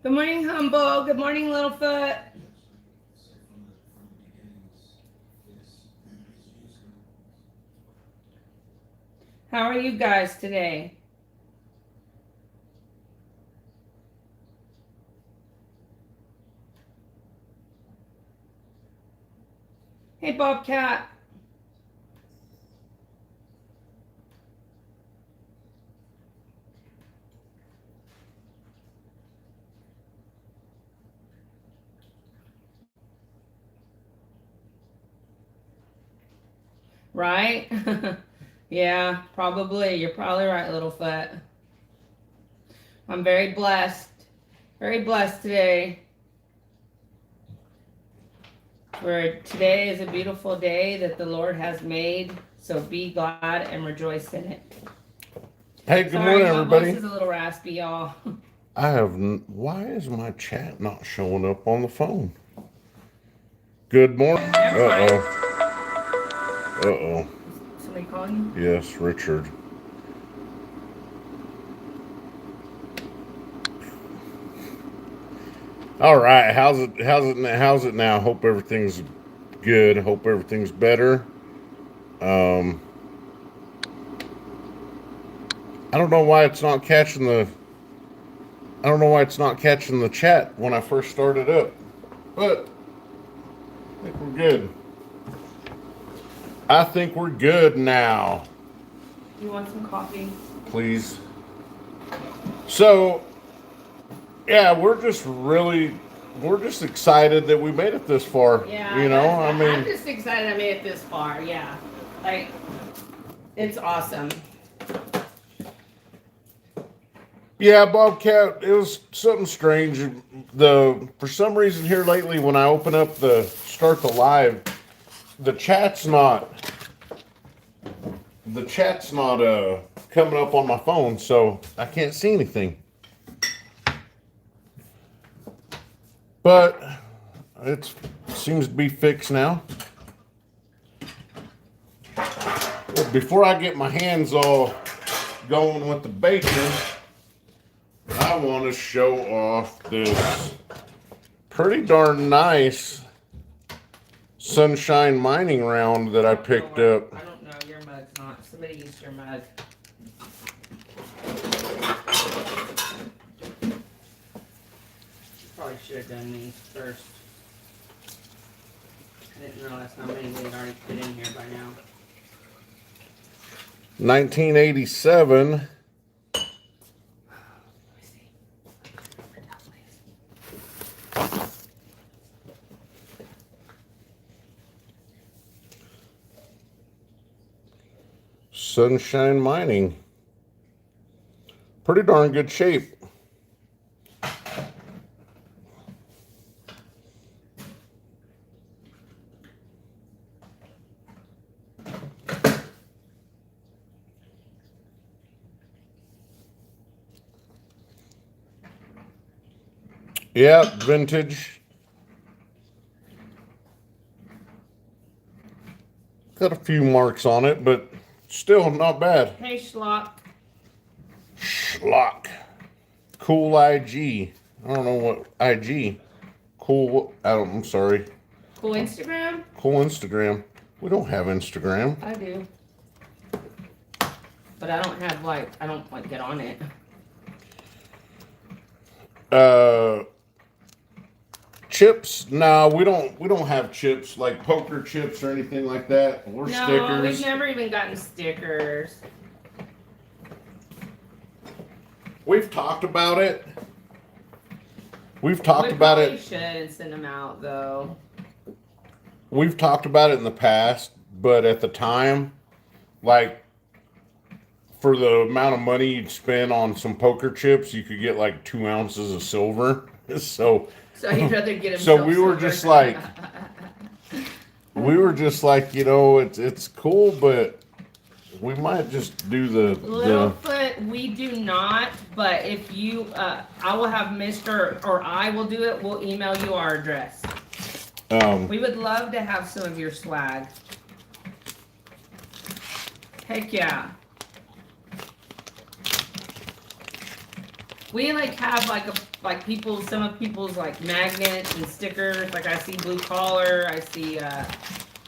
Good morning, Humble. Good morning, Littlefoot. How are you guys today? Hey, Bobcat. Right? Yeah, probably. You're probably right, Littlefoot. I'm very blessed. Very blessed today. For today is a beautiful day that the Lord has made. So be glad and rejoice in it. Hey, good Sorry, morning, my voice everybody. is a little raspy, y'all. Why is my chat not showing up on the phone? Good morning. Never mind. Uh-oh. Somebody calling you? Yes, Richard. All right. How's it now? Hope everything's good. Hope everything's better. Um, I don't know why it's not catching the. I don't know why it's not catching the chat when I first started up, but I think we're good. I think we're good now. You want some coffee? Please. So, yeah, we're just excited that we made it this far. Yeah, You know, I I'm mean, just excited I made it this far. Yeah, like it's awesome. yeah, Bobcat, it was something strange. For some reason here lately, when I open up the start the live, the chat's not the chat's not coming up on my phone, so I can't see anything. But it seems to be fixed now. Before I get my hands all going with the bacon, I want to show off this pretty darn nice Sunshine Mining round that I picked up. I don't know. Your mug's not. Somebody used your mug. Probably should have done these first. I didn't realize how many we had already put in here by now. 1987. Sunshine Mining. Pretty darn good shape. Yeah, vintage. Got a few marks on it, but still not bad. Hey, Schlock. Schlock. Cool IG. I don't know what IG. Cool. I'm sorry. Cool Instagram? Cool Instagram. We don't have Instagram. I do. But I don't have I don't get on it. Chips? No, we don't have chips like poker chips or anything like that. Or No, stickers. we've never even gotten stickers. We've talked about it. We've talked about it. We should send them out though. We've talked about it in the past, but at the time, like for the amount of money you'd spend on some poker chips, you could get like 2 ounces of silver. So he'd rather get him. So we were just like, it's cool, but we might just do the Littlefoot, we do not. But if you, I will have Mr. or I will do it. We'll email you our address. We would love to have some of your swag. Heck yeah. We like have like people, some of people's like magnets and stickers. Like I see Blue Collar. I see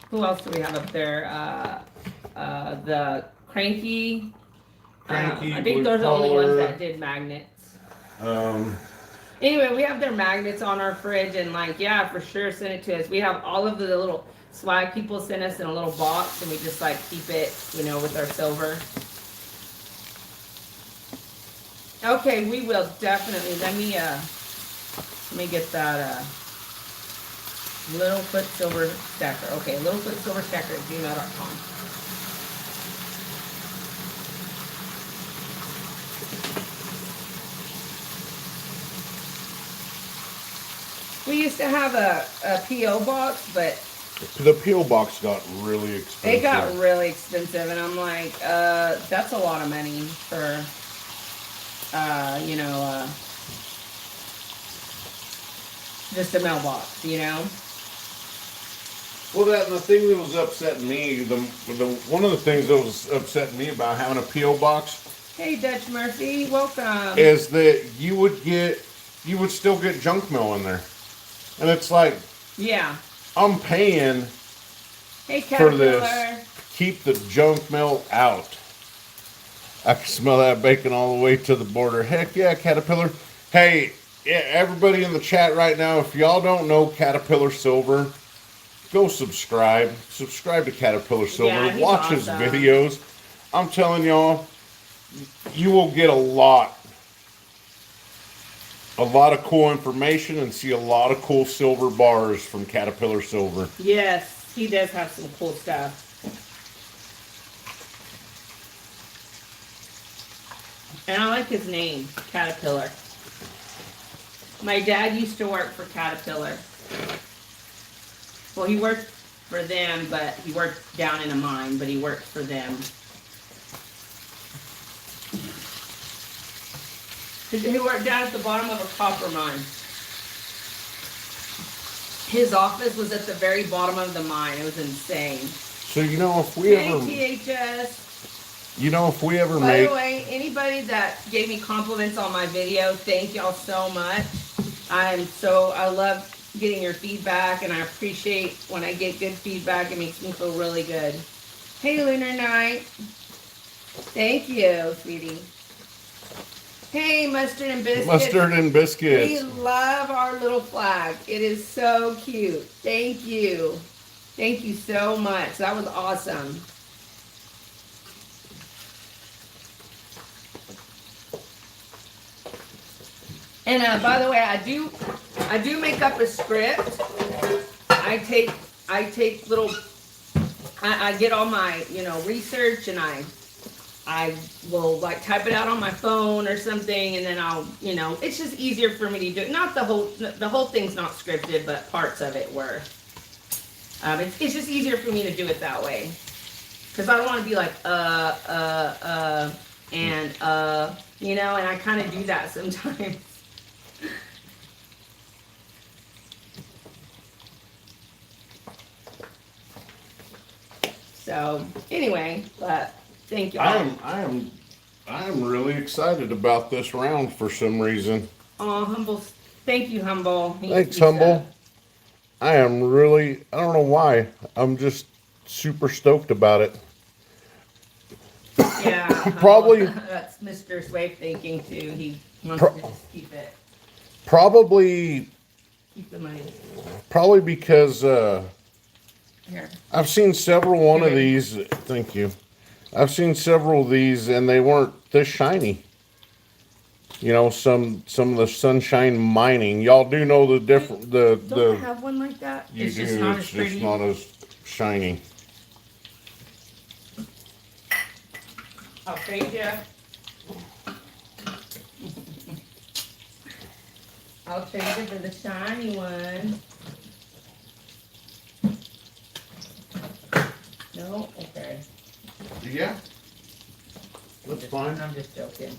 who else do we have up there? The Cranky. Cranky, I think Blue those are the only ones Collar. that did magnets. Um, Anyway, we have their magnets on our fridge, and like, yeah, for sure, send it to us. We have all of the little swag people send us in a little box, and we just like keep it, you know, with our silver. Okay, we will definitely. Let me get that Littlefoot Silver Stacker. Okay, Littlefoot Silver Stacker at gmail.com. We used to have a P.O. box, but the P.O. box got really expensive. it got really expensive, and I'm like, that's a lot of money for, you know, just a mailbox, you know? Well, the thing that was upsetting me, one of the things that was upsetting me about having a P.O. box. Hey, Dutch Murphy, welcome. Is that you would still get junk mail in there. And it's like, yeah, I'm paying hey, for this. Keep the junk mail out. I can smell that bacon all the way to the border. Heck yeah, Caterpillar. Hey, everybody in the chat right now, if y'all don't know Caterpillar Silver, go subscribe. Subscribe to Caterpillar Silver. Yeah, watch his awesome. videos. I'm telling y'all, you will get a lot of cool information and see a lot of cool silver bars from Caterpillar Silver. Yes, he does have some cool stuff. And I like his name, Caterpillar. My dad used to work for Caterpillar. Well, he worked for them, but he worked down in a mine, but he worked for them. He worked down at the bottom of a copper mine. His office was at the very bottom of the mine. It was insane. So if we ever, THS. If we ever By the way, anybody that gave me compliments on my video, thank y'all so much. I love getting your feedback, and I appreciate when I get good feedback. It makes me feel really good. Hey, Lunar Night. Thank you, sweetie. Hey, Mustard and Biscuits. Mustard and Biscuits. We love our little flag. It is so cute. Thank you. Thank you so much. That was awesome. And by the way, I do make up a script. I take little, I get all my, research, and I will like type it out on my phone or something, and then I'll, it's just easier for me to do it. Not the whole thing's not scripted, but parts of it were. It's just easier for me to do it that way. Because I don't want to be like, and I kind of do that sometimes. So, anyway, but thank you all. I am really excited about this round for some reason. Oh, Humble. Thank you, Humble. Thanks, Humble. I don't know why. I'm just super stoked about it. Yeah. Probably. That's Mr. Swaif thinking too. He wants to just keep it. Probably. Keep the money. Probably because Here. I've seen several of these. Thank you. I've seen several of these, and they weren't this shiny. Some of the sunshine mining. Y'all do know the different Don't I have one like that? You it's do. Just not it's as pretty. just not as shiny. I'll trade you. I'll trade you for the shiny one. No? Okay. Yeah. That's fine. I'm just joking.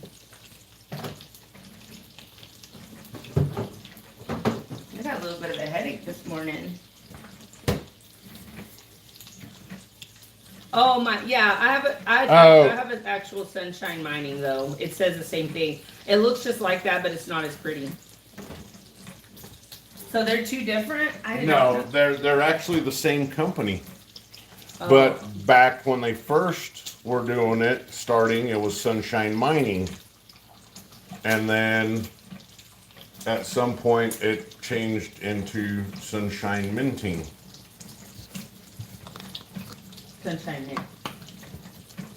I got a little bit of a headache this morning. Oh my, yeah, Oh. I have an actual Sunshine Mining though. It says the same thing. It looks just like that, but it's not as pretty. So they're two different? I didn't No, know. they're actually the same company. Oh. But back when they first were doing it, starting, it was Sunshine Mining. And then at some point it changed into Sunshine Minting. Sunshine Mint.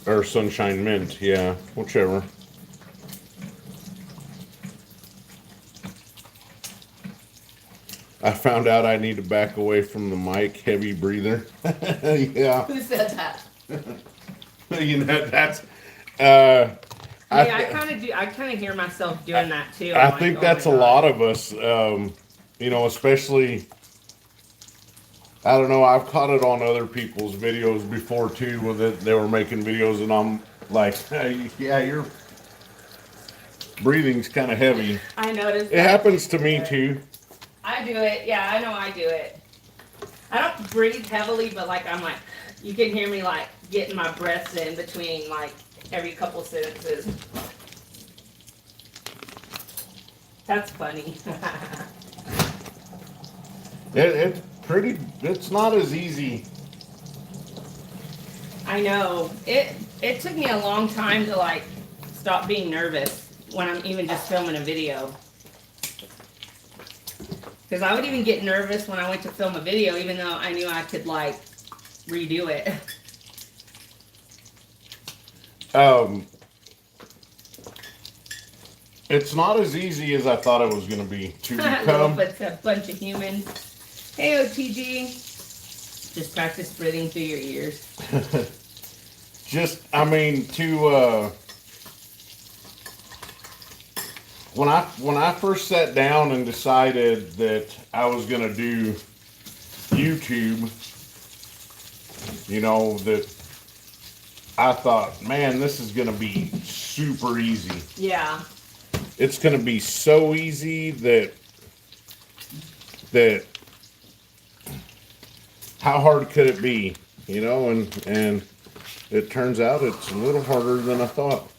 Or Sunshine Mint, yeah, whichever. I found out I need to back away from the mic, heavy breather. Yeah. Who said that? You know, that's Yeah, I kind of do. I kind of hear myself doing that too. I I'm like, think oh that's my a God. lot of us, you know, especially, I don't know, I've caught it on other people's videos before too, when they were making videos and I'm like, hey, yeah, your breathing's kind of heavy. I noticed. It happens to me too. I do it. Yeah, I know I do it. I don't breathe heavily, but like I'm like, you can hear me like getting my breaths in between like every couple sentences. That's funny. It's not as easy. I know. It took me a long time to like stop being nervous when I'm even just filming a video. Because I would even get nervous when I went to film a video, even though I knew I could like redo it. It's not as easy as I thought it was going to be to Little become. but a bunch of humans. Hey OTG. Just practice breathing through your ears. Just, I mean, when I first sat down and decided that I was going to do YouTube, you know, that I thought, man, this is going to be super easy. Yeah. It's going to be so easy that how hard could it be, you know, and it turns out it's a little harder than I thought.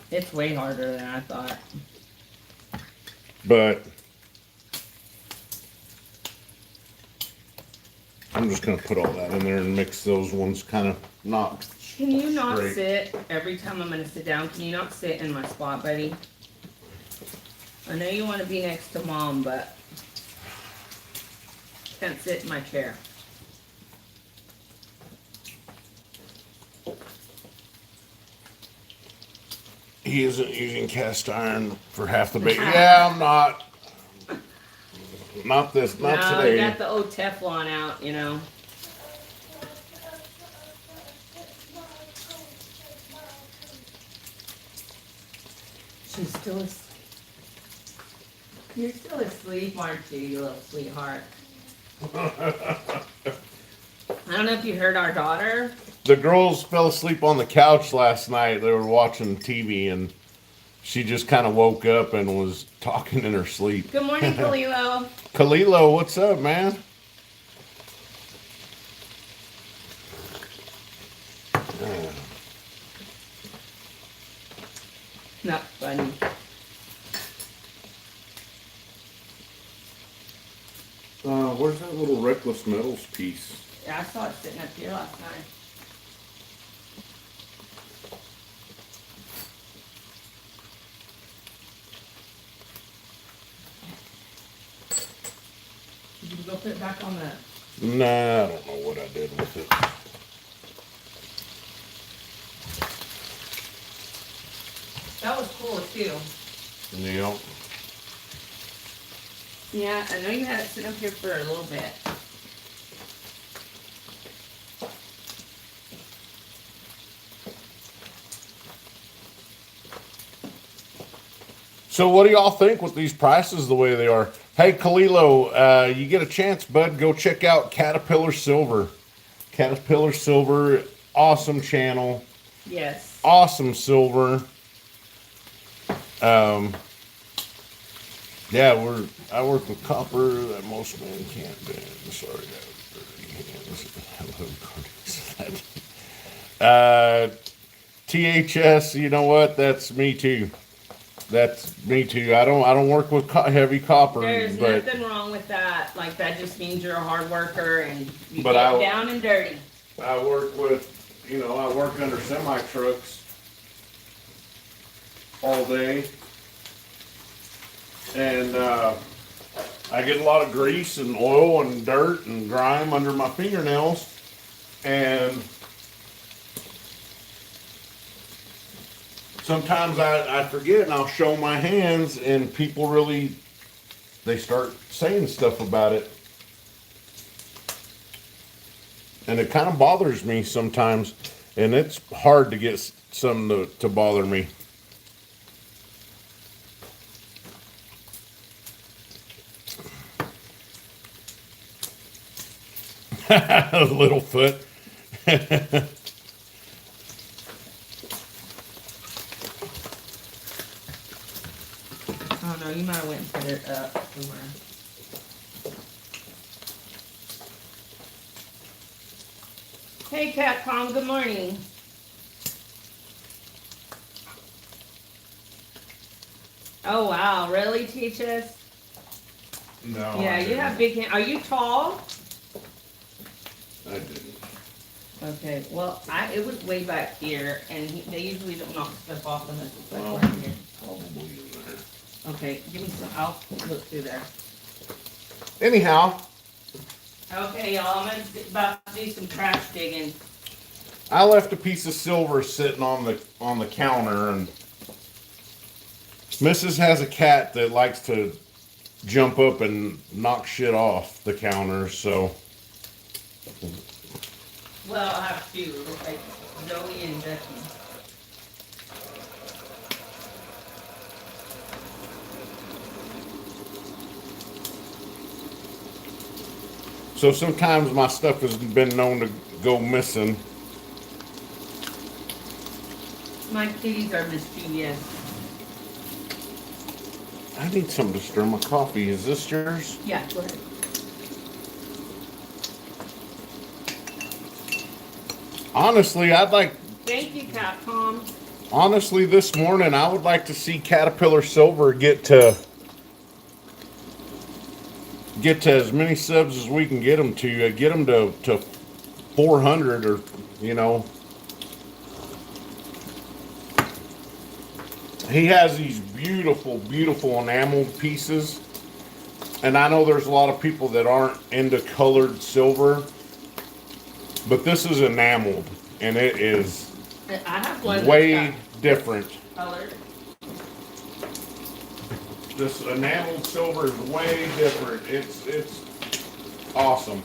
It's way harder than I thought. But I'm just going to put all that in there and mix those ones kind of not. Can you not Great. sit every time I'm going to sit down? Can you not sit in my spot, buddy? I know you want to be next to Mom, but can't sit in my chair. He isn't using cast iron for half the bait. Yeah, I'm not. Not this, not No, today. you got the old Teflon out, you know. She's still asleep. You're still asleep, aren't you, you little sweetheart? I don't know if you heard our daughter. The girls fell asleep on the couch last night. They were watching TV and she just kind of woke up and was talking in her sleep. Good morning, Kalilo. Kalilo, what's up, man? Not funny. Where's that little Reckless Metals piece? Yeah, I saw it sitting up here last night. Did you go put it back on the... Nah, I don't know what I did with it. That was cool too. Yeah. Yeah, I know you had it sitting up here for a little bit. So what do y'all think with these prices the way they are? Hey, Kalilo, you get a chance, bud, go check out Caterpillar Silver. Caterpillar Silver, awesome channel. Yes. Awesome silver. Yeah, I work with copper that most men can't bend. Sorry, that was dirty hands. Hello, THS, you know what? That's me too. That's me too. I don't work with heavy copper, There's but nothing wrong with that. Like, that just means you're a hard worker and you But get down and dirty. I work with, I work under semi trucks all day, and I get a lot of grease and oil and dirt and grime under my fingernails, and sometimes I forget and I'll show my hands, and people really, they start saying stuff about it. And it kind of bothers me sometimes, and it's hard to get something to bother me. Littlefoot. Oh no, you might have went and put it up somewhere. Hey Capcom, good morning. Oh wow, really, THS? No. Yeah, you have big hands. Are you tall? I didn't. Okay, well, it was way back here, and they usually don't knock stuff off unless it's like Well, right here. Probably in there. Okay, give me some, I'll look through there. Anyhow, Okay, y'all, about to do some trash digging. I left a piece of silver sitting on the counter, and Mrs. has a cat that likes to jump up and knock shit off the counter, so Well, I have two, like Zoe and Becky. sometimes my stuff has been known to go missing. My kitties are mischievous. I need something to stir my coffee. Is this yours? Yeah, go ahead. Honestly, Thank you, Capcom. honestly, this morning, I would like to see Caterpillar Silver get to as many subs as we can get them to. Get them to 400, or, He has these beautiful, beautiful enameled pieces. And I know there's a lot of people that aren't into colored silver. But this is enameled. And it is I have one way that's different. got colored. This enameled silver is way different. It's awesome.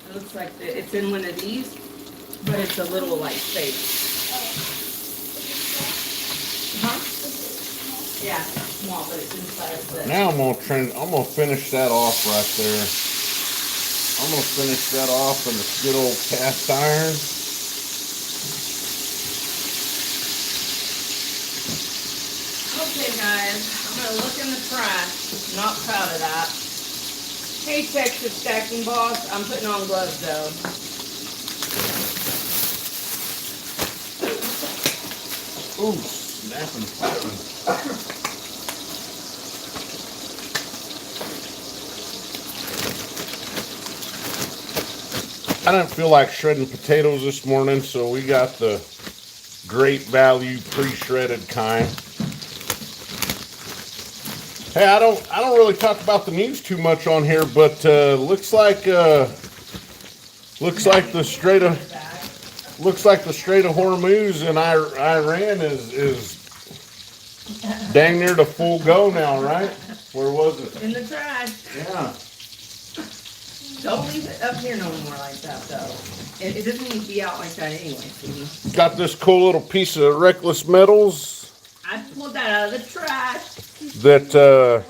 It looks like it's in one of these, but it's a little like fake. Huh? Yeah, small, but it's inside of this. Now I'm gonna finish that off right there. I'm gonna finish that off in this good old cast iron. Okay, guys, I'm gonna look in the trash. Not proud of that. Hey, Texas Stacking Boss. I'm putting on gloves though. Ooh, snapping pattern. I didn't feel like shredding potatoes this morning, so we got the Great Value pre-shredded kind. Hey, I don't really talk about the news too much on here, but looks like the Strait of Hormuz in Iran is dang near to full go now, right? Where was it? In the trash. Yeah. Don't leave it up here no more like that though. It doesn't need to be out like that anyway, sweetie. Got this cool little piece of Reckless Metals. I pulled that out of the trash. that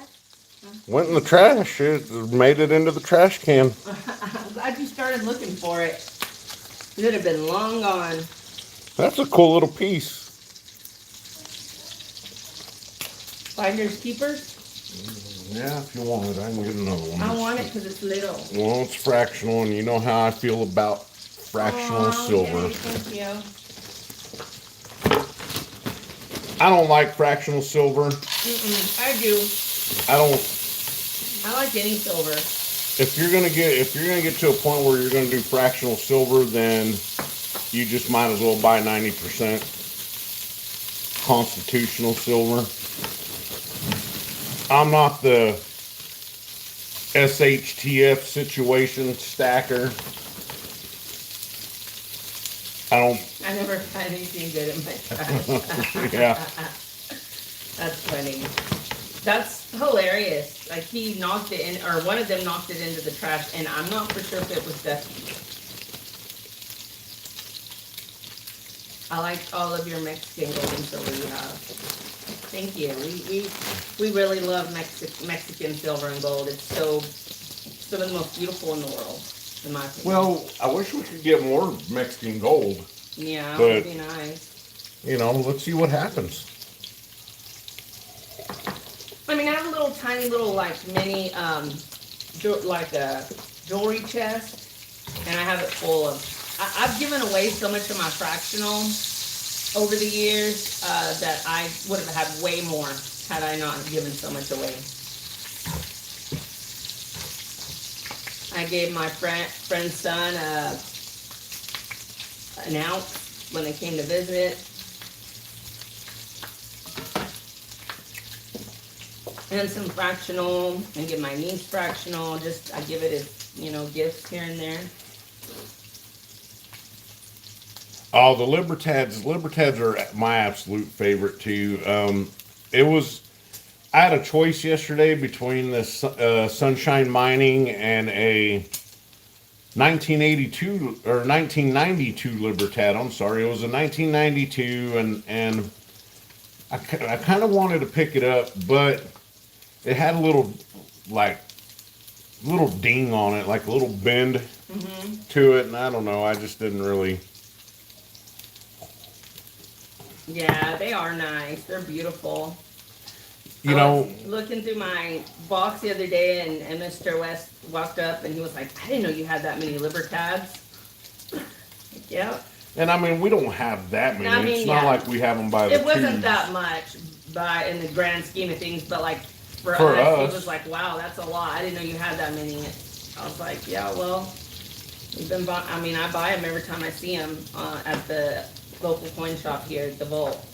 went in the trash. It made it into the trash can. I'm glad you started looking for it. It would have been long gone. That's a cool little piece. Finders keepers. Yeah, if you want it, I can get another one. I want it because it's little. Well, it's fractional, and you know how I feel about fractional Aw, silver. yay, thank you. I don't like fractional silver. I do. I don't. I like any silver. If you're gonna get to a point where you're gonna do fractional silver, then you just might as well buy 90% constitutional silver. I'm not the SHTF situation stacker. I never find anything good in my trash. Yeah. That's funny. That's hilarious. Like he knocked it in, or one of them knocked it into the trash, and I'm not for sure if it was Ducky. I like all of your Mexican gold and silver you have. Thank you. We really love Mexican silver and gold. It's some of the most beautiful in the world, in my opinion. Well, I wish we could get more Mexican gold. Yeah, but, that would be nice. You know, let's see what happens. I mean, I have a little tiny little like mini like a jewelry chest, and I have it full of. I've given away so much of my fractional over the years that I would have had way more had I not given so much away. I gave my friend's son an ounce when they came to visit. And some fractional, and give my niece fractional. Just I give it as, you know, gifts here and there. Oh, the Libertads are my absolute favorite too. I had a choice yesterday between this Sunshine Mining and a 1982 or 1992 Libertad. I'm sorry, it was a 1992, and I kind of wanted to pick it up, but it had a little ding on it, like a little bend to it, and I don't know. I just didn't really. Yeah, they are nice. They're beautiful. You I know, was looking through my box the other day, and Mr. West walked up, and he was like, "I didn't know you had that many Libertads." Like, yeah. and I mean, we don't have that many. I mean, It's not yeah. like we have them by the It wasn't twos. that much in the grand scheme of things, but like for For us, us. it was like, wow, that's a lot. I didn't know you had that many. I was like, yeah, well, we've been I mean, I buy them every time I see them at the local coin shop here at the Vault.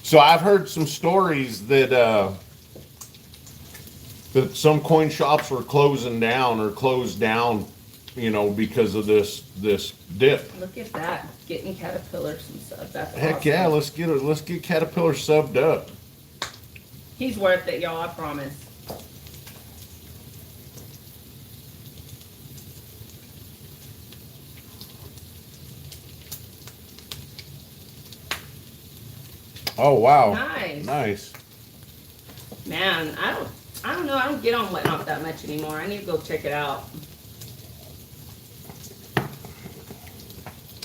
So I've heard some stories that some coin shops were closing down or closed down, you know, because of this dip. Look at that, getting caterpillars and stuff. That's Heck awesome. yeah, let's get Caterpillar subbed up. He's worth it, y'all. I promise. Oh wow, Nice. Man, I don't know. I don't get on Whatnot that much anymore. I need to go check it out.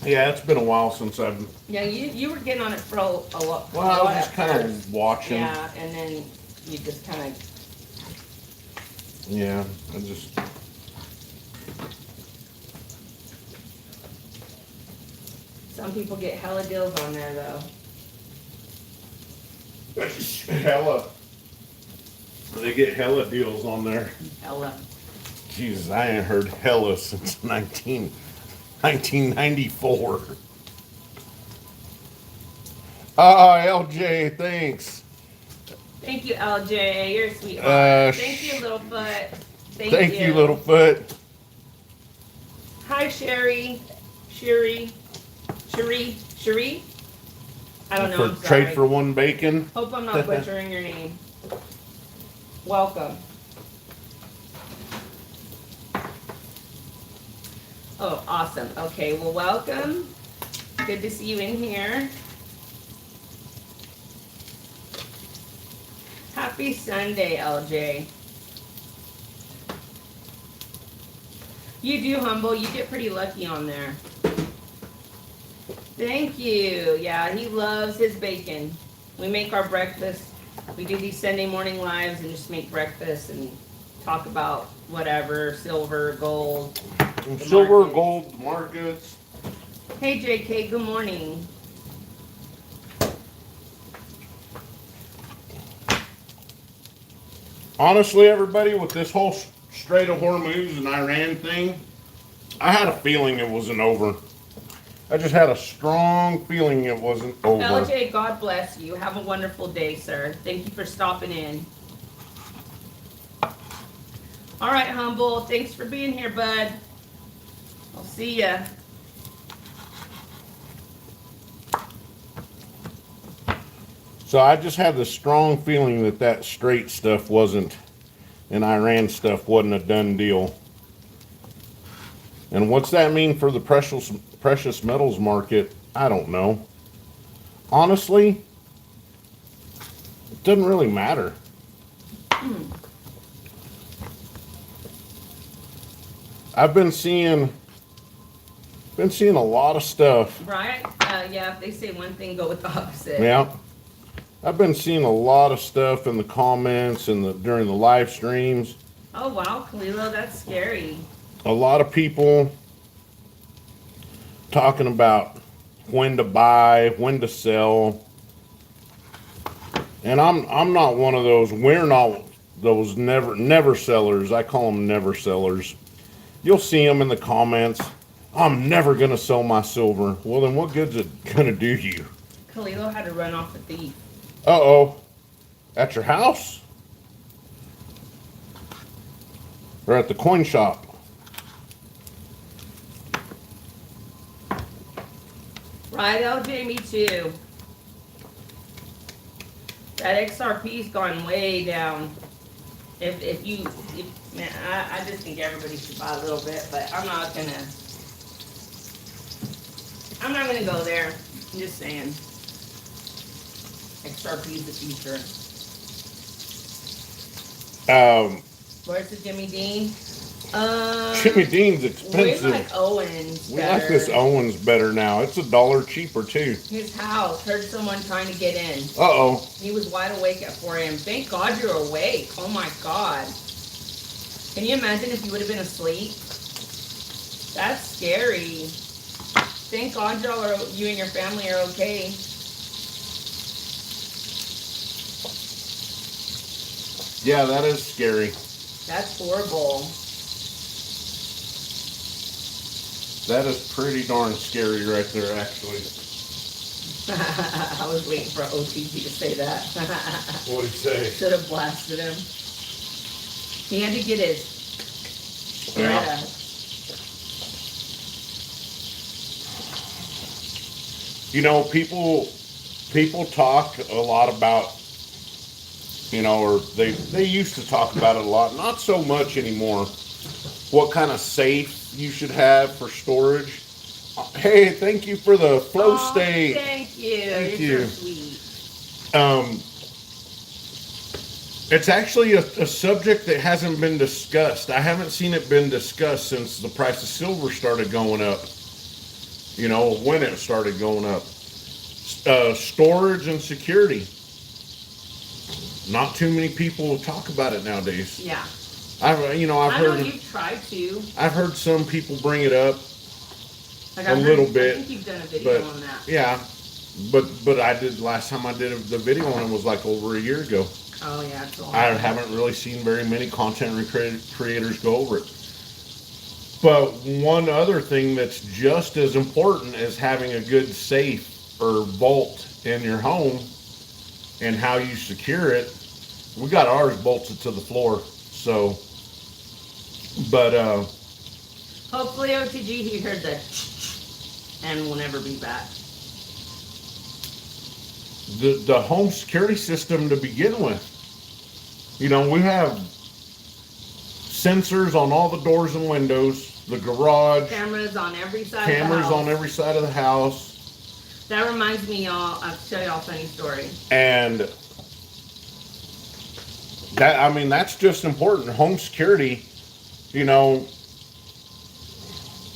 Yeah, it's been a while since I've. Yeah, you were getting on it for a lot. Well, I was just kind of watching. Yeah, and then you just kind of. Yeah, I just. Some people get hella deals on there though. Hella. They get hella deals on there. Hella. Jesus, I ain't heard hella since 1994. LJ, thanks. Thank you, LJ. You're a sweetheart. Thank you, Littlefoot. Thank you, Littlefoot. Hi, Sherry. Cherie. I don't know. I'm sorry. Trade for one bacon. Hope I'm not butchering your name. Welcome. Oh, awesome. Okay, well, welcome. Good to see you in here. Happy Sunday, LJ. You do, Humble. You get pretty lucky on there. Thank you. Yeah, he loves his bacon. We make our breakfast. We do these Sunday morning lives and just make breakfast and talk about whatever, silver, gold. Silver, markets. gold, markets. Hey, JK, good morning. Honestly, everybody, with this whole Strait of Hormuz and Iran thing, I had a feeling it wasn't over. I just had a strong feeling it wasn't over. LJ, God bless you. Have a wonderful day, sir. Thank you for stopping in. All right, Humble. Thanks for being here, bud. I'll see ya. So I just had the strong feeling that that Strait stuff wasn't, and Iran stuff wasn't a done deal. And what's that mean for the precious metals market? I don't know. Honestly, it doesn't really matter. I've been seeing a lot of stuff. Right? Yeah, if they say one thing, go with the opposite. Yeah. I've been seeing a lot of stuff in the comments and during the live streams. Oh, wow, Kalilo, that's scary. A lot of people talking about when to buy, when to sell. And I'm not one of those. We're not those never sellers. I call them never sellers. You'll see them in the comments. I'm never gonna sell my silver. Well, then what good's it gonna do you? Kalilo had to run off a thief. Uh-oh. At your house? Or at the coin shop? Right, LJ, me too. That XRP's gone way down. Man, I just think everybody should buy a little bit, but I'm not gonna go there. I'm just saying. XRP's the future. Where's the Jimmy Dean? Jimmy Dean's We expensive. like Owens We better. like this Owens better now. It's $1 cheaper too. His house. Heard someone trying to get in. Uh-oh. He was wide awake at 4 a.m. Thank God you're awake. Oh my God. Can you imagine if you would have been asleep? That's scary. Thank God you and your family are okay. Yeah, that is scary. That's horrible. That is pretty darn scary right there, actually. I was waiting for OTG to say that. What'd he say? Should have blasted him. He had to get his Yeah. You know, people talk a lot about, you know, or they used to talk about it a lot, not so much anymore, what kind of safe you should have for storage. Hey, thank you for the flow state. Thank you. Thank You're you. so sweet. It's actually a subject that hasn't been discussed. I haven't seen it been discussed since the price of silver started going up. You know, when it started going up. Storage and security. Not too many people talk about it nowadays. Yeah. I've I know heard you've tried to. I've heard some people bring it up. Like, A little bit, I think you've done a video but on that. yeah, but I did last time I did the video on it was like over a year ago. Oh yeah, it's all I haven't really seen very many content creators go over it. But one other thing that's just as important as having a good safe or vault in your home and how you secure it, we got ours bolted to the floor. So, but Hopefully OTG he heard that and will never be back. the home security system to begin with, you know, we have sensors on all the doors and windows, the garage, Cameras on every side of the cameras house. on every side of the house, That reminds me, y'all, I'll tell y'all a funny story. and That's just important. Home security, you know,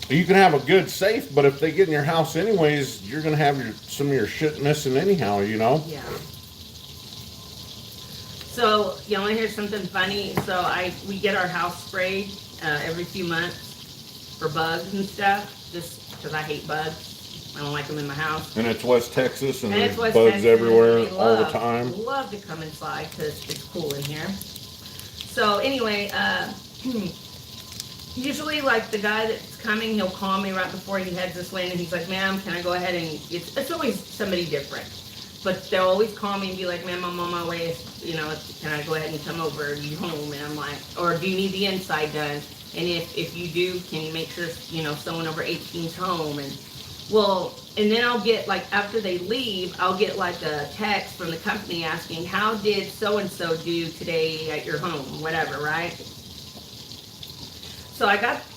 you can have a good safe, but if they get in your house anyways, you're gonna have some of your shit missing anyhow, you know. Yeah. So you want to hear something funny? So we get our house sprayed every few months for bugs and stuff, just because I hate bugs. I don't like them in my house. And it's West Texas, and And there's it's West bugs Texas, everywhere and all the time. Love to come inside because it's cool in here. So anyway, usually like the guy that's coming, he'll call me right before he heads this way, and he's like, "Ma'am, can I go ahead and..." It's always somebody different, but they'll always call me and be like, "Ma'am, I'm on my way. You know, can I go ahead and come over? Are you home?" And I'm like, "Or do you need the inside done? And if you do, can you make sure someone over 18's home?" And well, and then I'll get, like, after they leave, I'll get like a text from the company asking, "How did so and so do today at your home?" Whatever, right?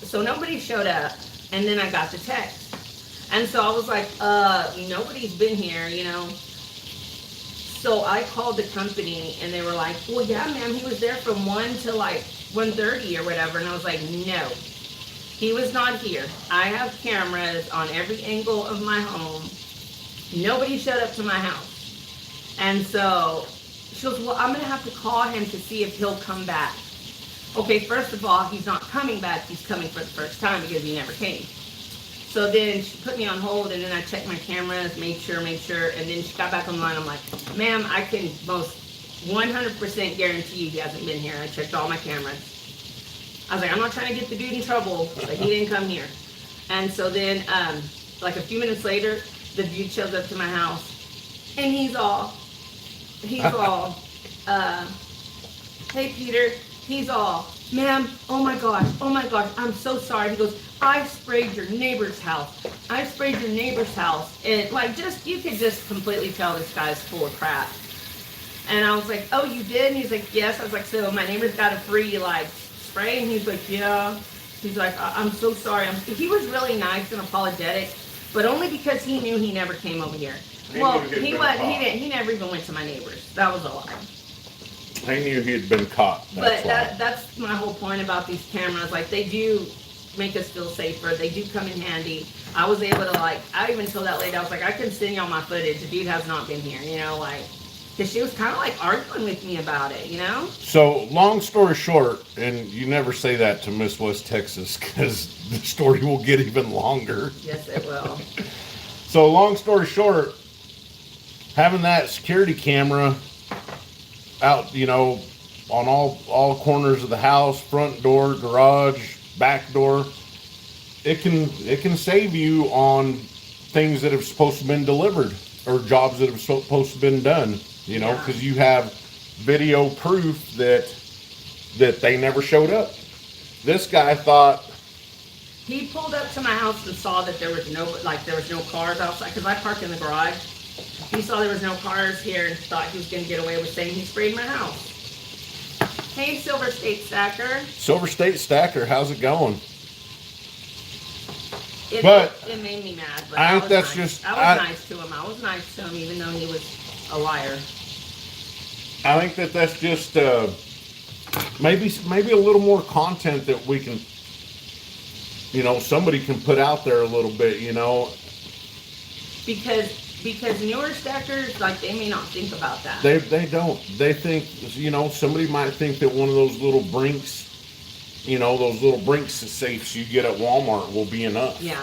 So nobody showed up, and then I got the text. And so I was like, nobody's been here, So I called the company, and they were like, "Well, yeah, ma'am, he was there from 1 to like 1:30 or whatever." And I was like, "No, he was not here. I have cameras on every angle of my home. Nobody showed up to my house." And so she goes, "Well, I'm going to have to call him to see if he'll come back." Okay, first of all, he's not coming back. He's coming for the first time because he never came. So then she put me on hold, and then I checked my cameras, made sure, and then she got back on the line. I'm like, "Ma'am, I can most 100% guarantee you he hasn't been here. I checked all my cameras." I was like, "I'm not trying to get the dude in trouble, but he didn't come here." And so then, like a few minutes later, the dude shows up to my house, and he's all, "Hey, Peter." He's all, "Ma'am, oh my gosh, I'm so sorry." He goes, "I sprayed your neighbor's house. And like, you could just completely tell this guy's full of crap. And I was like, "Oh, you did?" And he's like, "Yes." I was like, "So my neighbor's got a free, like, spray?" And he's like, "Yeah." He's like, I'm so sorry." He was really nice and apologetic, but only because he knew he never came over here. Well, he never even went to my neighbor's. That was a lie. I knew he had been caught. That's my whole point about these cameras. Like, they do make us feel safer. They do come in handy. I was able to, like, I even told that lady, I was like, "I can send y'all my footage. The dude has not been here," because she was kind of like arguing with me about it, So, long story short, and you never say that to Miss West Texas because the story will get even longer. Yes, it will. So, long story short, having that security camera out, on all corners of the house, front door, garage, back door, it can save you on things that have supposed to have been delivered or jobs that have supposed to have been done, because you have video proof that they never showed up. This guy thought, he pulled up to my house and saw that there was no cars outside, because I parked in the garage. He saw there was no cars here and thought he was going to get away with saying he sprayed my house. Hey, Silver State Stacker. Silver State Stacker, how's it going? It made me mad, but I was nice to him. I was nice to him, even though he was a liar. I think that's just maybe a little more content that we can, somebody can put out there a little bit, Because newer stackers, like, they may not think about that. They don't. They think, somebody might think that one of those little Brinks, those little Brinks safes you get at Walmart will be enough. Yeah.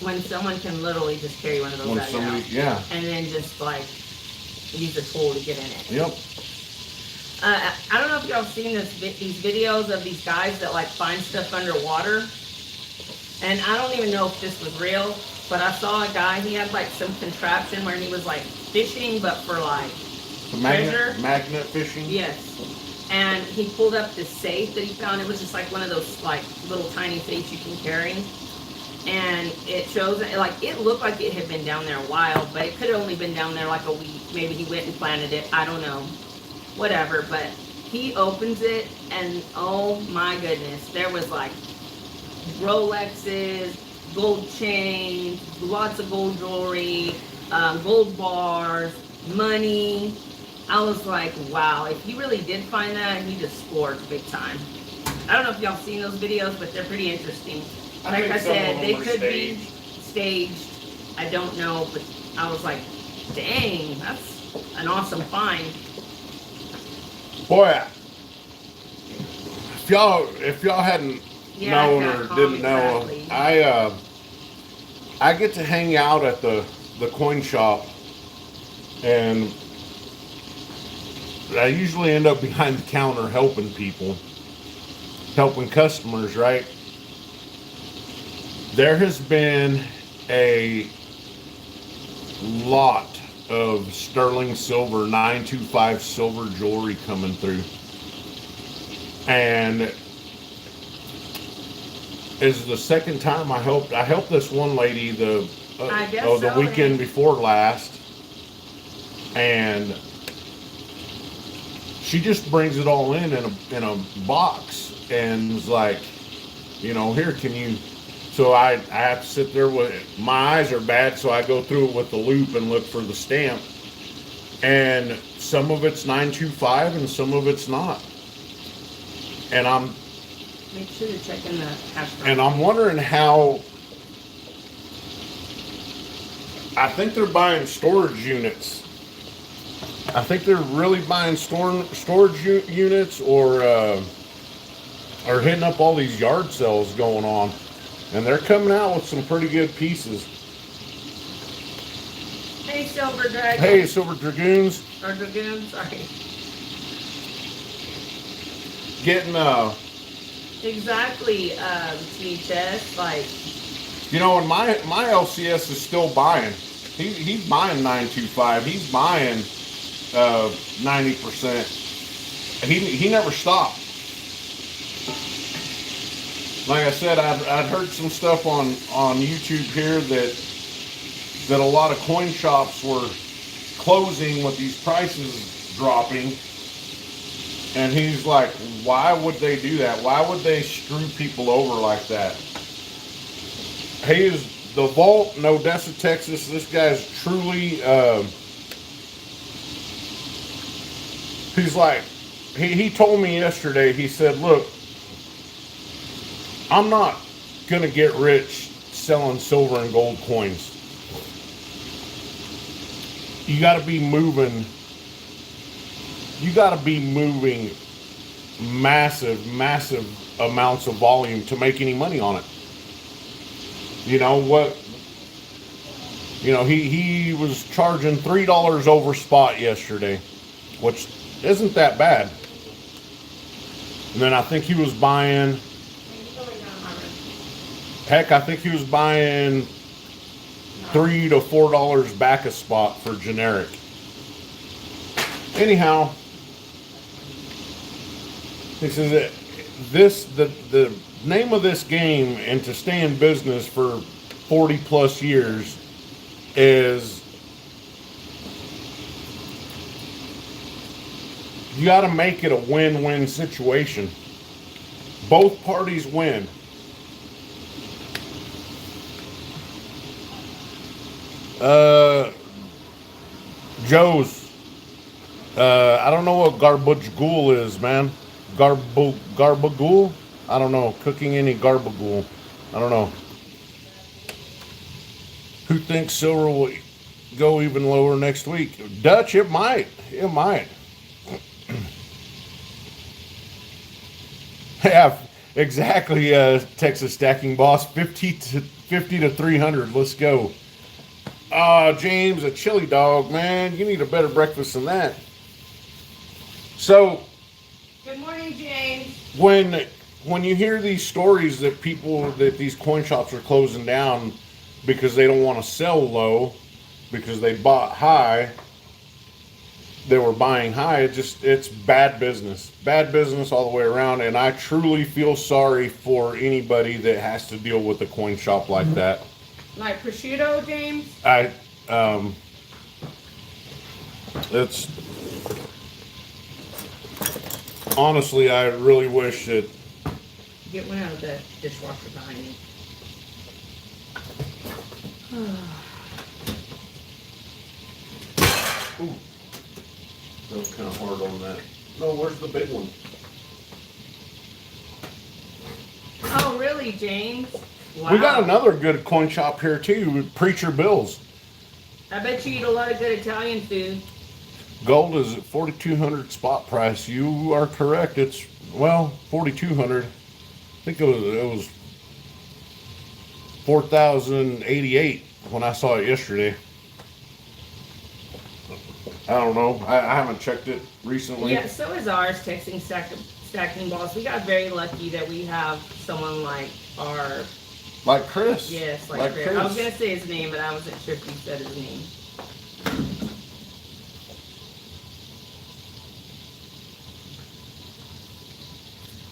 When someone can literally just carry one of those out. Yeah. And then just, like, use a tool to get in it. Yep. I don't know if y'all seen these videos of these guys that, like, find stuff underwater. And I don't even know if this was real, but I saw a guy, he had, like, some contraption where he was, like, fishing, but for, like, treasure. Magnet fishing? Yes. And he pulled up this safe that he found. It was just, like, one of those, like, little tiny safes you can carry. And it shows, like, it looked like it had been down there a while, but it could have only been down there, like, a week. Maybe he went and planted it. I don't know. Whatever. But he opens it, and, oh, my goodness, there was, like, Rolexes, gold chains, lots of gold jewelry, gold bars, money, I was like, wow, if he really did find that, he just scored big time. I don't know if y'all seen those videos, but they're pretty interesting. Like I said, they could be staged. I don't know, but I was like, dang, that's an awesome find. Boy, if y'all hadn't known or didn't know, I get to hang out at the coin shop, and I usually end up behind the counter helping people, helping customers, right? There has been a lot of sterling silver, 925 silver jewelry coming through. And is the second time I helped this one lady the weekend before last, and she just brings it all in a box and is like, here, can you? So I have to sit there with my eyes are bad, so I go through it with the loop and look for the stamp. And some of it's 925 and some of it's not. And make sure to check in the cash register. And I'm wondering how. I think they're buying storage units. I think they're really buying storage units, or hitting up all these yard sales going on. And they're coming out with some pretty good pieces. Hey, Silver Dragon. Hey, Silver Dragoons. Or Dragoons, sorry. Getting Exactly, THS, like. And my LCS is still buying. He's buying 925. He's buying 90%. He never stopped. Like I said, I'd heard some stuff on YouTube here that a lot of coin shops were closing with these prices dropping. And he's like, why would they do that? Why would they screw people over like that? He is the Vault in Odessa, Texas. This guy's truly, he's like, he told me yesterday, he said, look, I'm not going to get rich selling silver and gold coins. You got to be moving massive amounts of volume to make any money on it. He was charging $3 over spot yesterday, which isn't that bad. And then I think he was buying, I think he was buying $3 to $4 back a spot for generic. Anyhow, he says that the name of this game, and to stay in business for 40 plus years, is you got to make it a win-win situation. Both parties win. Joe's. I don't know what garbagool is, man. Garbagool? I don't know. Cooking any garbagool. I don't know. Who thinks silver will go even lower next week? Dutch, it might. It might. Yeah, exactly. Texas Stacking Boss, 50 to 300. Let's go. James, a chili dog, man. You need a better breakfast than that. So, Good morning, James. When you hear these stories that these coin shops are closing down because they don't want to sell low, because they bought high, they were buying high, it's bad business all the way around. And I truly feel sorry for anybody that has to deal with a coin shop like that. Like prosciutto, James? It's honestly, I really wish that. Get one out of the dishwasher behind me. Ooh. That was kind of hard on that. No, where's the big one? Oh, really, James? Wow. We got another good coin shop here too, with Preacher Bills. I bet you eat a lot of good Italian food. Gold is at 4,200 spot price. You are correct. It's, well, 4,200. I think it was 4,088 when I saw it yesterday. I don't know. I haven't checked it recently. Yeah, so is ours, texting stacking balls. We got very lucky that we have someone like our, Like Chris. yes, like Chris. I was going to say his name, but I wasn't sure if you said his name.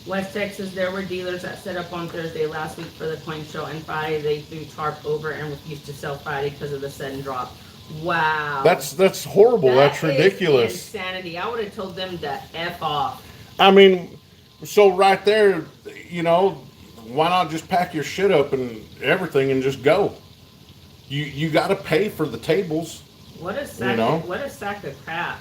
West Texas, there were dealers that set up on Thursday last week for the coin show, and Friday they threw tarp over and refused to sell Friday because of the sudden drop. Wow. That's horrible. That's That is ridiculous. insanity. I would have told them to F off. I mean, so right there, you know, why not just pack your shit up and everything and just go? You got to pay for the tables. What a sack! You know? What a sack of crap.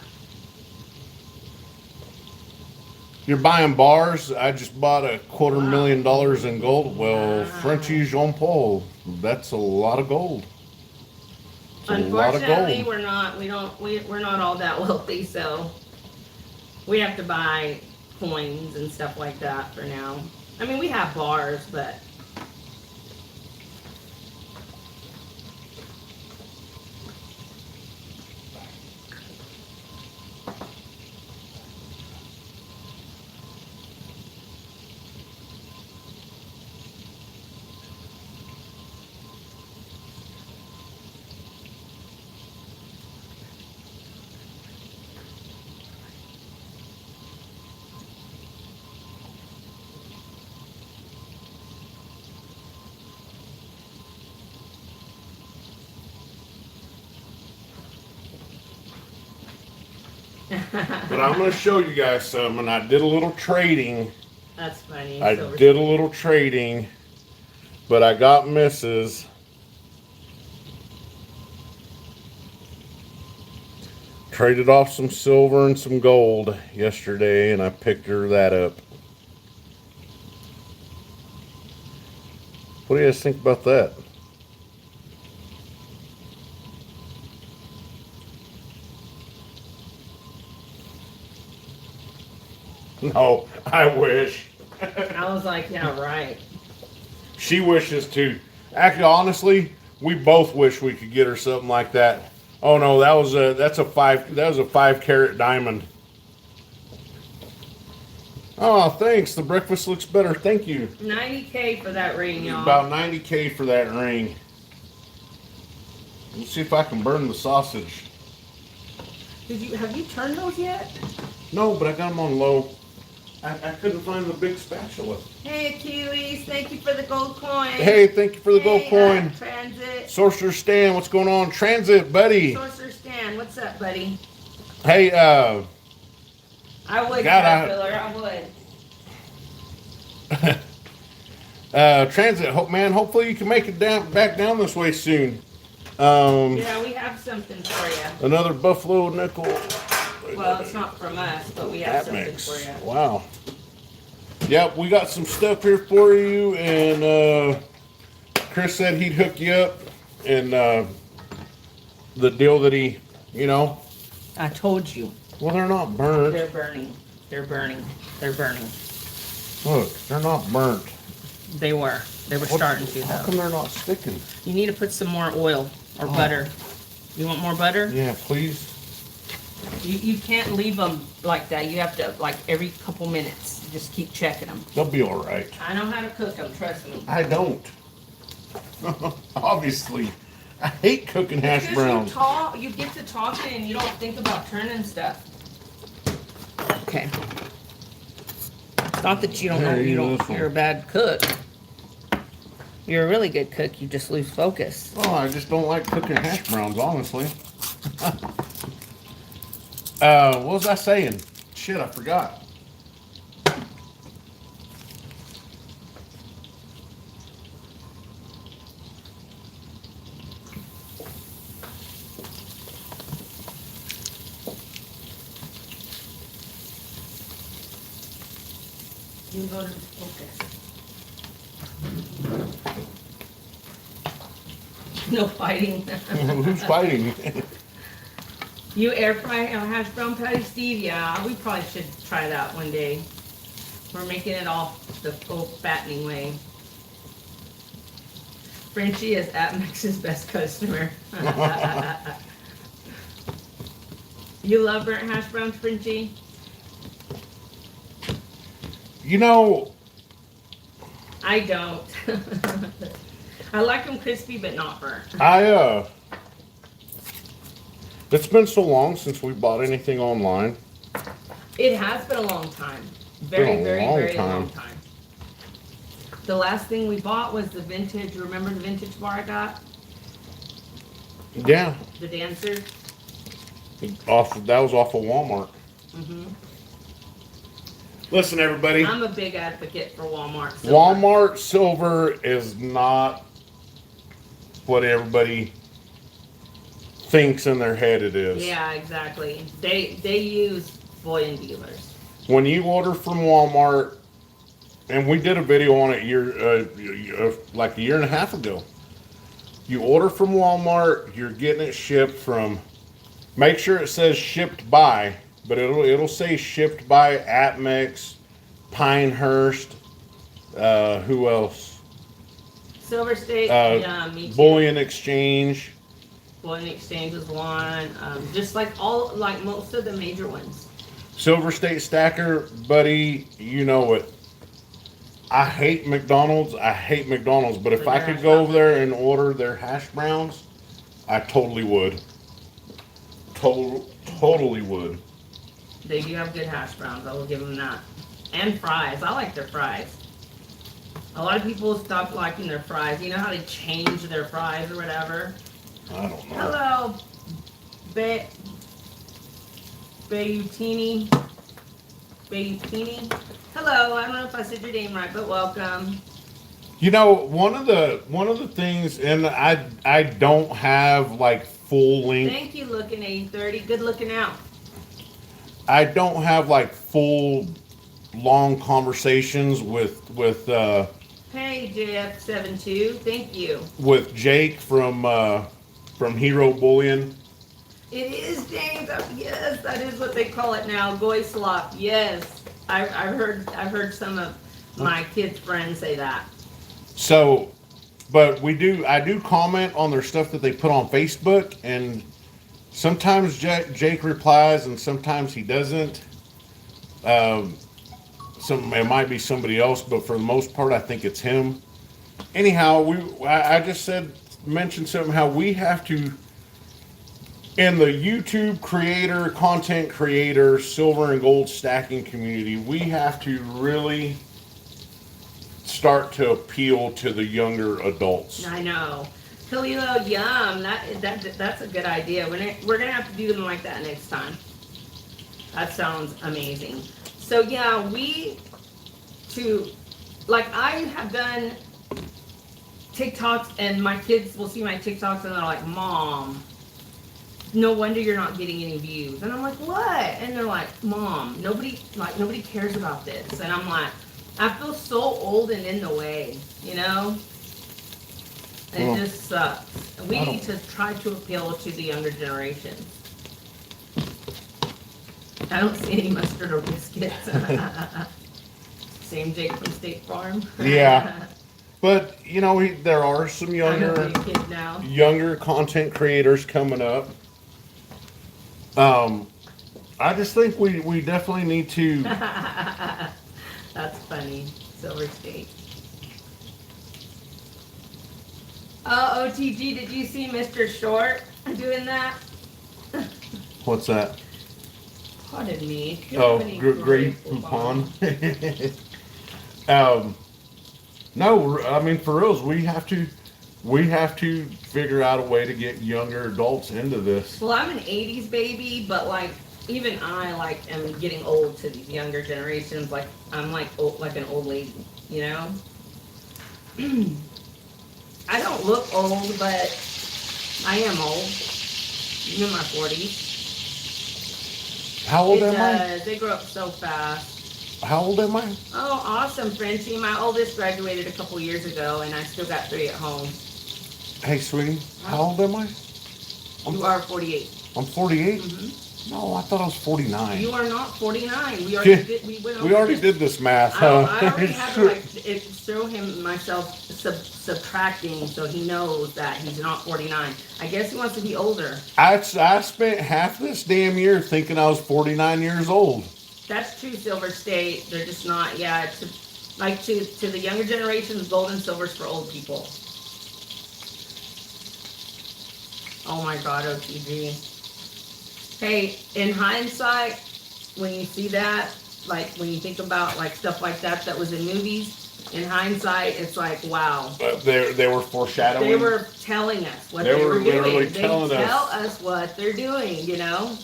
You're buying bars. I just bought a $250,000 in gold. Well, Wow. Frenchie Jean Paul, that's a lot of gold. It's a lot of Unfortunately, gold. we're not all that wealthy, so we have to buy coins and stuff like that for now. I mean, we have bars, but But I'm going to show you guys some, and I did a little trading. that's funny. I Silver did a Spoon. little trading, but I got misses. Traded off some silver and some gold yesterday, and I picked her that up. What do you guys think about that? No, I wish. I was like, yeah, right. She wishes too. Actually, honestly, we both wish we could get her something like that. Oh no, that was a 5 carat diamond. Oh, thanks. The breakfast looks better. Thank you. 90K for that ring, y'all. About 90K for that ring. Let's see if I can burn the sausage. Have you turned those yet? No, but I got them on low. I couldn't find the big spatula. Hey, Achilles, thank you for the gold coin. Hey, thank you for the gold coin. Transit. Sorcerer Stan, what's going on? Transit, buddy. Sorcerer Stan, what's up, buddy? Hey, I would, God, Caterpillar, I would. Transit, man, hopefully you can make it back down this way soon. Yeah, we have something for you. Another buffalo nickel. Well, it's not from us, but we have That something mix. for you. Wow. Yep, we got some stuff here for you, and Chris said he'd hook you up, and the deal that he, you know. I told you. Well, they're not burnt. They're burning. They're burning. They're burning. Look, they're not burnt. They were. They were starting to, How though. come they're not sticking? You need to put some more oil or butter. You want more butter? Yeah, please. You can't leave them like that. You have to, like, every couple minutes, just keep checking them. They'll be all right. I know how to cook them, trust me. I don't. Obviously. I hate cooking hash browns. You get to talking and you don't think about turning stuff. Okay. It's not that you don't know Here, use this one. you're a bad cook. You're a really good cook, you just lose focus. Oh, I just don't like cooking hash browns, honestly. What was I saying? Shit, I forgot. You go to focus. No fighting. Who's fighting? You air fry a hash brown patty, Steve? Yeah, we probably should try that one day. We're making it all the full fattening way. Frenchie is AppMex's best customer. You love burnt hash browns, Frenchie? You know, I don't. I like them crispy, but not burnt. It's been so long since we bought anything online. It has been a long time. Been a Very long long time. The last thing we bought was the vintage. Remember the vintage bar I got? Yeah, The dancer. that was off of Walmart. Listen, everybody. I'm a big advocate for Walmart. Silver. Walmart silver is not what everybody thinks in their head it is. Yeah, exactly. They use bullion dealers. When you order from Walmart, and we did a video on it like a year and a half ago. You order from Walmart, you're getting it shipped from. Make sure it says shipped by, but it'll say shipped by AppMex, Pinehurst. Who else? Silver State. Yeah, me too. Bullion Exchange. Bullion Exchange is one. Just like most of the major ones. Silver State Stacker, buddy, you know it. I hate McDonald's, but if I could go over there and order their hash browns, I totally would. Totally would. They do have good hash browns, I will give them that. And fries, I like their fries. A lot of people stop liking their fries. You know how they change their fries or whatever? I don't know. Hello, Bayutini. Hello, I don't know if I said your name right, but welcome. You know, one of the things, and I don't have like full length. Thank you, looking 8030. Good looking out. I don't have like full long conversations with Hey, JF72. Thank you. with Jake from Hero Bullion. It is James. Yes, that is what they call it now. Goy slop. Yes, I've heard some of my kids' friends say that. So, but I do comment on their stuff that they put on Facebook, and sometimes Jake replies, and sometimes he doesn't. It might be somebody else, but for the most part, I think it's him. Anyhow, I just mentioned something how we have to, in the YouTube content creator, silver and gold stacking community, we have to really start to appeal to the younger adults. I know. Kalilo, yum. That's a good idea. We're gonna have to do them like that next time. That sounds amazing. So yeah, I have done TikToks, and my kids will see my TikToks and they're like, Mom, no wonder you're not getting any views. And I'm like, what? And they're like, Mom, nobody cares about this. And I'm like, I feel so old and in the way, you know? It just sucks. We need to try to appeal to the younger generations. I don't see any mustard or biscuits. Same Jake from State Farm. Yeah. But, you know, there are some I know you kids now. younger content creators coming up. I just think we definitely need to. That's funny. Silver State. Oh, OTG, did you see Mr. Short doing that? What's that? Pardon me. Oh, great coupon. No, I mean, for reals, we have to figure out a way to get younger adults into this. Well, I'm an 80s baby, but like even I am getting old to these younger generations. Like I'm like an old lady, you know. I don't look old, but I am old. I'm in my 40s. How old am I? They grow up so fast. How old am I? Oh, awesome, Frenchie. My oldest graduated a couple years ago, and I still got 3 at home. Hey, sweetie, how old am I? You are 48. I'm 48? Mm-hmm. No, I thought I was 49. You are not 49. We already did. We went over We already this. did this math, I huh? already have to show him myself subtracting so he knows that he's not 49. I guess he wants to be older. I spent half this damn year thinking I was 49 years old. That's true, Silver State. They're just not. Yeah, it's like to the younger generations, gold and silver's for old people. Oh my God, OTG. Hey, in hindsight, when you see that, like when you think about like stuff like that was in movies, in hindsight, it's like, wow. They were foreshadowing. They were telling us what they were doing. They tell us what they're doing, you know?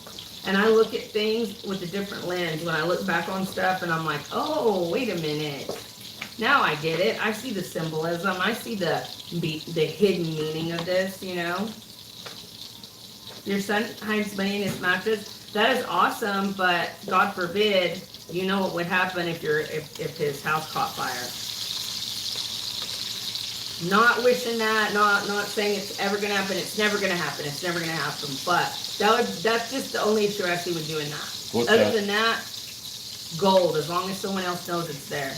And I look at things with a different lens when I look back on stuff and I'm like, oh, wait a minute. Now I get it. I see the symbolism. I see the hidden meaning of this, you know? Your son hides money in his mattress. That is awesome, but God forbid, you know what would happen if his house caught fire. Not wishing that, not saying it's ever gonna happen. It's never gonna happen. It's never gonna happen. But that's just the only issue I see with doing that. Other than that, gold. As long as someone else knows it's there.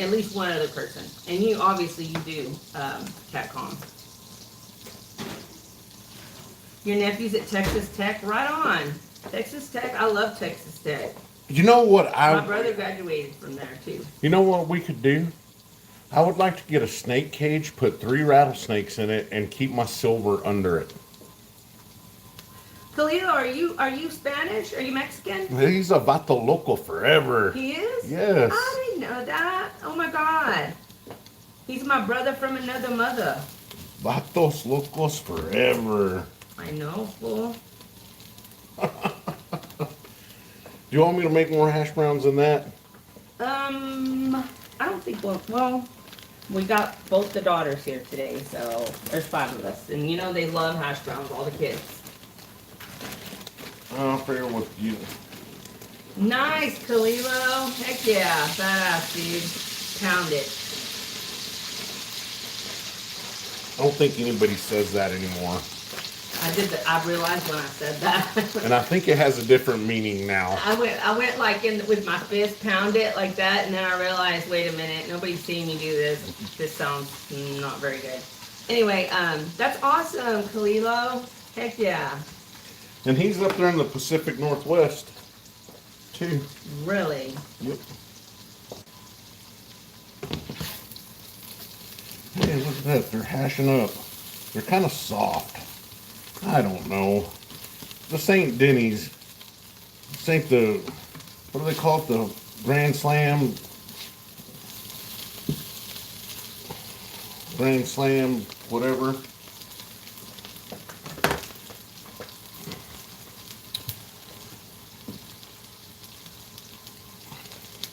At least one other person. And you obviously you do, CatCom. Your nephew's at Texas Tech? Right on. Texas Tech, I love Texas Tech. You know what My brother graduated from there too. You know what we could do? I would like to get a snake cage, put 3 rattlesnakes in it, and keep my silver under it. Khalil, are you Spanish? Are you Mexican? He's a vato loco forever. He is? Yes. I didn't know that. Oh my God. He's my brother from another mother. Vatos locos forever. I know, fool. Do you want me to make more hash browns than that? I don't think well, we got both the daughters here today, so there's 5 of us. And you know they love hash browns, all the kids. I'll figure with you. Nice, Kalilo. Heck yeah. Badass, dude. Pound it. I don't think anybody says that anymore. I realized when I said that. And I think it has a different meaning now. I went like with my fist, pound it like that, and then I realized, wait a minute, nobody's seeing me do this. This sounds not very good. Anyway, that's awesome, Kalilo. Heck yeah. And he's up there in the Pacific Northwest, too. Really? Yep. Hey, look at that. They're hashing up. They're kind of soft. I don't know. This ain't Denny's. This ain't the, what do they call it? The Grand Slam. Grand Slam, whatever.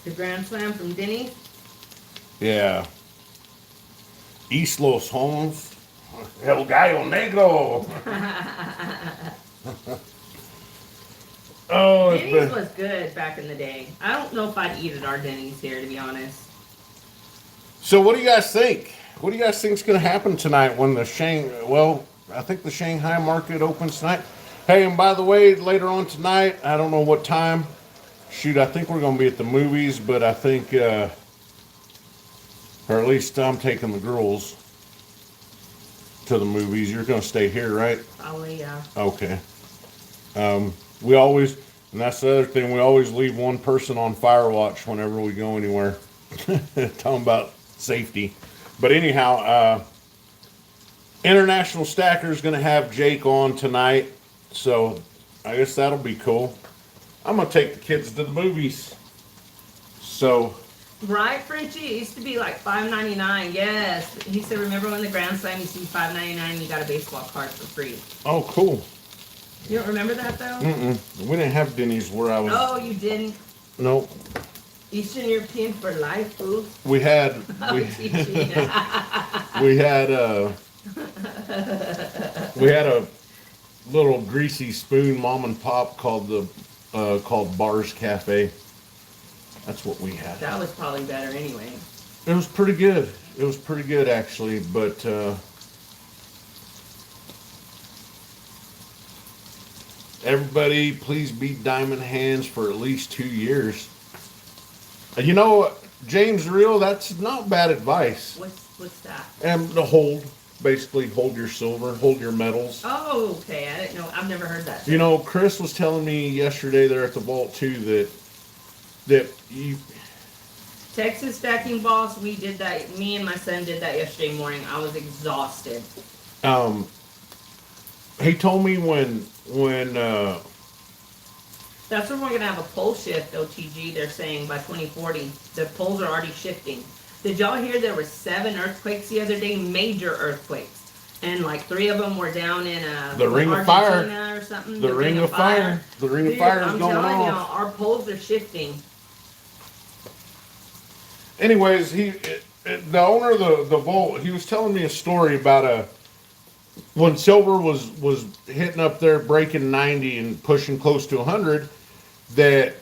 The Grand Slam from Denny's? Yeah. East Los Homos. El Gallo Negro. Oh, Denny's was good back in the day. I don't know if I'd eat at our Denny's here, to be honest. So what do you guys think? What do you guys think is going to happen tonight when I think the Shanghai market opens tonight. Hey, and by the way, later on tonight, I don't know what time. Shoot, I think we're going to be at the movies, but I think, or at least I'm taking the girls to the movies. You're going to stay here, right? Probably, yeah. Okay. We always, and that's the other thing, we always leave one person on fire watch whenever we go anywhere. Talking about safety. But anyhow, International Stacker is going to have Jake on tonight, so I guess that'll be cool. I'm going to take the kids to the movies. So. Right, Frenchie? It used to be like $5.99. Yes. He said, remember when the Grand Slam used to be $5.99 and you got a baseball card for free? Oh, cool. You don't remember that, though? We didn't have Denny's where I was. Oh, you didn't? Nope. Eastern European for life, fool. We had. We had a little greasy spoon mom and pop called Bars Cafe. That's what we had. That was probably better anyway. It was pretty good. It was pretty good actually, but everybody, please be diamond hands for at least 2 years. You know, James Reel, that's not bad advice. What's that? And to hold, basically hold your silver, hold your metals. Oh, okay. I didn't know. I've never heard that. You know, Chris was telling me yesterday there at the vault too that you. Texas Stacking Boss, we did that. Me and my son did that yesterday morning. I was exhausted. He told me when That's when we're gonna have a pole shift. OTG, they're saying by 2040, the poles are already shifting. Did y'all hear there were 7 earthquakes the other day? Major earthquakes, and like 3 of them were down in the Ring of Fire Argentina or something. The Ring of Fire. The Ring of Fire is I'm going telling off. y'all, our poles are shifting. Anyways, the owner of the vault, he was telling me a story about when silver was hitting up there, breaking 90 and pushing close to 100, that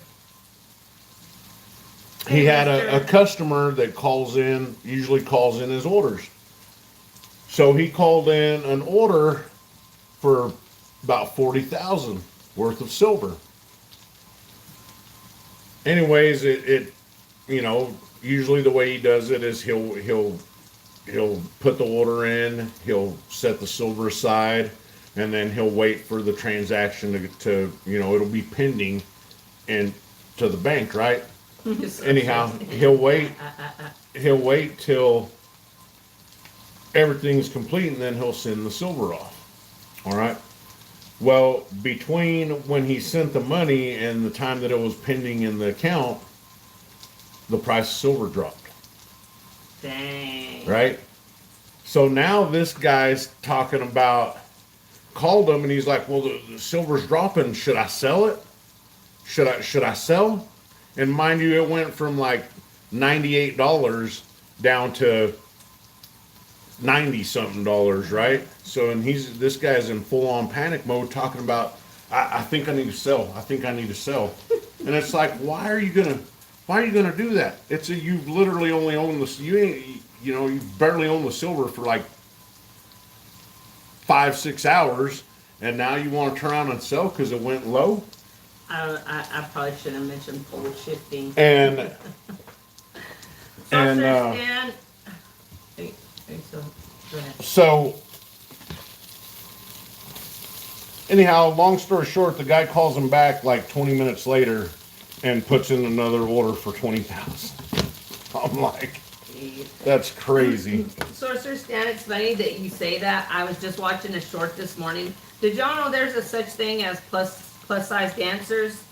he had a customer that usually calls in his orders. So he called in an order for about 40,000 worth of silver. Anyways, it you know, usually the way he does it is he'll put the order in, he'll set the silver aside, and then he'll wait for the transaction to you know, it'll be pending and to the bank, right? Anyhow, he'll wait till everything's complete and then he'll send the silver off. All right. Well, between when he sent the money and the time that it was pending in the account, the price of silver dropped. Dang. Right? So now this guy's talking about, called him and he's like, well, the silver's dropping. Should I sell it? Should I sell? And mind you, it went from like $98 down to 90 something dollars, right? So, and this guy's in full on panic mode talking about, I think I need to sell. I think I need to sell. And it's like, why are you gonna do that? You've literally only owned this, you've barely owned the silver for like 5-6 hours, and now you want to turn around and sell because it went low. I probably should have mentioned pole shifting. And so anyhow, long story short, the guy calls him back like 20 minutes later and puts in another order for 20,000. I'm like, that's crazy. Sorcerer Stan, it's funny that you say that. I was just watching a short this morning. Did y'all know there's a such thing as plus size dancers?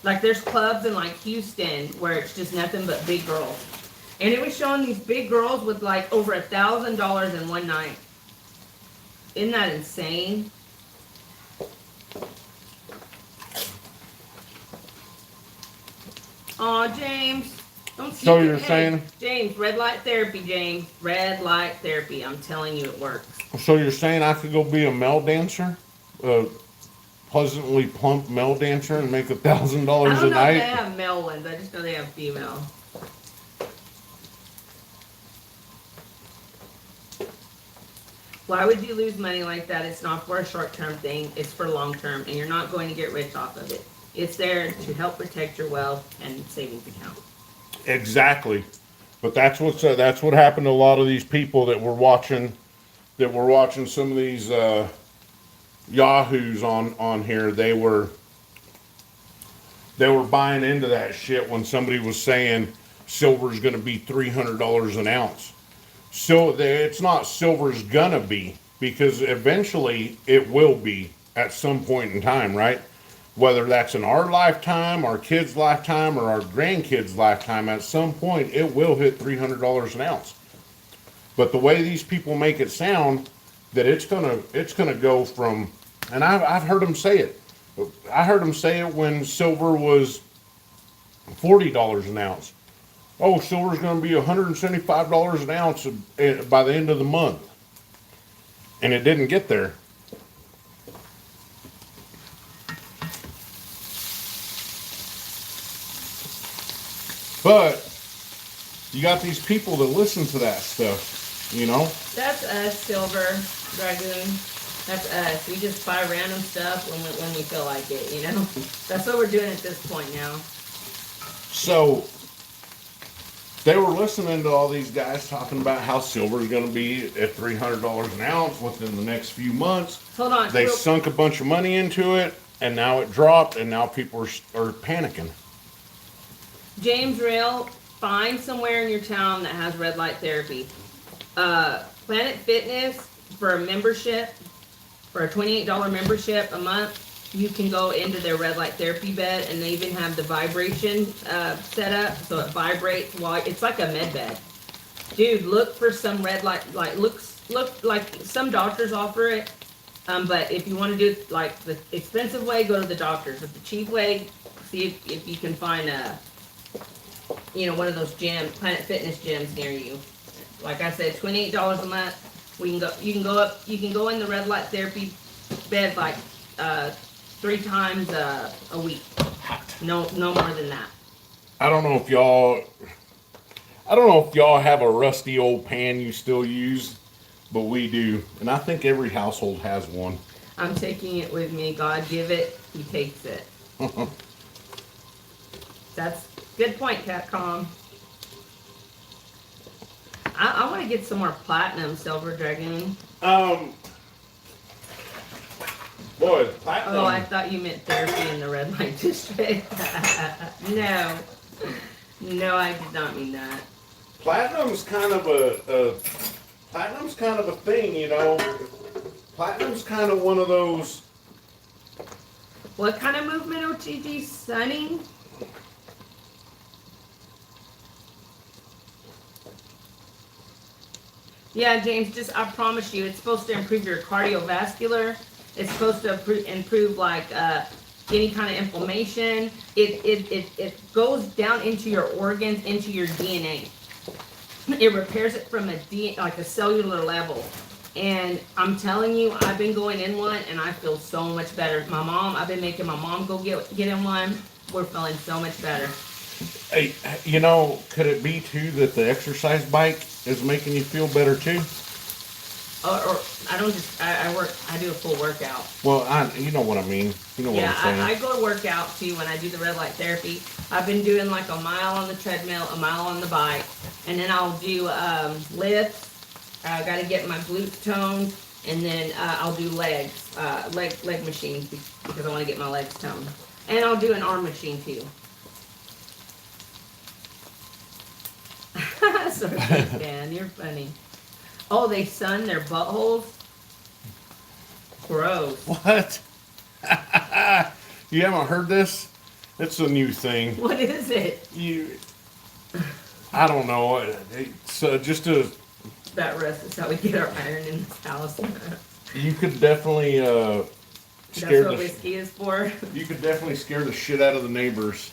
Like there's clubs in like Houston where it's just nothing but big girls. And it was showing these big girls with like over $1,000 in one night. Isn't that insane? Aw, James. Don't see So you're saying? James, red light therapy, James. Red light therapy. I'm telling you it works. So you're saying I could go be a male dancer? A pleasantly plump male dancer and make $1,000 a I don't know if night? they have male ones. I just know they have female. Why would you lose money like that? It's not for a short-term thing. It's for long-term, and you're not going to get rich off of it. It's there to help protect your wealth and savings account. Exactly. But that's what happened to a lot of these people that were watching some of these yahoos on here. They were buying into that shit when somebody was saying silver's going to be $300 an ounce. So it's not silver's gonna be, because eventually it will be at some point in time, right? Whether that's in our lifetime, our kids' lifetime, or our grandkids' lifetime, at some point it will hit $300 an ounce. But the way these people make it sound, that it's gonna go from, and I've heard them say it. I heard them say it when silver was $40 an ounce. Oh, silver's going to be $175 an ounce by the end of the month. And it didn't get there. But you got these people that listen to that stuff, you know? That's us, Silver Dragoon. That's us. We just buy random stuff when we feel like it, you know? That's what we're doing at this point now. So they were listening to all these guys talking about how silver is going to be at $300 an ounce within the next few months. Hold on. They sunk a bunch of money into it, and now it dropped, and now people are panicking. James Rail, find somewhere in your town that has red light therapy. Planet Fitness, for a membership, for a $28 membership a month, you can go into their red light therapy bed, and they even have the vibration set up, so it vibrates while it's like a med bed. Dude, look for some red light, look like some doctors offer it, but if you want to do it like the expensive way, go to the doctors. But the cheap way, see if you can find one of those Planet Fitness gyms near you. Like I said, $28 a month. You can go in the red light therapy bed like 3 times a week. No more than that. I don't know if y'all have a rusty old pan you still use, but we do, and I think every household has one. I'm taking it with me. God give it, He takes it. That's good point, Capcom. I want to get some more platinum, Silver Dragoon. Boy, platinum. Oh, I thought you meant therapy in the red light district. No, I did not mean that. Platinum's kind of a thing, you know. Platinum's kind of one of those. What kind of movement, OTG? Sunning? Yeah, James, I promise you, it's supposed to improve your cardiovascular. It's supposed to improve like any kind of inflammation. It goes down into your organs, into your DNA. It repairs it from like a cellular level. And I'm telling you, I've been going in one, and I feel so much better. I've been making my mom go get in one. We're feeling so much better. Hey, could it be too that the exercise bike is making you feel better too? Or I don't I do a full workout. Well, you know what I mean. You know what I'm saying. I go to work out too when I do the red light therapy. I've been doing like a mile on the treadmill, a mile on the bike, and then I'll do lifts. I got to get my glutes toned, and then I'll do leg machines because I want to get my legs toned, and I'll do an arm machine too. Sorry, Dan, you're funny. Oh, they sun their buttholes? Gross. What? You haven't heard this? It's a new thing. What is it? I don't know. It's just That rest is how we get our iron in this house. You could definitely That's what whiskey is for? You could definitely scare the shit out of the neighbors.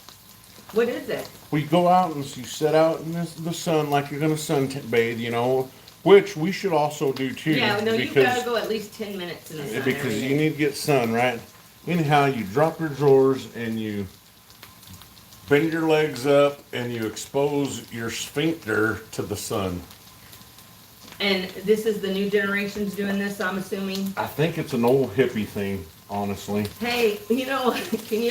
What is it? We go out and you sit out in the sun like you're going to sunbathe, which we should also do too. Yeah, no, you gotta go at least 10 minutes in the sun. Because you need to get sun, right? Anyhow, you drop your drawers and you bend your legs up and you expose your sphincter to the sun. And this is the new generation's doing this, I'm assuming? I think it's an old hippie thing, honestly. Hey, can you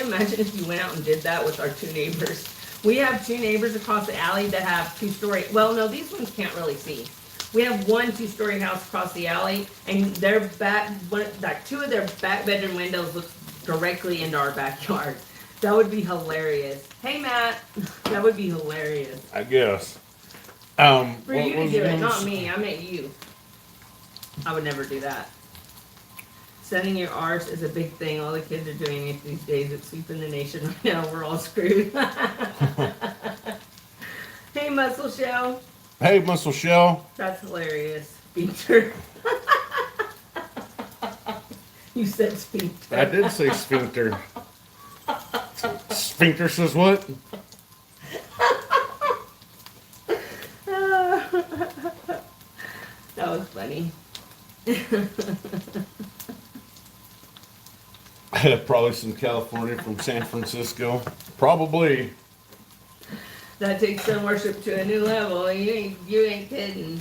imagine if you went out and did that with our 2 neighbors? We have 2 neighbors across the alley that have 2-story. Well, no, these ones can't really see. We have 1 2-story house across the alley, and their 2 of their back bedroom windows look directly into our backyard. That would be hilarious. Hey, Matt, that would be hilarious. I guess. For you to do it, not me. I meant you. I would never do that. Setting your arse is a big thing. All the kids are doing it these days. It's sweeping the nation right now. We're all screwed. Hey, Muscle Shell. Hey, Muscle Shell. That's hilarious. Sphincter. You said sphincter. I did say sphincter. Sphincter says what? That was funny. Probably some California from San Francisco. Probably. That takes sun worship to a new level. You ain't kidding.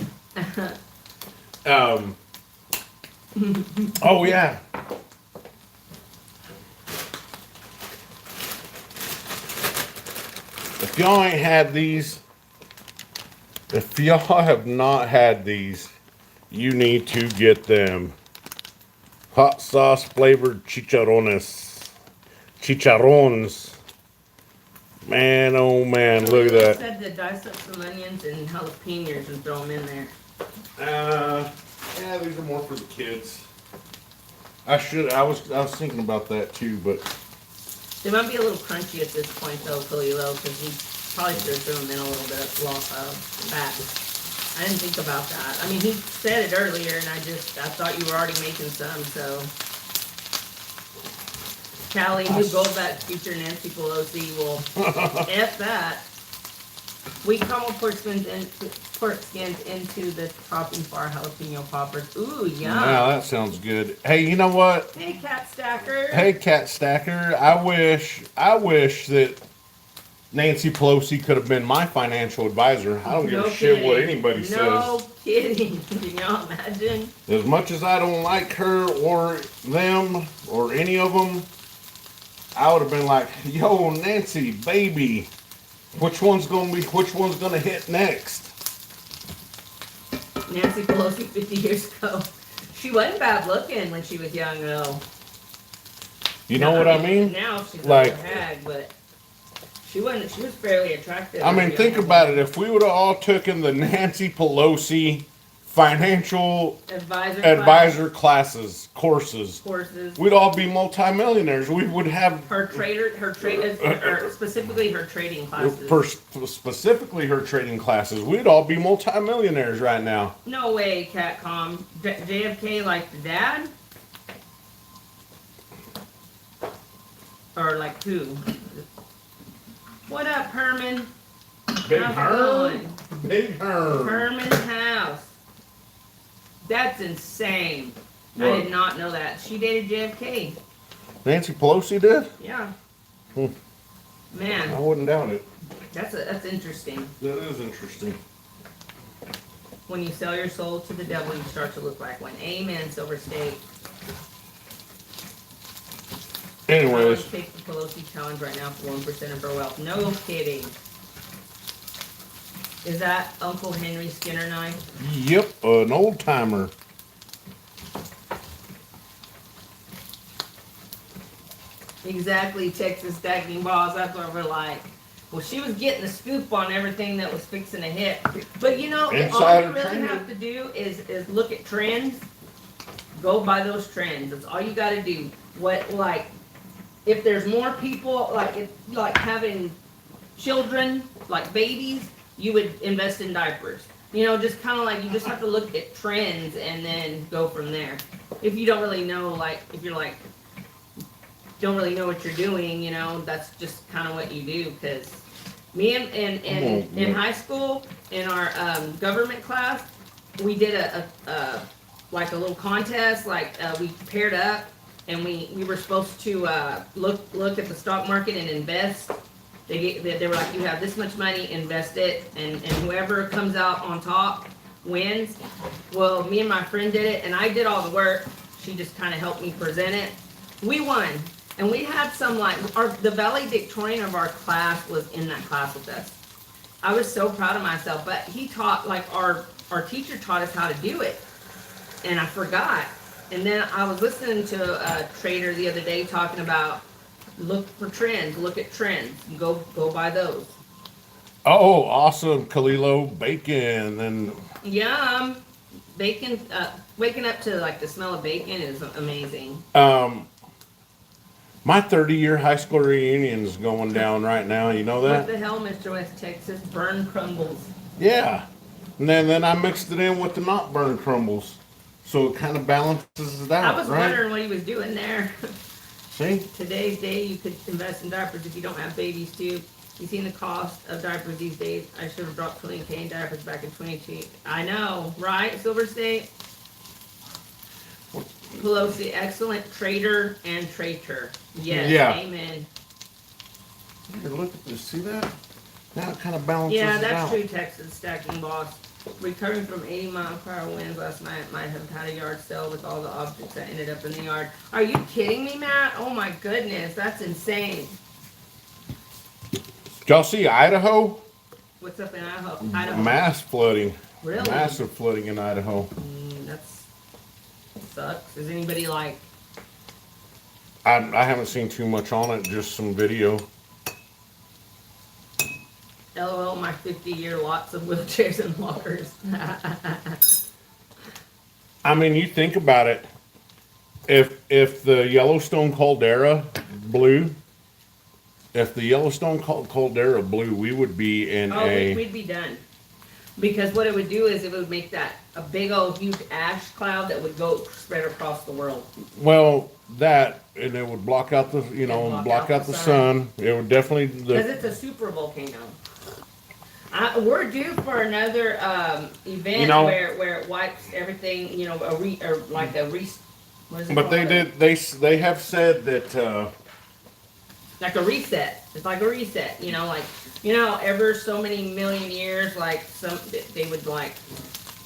Oh yeah. If y'all ain't had these, if y'all have not had these, you need to get them. Hot sauce flavored chicharrones. Chicharrones. Man, oh man, look at You that. said to dice up some onions and jalapenos and throw them in there. Yeah, these are more for the kids. I was thinking about that too, but They might be a little crunchy at this point though, Khalilo, because you probably should have thrown them in a little bit back. I didn't think about that. I mean, he said it earlier, and I thought you were already making some, so. Callie, new Goldback future Nancy Pelosi will F that. We crumble pork skins into the topping for our jalapeno poppers. Ooh, yum. wow, that sounds good. Hey, you know what? Hey, Cat Stacker. Hey, Cat Stacker. I wish that Nancy Pelosi could have been my financial advisor. I don't give a shit what anybody says. No kidding. Can y'all imagine? As much as I don't like her or them or any of them, I would have been like, yo, Nancy, baby, which one's gonna hit next? Nancy Pelosi 50 years ago. She wasn't bad looking when she was young, though. You know what I mean? Now she's Like- like a hag, but she wasn't. She was fairly attractive. I mean, as a think young about it. If we would have all taken the Nancy Pelosi financial advisor courses, courses. we'd all be multimillionaires. We would have Specifically her trading classes. specifically her trading classes. We'd all be multimillionaires right now. No way, Catcom. JFK like the dad? Or like who? What up, Herman? Big How's it Herm. going? Big Herm. Herman's house. That's insane. I What? did not know that. She dated JFK. Nancy Pelosi did? Yeah. I Man, wouldn't doubt it. that's interesting. That is interesting. When you sell your soul to the devil, you start to look like one. Amen, Silver State. Anyways, Take the Pelosi challenge right now for 1% of her wealth. No kidding. Is that Uncle Henry Skinner knife? yep, an old timer. Exactly, Texas stacking balls. That's what we're like. Well, she was getting the scoop on everything that was fixing to hit. But you know, all Insider you really trading. have to do is look at trends. Go by those trends. That's all you got to do. What like, if there's more people like having children, like babies, you would invest in diapers. You know, just kind of like you just have to look at trends and then go from there. If you don't really know, like if you're like don't really know what you're doing, you know, that's just kind of what you do. Because me in high school, in our government class, we did a like a little contest. We paired up, and we were supposed to look at the stock market and invest. They were like, you have this much money, invest it, and whoever comes out on top wins. Well, me and my friend did it, and I did all the work. She just kind of helped me present it. We won. And we had some the valedictorian of our class was in that class with us. I was so proud of myself, but he taught, our teacher taught us how to do it. And I forgot. And then I was listening to a trader the other day talking about look for trends, look at trends, and go by those. Oh, awesome, Kalilo bacon and Yum. Bacon, waking up to the smell of bacon is amazing. my 30-year high school reunion is going down right now. You know What that? the hell, Mr. West Texas? Burn crumbles. Yeah. And then I mixed it in with the not burn crumbles, so it kind of balances it out, I was right? wondering what he was doing there. See? Today's day, you could invest in diapers if you don't have babies too. You seen the cost of diapers these days? I should have dropped 20K in diapers back in 22. I know, right? Silver State. Pelosi, excellent trader and traitor. Yes, Yeah. amen. Here, look at this. See that? Now it kind of balances Yeah, it that's out. true, Texas stacking boss. Returning from 80-mile-per-hour winds last night, might have had a yard sale with all the objects that ended up in the yard. Are you kidding me, Matt? Oh my goodness, that's insane. Did y'all see Idaho? What's up in Idaho? Mass flooding. Really? Massive flooding in Idaho. That's sucks. Is anybody like? I haven't seen too much on it, just some video. LOL, my 50-year lots of wheelchairs and walkers. I mean, you think about it. If the Yellowstone caldera blew, we would be in We'd be done. Because what it would do is it would make that a big old huge ash cloud that would go spread across the world. well, that, and it would block out the, block out the sun. It would definitely, Because it's a super volcano. We're due for another event where it wipes everything. What is it but called? they have said that, Like a reset. It's like a reset. Ever so many million years, they would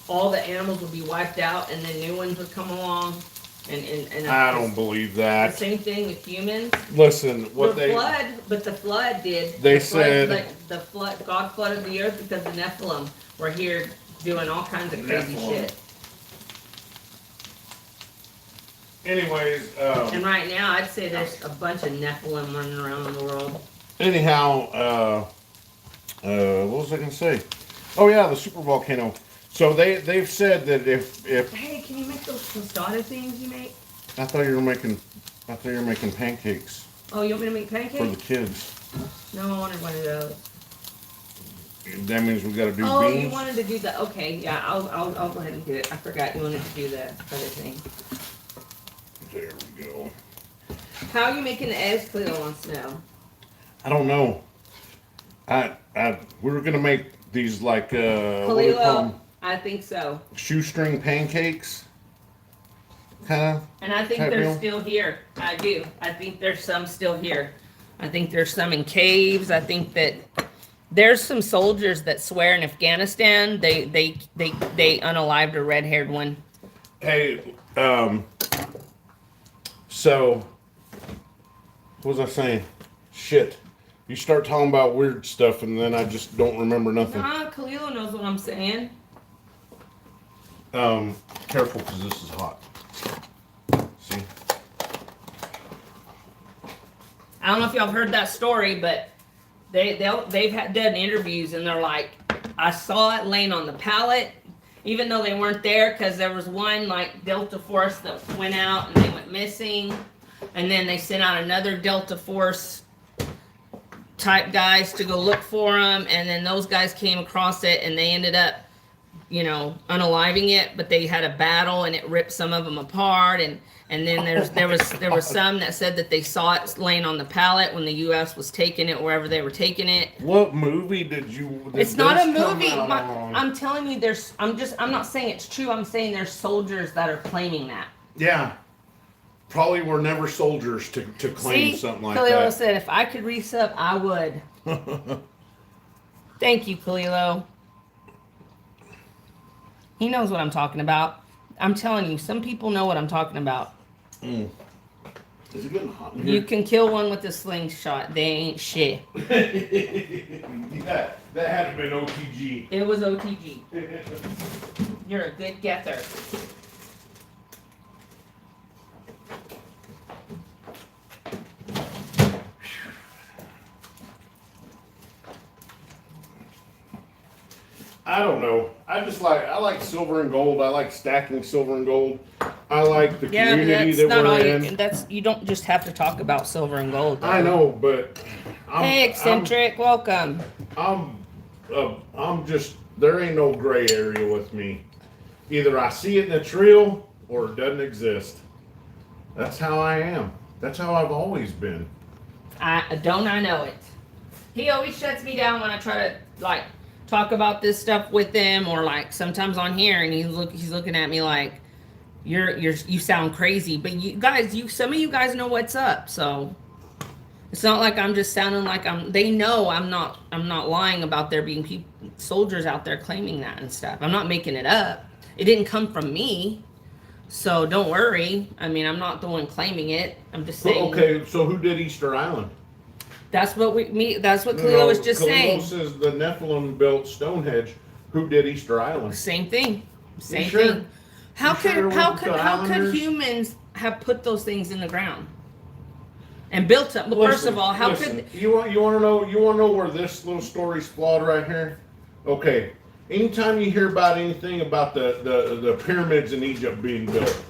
all the animals would be wiped out, and then new ones would come along. And I don't believe the that. same thing with humans. Listen, The flood did. They The flood, said- the flood. God flooded the earth because the Nephilim were here doing all kinds of crazy Nephilim. shit. anyways, And right now, I'd say there's a bunch of Nephilim running around in the world. anyhow, what was I gonna say? Oh yeah, the super volcano. So they've said that if Hey, can you make those tostada things you make? I thought you were making pancakes Oh, you want me to make for the pancakes? kids. No, I wanted one of those. That means we got to do Oh, beans. you wanted to do the, okay, yeah, I'll go ahead and do it. I forgot you wanted to do the other thing. There we go. How are you making the eggs, Cleo wants to know? I don't know. We were gonna make these like what do they call Khalilo, them? I think so. Shoestring pancakes, kind of. And I think Type they're deal? still here. I do. I think there's some still here. I think there's some in caves. I think that there's some soldiers that swear in Afghanistan they unalived a red-haired one. Hey, so what was I saying? Shit. You start talking about weird stuff and then I just don't remember nothing. Nah, Khalilo knows what I'm saying. Careful because this is hot. See? I don't know if y'all have heard that story, but they've done interviews and they're like, I saw it laying on the pallet, even though they weren't there, because there was one like Delta Force that went out and they went missing, and then they sent out another Delta Force type guys to go look for them, and then those guys came across it and they ended up, unaliving it, but they had a battle and it ripped some of them apart, and then there was some that said that they saw it laying on the pallet when the U.S. was taking it wherever they were taking it. What movie did you? It's not a this come movie. out on? I'm telling you, I'm not saying it's true. I'm saying there's soldiers that are claiming that. Yeah. Probably were never soldiers to claim See, something like Khalilo that. said if I could resub, I would. Thank you, Khalilo. He knows what I'm talking about. I'm telling you, some people know what I'm talking about. Is it getting hot in You here? can kill one with a slingshot. They ain't shit. Yeah, that had to been OTG. It was OTG. You're a good getter. I don't know. I like silver and gold. I like stacking silver and gold. I like the Yeah, but community that's that not all we're you. in. You don't just have to talk about silver and gold. I know, but Hey, eccentric, welcome. I'm just, there ain't no gray area with me. Either I see it and it's real or it doesn't exist. That's how I am. That's how I've always been. I know it. He always shuts me down when I try to talk about this stuff with him, or sometimes on here, and he's looking at me like you sound crazy. But some of you guys know what's up. So It's not like I'm just sounding like they know I'm not lying about there being soldiers out there claiming that and stuff. I'm not making it up. It didn't come from me. So don't worry. I mean, I'm not the one claiming it. I'm just saying. Okay, so who did Easter Island? That's what that's what Cleo was just saying. Says the Nephilim built Stonehenge. Who did Easter Island? Same thing. Same sure? thing. How could humans have put those things in the ground and built them? Well, first of all, how could you want to know where this little story's flawed right here? Okay, anytime you hear about anything about the pyramids in Egypt being built,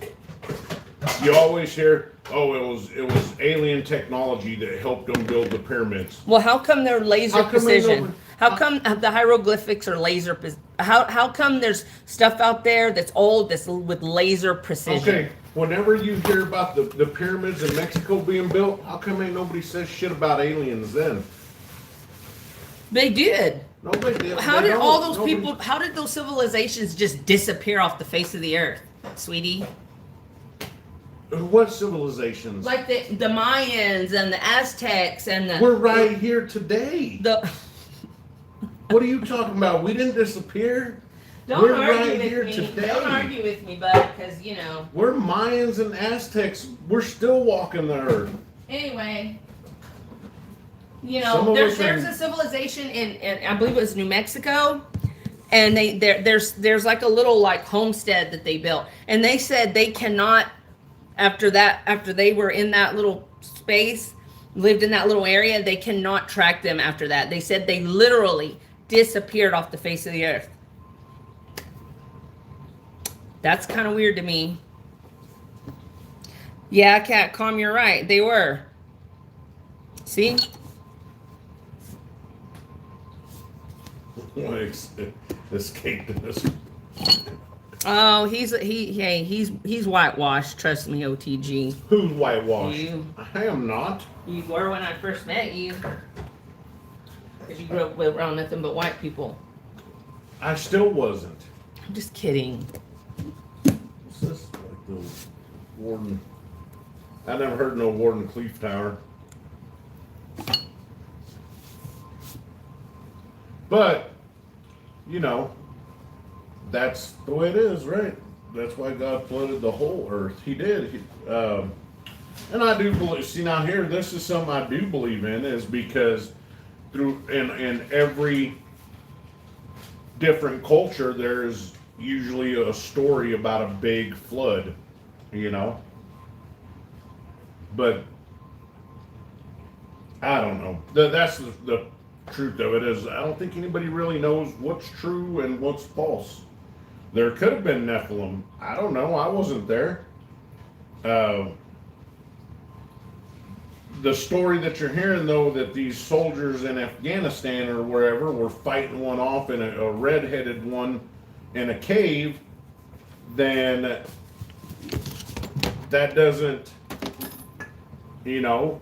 you always hear, oh, it was alien technology that helped them build the pyramids. Well, how come they're laser precision? How come the hieroglyphics are laser? How come there's stuff out there that's old that's with laser precision? Okay, whenever you hear about the pyramids in Mexico being built, how come ain't nobody says shit about aliens then? They did. No, they did. How did all those people? How did those civilizations just disappear off the face of the earth, sweetie? What civilizations? Like the Mayans and the Aztecs and the. We're right here today. What are you talking about? We didn't disappear. We're right here today. Don't argue with me, bud, because you know. We're Mayans and Aztecs. We're still walking the earth. Anyway, you know, there's a civilization in I believe it was New Mexico, and there's like a little like homestead that they built, and they said they cannot. After they were in that little space, lived in that little area, they cannot track them after that. They said they literally disappeared off the face of the earth. That's kind of weird to me. Yeah, Cat, calm, you're right. They were. See? Escaped us. Oh, he's whitewashed. Trust me, OTG. Who's whitewashed? You. I am not. You were when I first met you, because you grew up around nothing but white people. I still wasn't. I'm just kidding. What's this? Like the Warden. I never heard no Warden Cleef Tower. But, you know, that's the way it is, right? That's why God flooded the whole earth. He did. And I do believe, see now here, this is something I do believe in, is because in every different culture, there's usually a story about a big flood, you know? But I don't know. That's the truth of it, is I don't think anybody really knows what's true and what's false. There could have been Nephilim. I don't know. I wasn't there. The story that you're hearing, though, that these soldiers in Afghanistan or wherever were fighting one off in a red-headed one in a cave, then that doesn't, you know,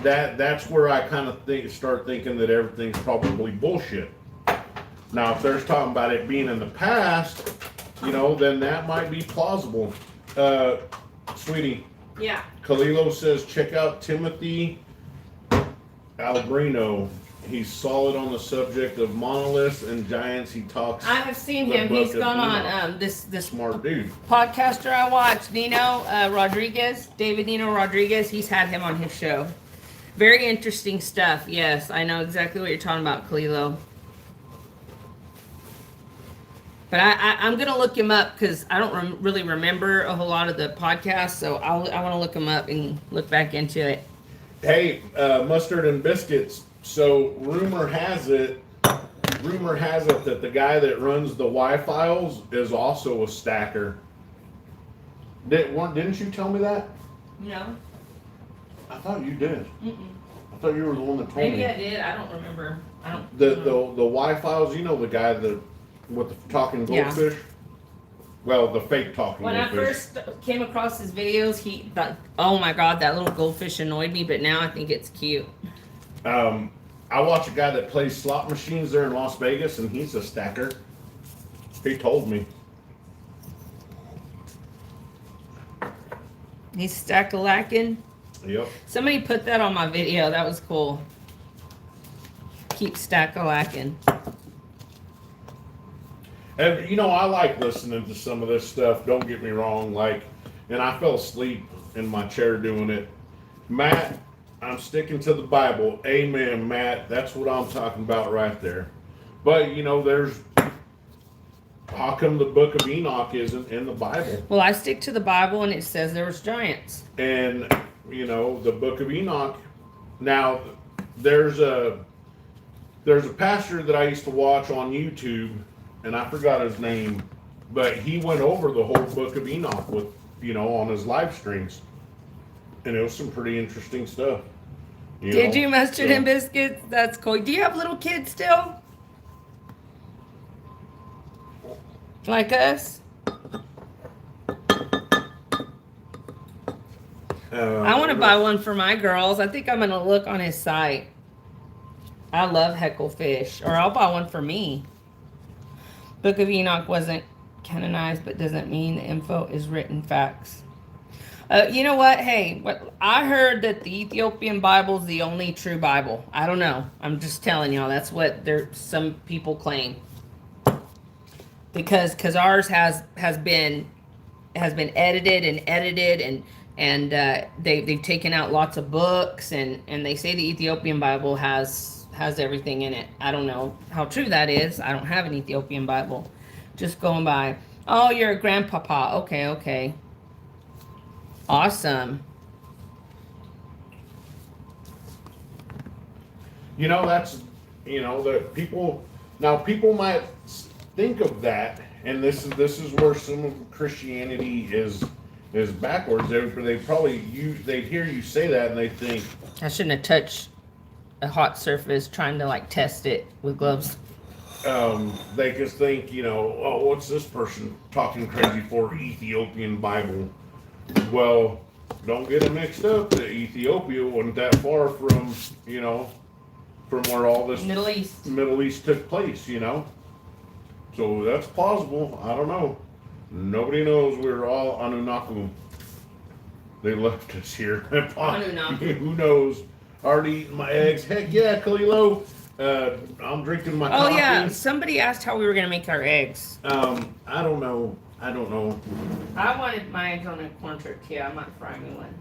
that's where I kind of start thinking that everything's probably bullshit. Now, if there's talking about it being in the past, you know, then that might be plausible. Sweetie. Yeah. Kalilo says, check out Timothy Albrino. He's solid on the subject of monoliths and giants. He talks. I have seen him. He's gone on this smart dude podcaster I watch, Nino Rodriguez, David Nino Rodriguez. He's had him on his show. Very interesting stuff. Yes, I know exactly what you're talking about, Kalilo. But I'm going to look him up because I don't really remember a whole lot of the podcasts, so I want to look him up and look back into it. Hey, Mustard and Biscuits. So rumor has it that the guy that runs the Y-Files is also a stacker. Didn't you tell me that? No. I thought you did. Mm-mm. I thought you were the one that told me. Maybe I did. I don't remember. The Y-Files, you know, the guy with the talking goldfish? Yeah. Well, the fake talking goldfish. When I first came across his videos, oh my God, that little goldfish annoyed me, but now I think it's cute. I watch a guy that plays slot machines there in Las Vegas, and he's a stacker. He told me. He's stack-a-lacking? Yep. Somebody put that on my video. That was cool. Keep stack-a-lacking. And you know, I like listening to some of this stuff. Don't get me wrong. Like, and I fell asleep in my chair doing it. Matt, I'm sticking to the Bible. Amen, Matt. That's what I'm talking about right there. But you know, there's how come the Book of Enoch isn't in the Bible? Well, I stick to the Bible, and it says there was giants. And you know, the Book of Enoch. Now, there's a pastor that I used to watch on YouTube, and I forgot his name, but he went over the whole Book of Enoch with, you know, on his live streams, and it was some pretty interesting stuff. Did you mustard and biscuits? That's cool. Do you have little kids still? Like us? I want to buy one for my girls. I think I'm going to look on his site. I love Hecklefish. Or I'll buy one for me. Book of Enoch wasn't canonized, but doesn't mean the info is written facts. You know what? Hey, I heard that the Ethiopian Bible is the only true Bible. I don't know. I'm just telling y'all. That's what some people claim. Because ours has been edited and they've taken out lots of books and they say the Ethiopian Bible has everything in it. I don't know how true that is. I don't have an Ethiopian Bible. Just going by. Oh, you're a grandpapa. Okay. Awesome. You know, that's, you know, that people might think of that, and this is where some of Christianity is backwards. They probably they'd hear you say that and they think I shouldn't have touched a hot surface trying to like test it with gloves. They just think, you know, oh, what's this person talking crazy for? Ethiopian Bible. Well, don't get it mixed up. The Ethiopia wasn't that far from, you know, from where all this Middle East took place, you know. So that's plausible. I don't know. Nobody knows. We're all Anunnaki. They left us here. Anunnaki. Who knows? Already eating my eggs. Heck yeah, Kalilo. I'm drinking my coffee. Oh yeah, somebody asked how we were gonna make our eggs. I don't know. I wanted my eggs on a corn tortilla. I might fry me one.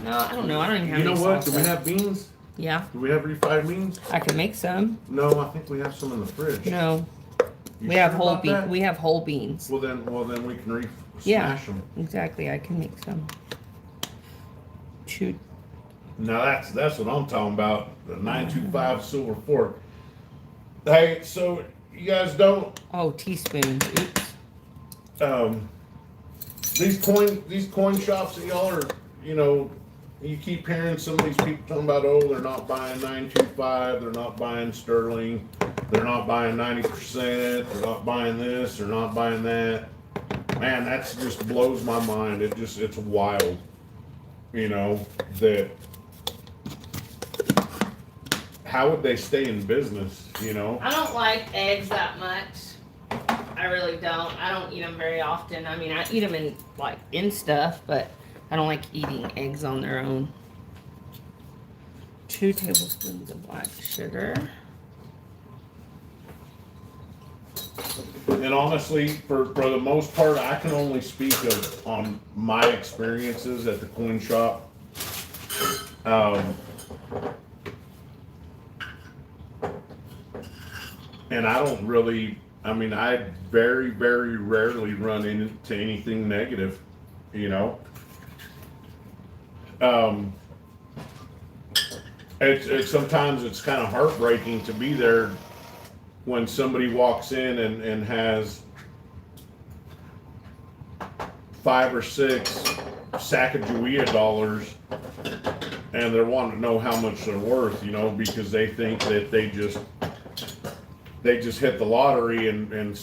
No, I don't know. I don't even have any. You know what? salsa. Do we have beans? Yeah. Do we have refried beans? I can make some. No, I think we have some in the fridge. No. You We have sure whole about that? beans. We have whole beans. Well then we can Yeah. smash them. Exactly. I can make some. Shoot. Now that's what I'm talking about. The 925 silver fork. Hey, so you guys don't Oh, teaspoons. Oops. these coin shops that y'all are, you know, you keep hearing some of these people talking about, oh, they're not buying 925, they're not buying sterling, they're not buying 90%, they're not buying this, they're not buying that. Man, that just blows my mind. It's wild, you know, that how would they stay in business, you know? I don't like eggs that much. I really don't. I don't eat them very often. I mean, I eat them in stuff, but I don't like eating eggs on their own. 2 tablespoons of black sugar. And honestly, for the most part, I can only speak of on my experiences at the coin shop. And I don't really, I mean, I very, very rarely run into anything negative, you know. It's sometimes it's kind of heartbreaking to be there when somebody walks in and has 5 or 6 Sacagawea dollars and they're wanting to know how much they're worth, you know, because they think that they just hit the lottery and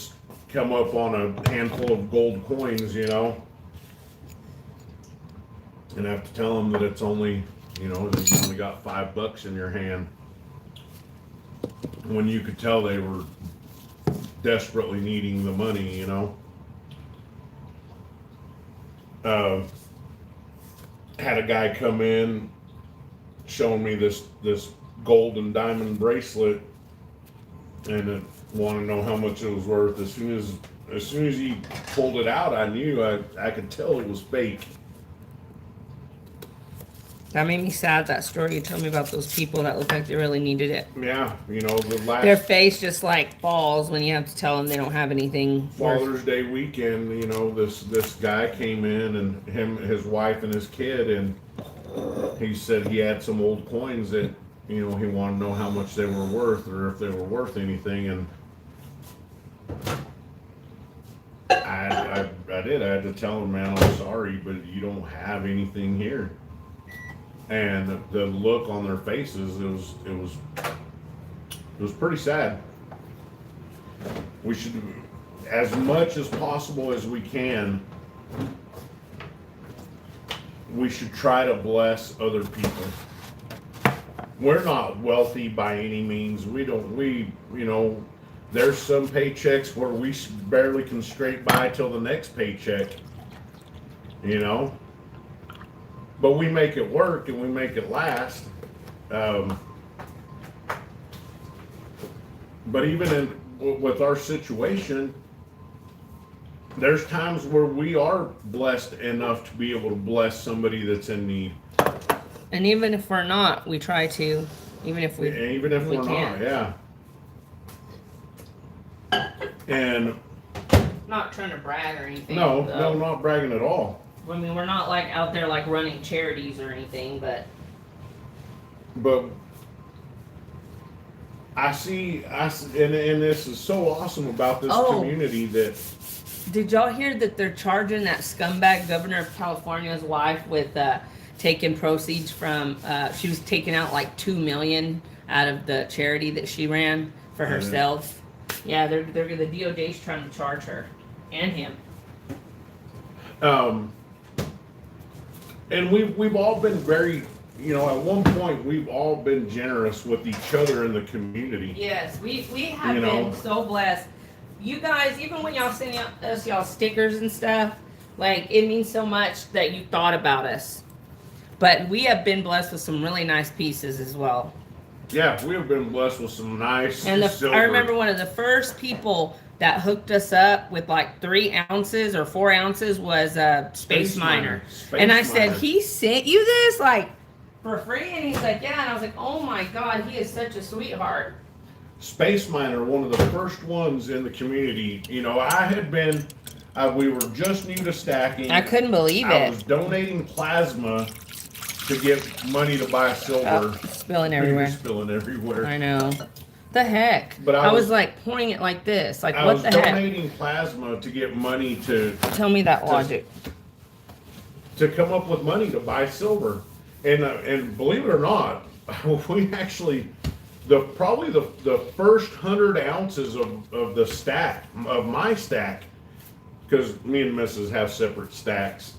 come up on a handful of gold coins, you know, and have to tell them that it's only, you know, that you only got $5 in your hand, when you could tell they were desperately needing the money, you know. had a guy come in showing me this gold and diamond bracelet, and wanted to know how much it was worth. As soon as he pulled it out, I knew I could tell it was fake. That made me sad, that story you told me about those people that looked like they really needed it. Yeah, you know, Their face just like falls when you have to tell them they don't have anything. Father's Day weekend, you know, this guy came in, and his wife and his kid, and he said he had some old coins that, you know, he wanted to know how much they were worth, or if they were worth anything, and I did. I had to tell him, man, I'm sorry, but you don't have anything here. And the look on their faces, it was pretty sad. We should, as much as possible as we can, we should try to bless other people. We're not wealthy by any means. You know, there's some paychecks where we barely can scrape by till the next paycheck, you know. But we make it work and we make it last. But even with our situation, there's times where we are blessed enough to be able to bless somebody that's in need. And even if we're not, we try to. Even if we're not, yeah. And not trying to brag or anything. No, not bragging at all. I mean, we're not like out there like running charities or anything, but I see, and this is so awesome about this community that. Did y'all hear that they're charging that scumbag governor of California's wife with taking proceeds from? She was taking out like $2 million out of the charity that she ran for herself. Yeah, they're the DOJ's trying to charge her and him. And we've all been very, you know, at one point we've all been generous with each other in the community. Yes, we have been so blessed. You guys, even when y'all send us y'all stickers and stuff, like it means so much that you thought about us. But we have been blessed with some really nice pieces as well. Yeah, we have been blessed with some nice silver. I remember one of the first people that hooked us up with like 3 ounces or 4 ounces was Space Miner. And I said, he sent you this like for free? And he's like, yeah. And I was like, oh my God, he is such a sweetheart. Space Miner, one of the first ones in the community. You know, I had been, we were just new to stacking. I couldn't believe it. I was donating plasma to get money to buy silver. Spilling everywhere. Spilling everywhere. I know. The heck? But I was like pouring it like this. Like, what the heck? I was donating plasma to get money to... Tell me that logic. To come up with money to buy silver. And believe it or not, we actually... Probably the first 100 ounces of the stack, of my stack, because me and Mrs. have separate stacks.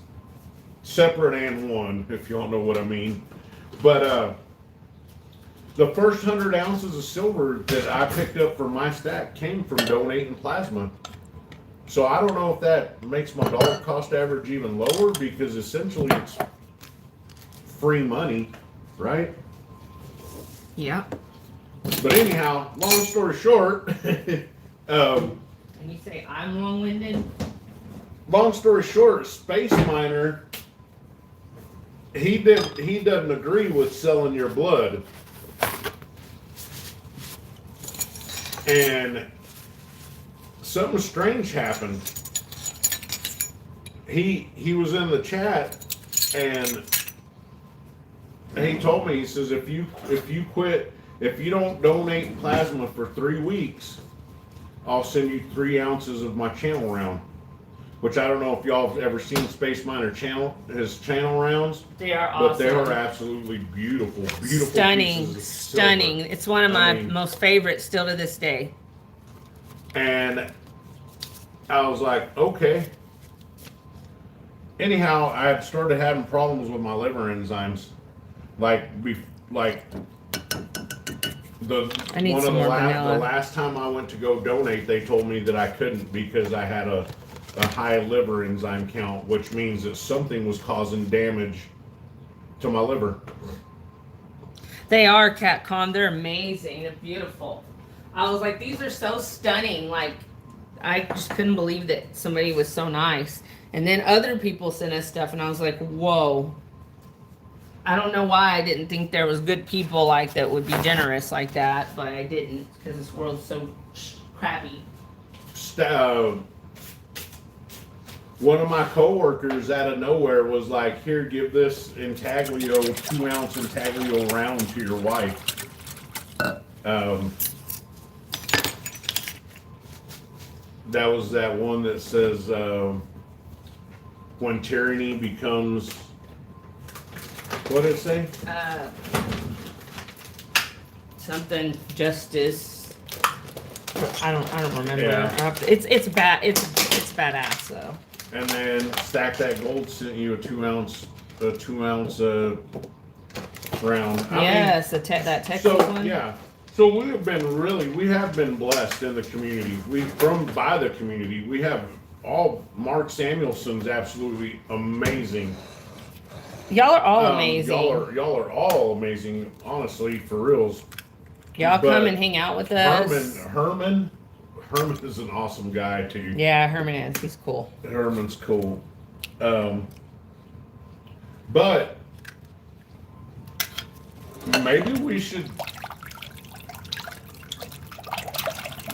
Separate and one, if you all know what I mean. But the first 100 ounces of silver that I picked up for my stack came from donating plasma. So I don't know if that makes my dollar cost average even lower, because essentially it's free money, right? Yeah. But anyhow, long story short, and you say I'm long-winded? Long story short, Space Miner, he doesn't agree with selling your blood. And something strange happened. He was in the chat and he told me, he says, if you don't donate plasma for 3 weeks, I'll send you 3 ounces of my channel round. Which I don't know if y'all have ever seen Space Miner his channel rounds. They are awesome. But they are absolutely beautiful, beautiful. Stunning, stunning. It's one of my most favorites still to this day. And I was like, okay. Anyhow, I had started having problems with my liver enzymes. The last time I went to go donate, they told me that I couldn't because I had a high liver enzyme count, which means that something was causing damage to my liver. They are Catcom. They're amazing. They're beautiful. I was like, these are so stunning. Like, I just couldn't believe that somebody was so nice. And then other people sent us stuff, and I was like, whoa. I don't know why I didn't think there was good people like that would be generous like that, but I didn't because this world's so crappy. One of my coworkers out of nowhere was like, "Here, give this intaglio 2-ounce intaglio round to your wife." That was that one that says, "When tyranny becomes." What did it say? Something justice. I don't remember. Yeah. It's bad. It's badass though. And then Stack That Gold sent you a 2-ounce round. Yes, that Texas So one. yeah, so we have been blessed in the community. By the community. We have all Mark Samuelson's absolutely amazing. Y'all are all amazing. Y'all are all amazing, honestly, for reals. Y'all But come and hang out with us. Herman is an awesome guy too. Yeah, Herman is. He's cool. Herman's cool. But maybe we should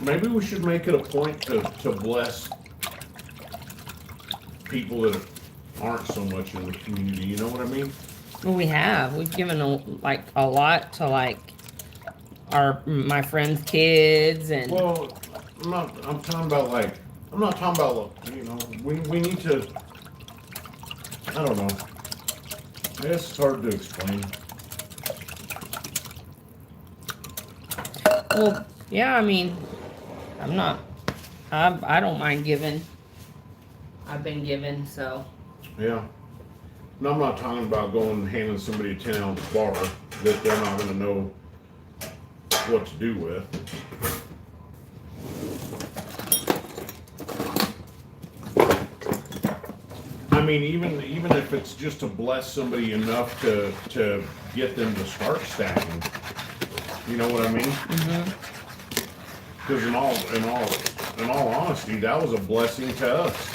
make it a point to bless people that aren't so much in the community. You know what I mean? Well, we've given a lot to my friends' kids and. Well, I'm not talking about we need to. I don't know. I guess it's hard to explain. Well, yeah, I mean, I don't mind giving. I've been given, so. Yeah. No, I'm not talking about going and handing somebody a 10-ounce bar that they're not going to know what to do with. I mean, even if it's just to bless somebody enough to get them to start stacking. You know what I mean? Mm-hmm. Because in all honesty, that was a blessing to us.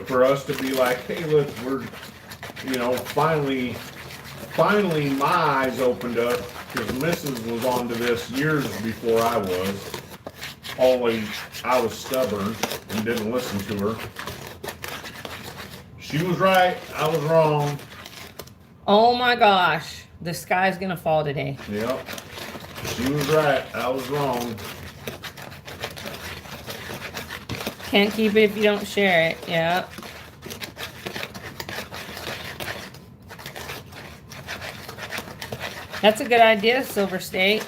For us to be like, hey, look, we're, finally my eyes opened up because Mrs. was onto this years before I was. Always, I was stubborn and didn't listen to her. She was right, I was wrong. Oh my gosh, the sky's gonna fall today. Yep. She was right, I was wrong. Can't keep it if you don't share it. Yeah. That's a good idea, Silver State.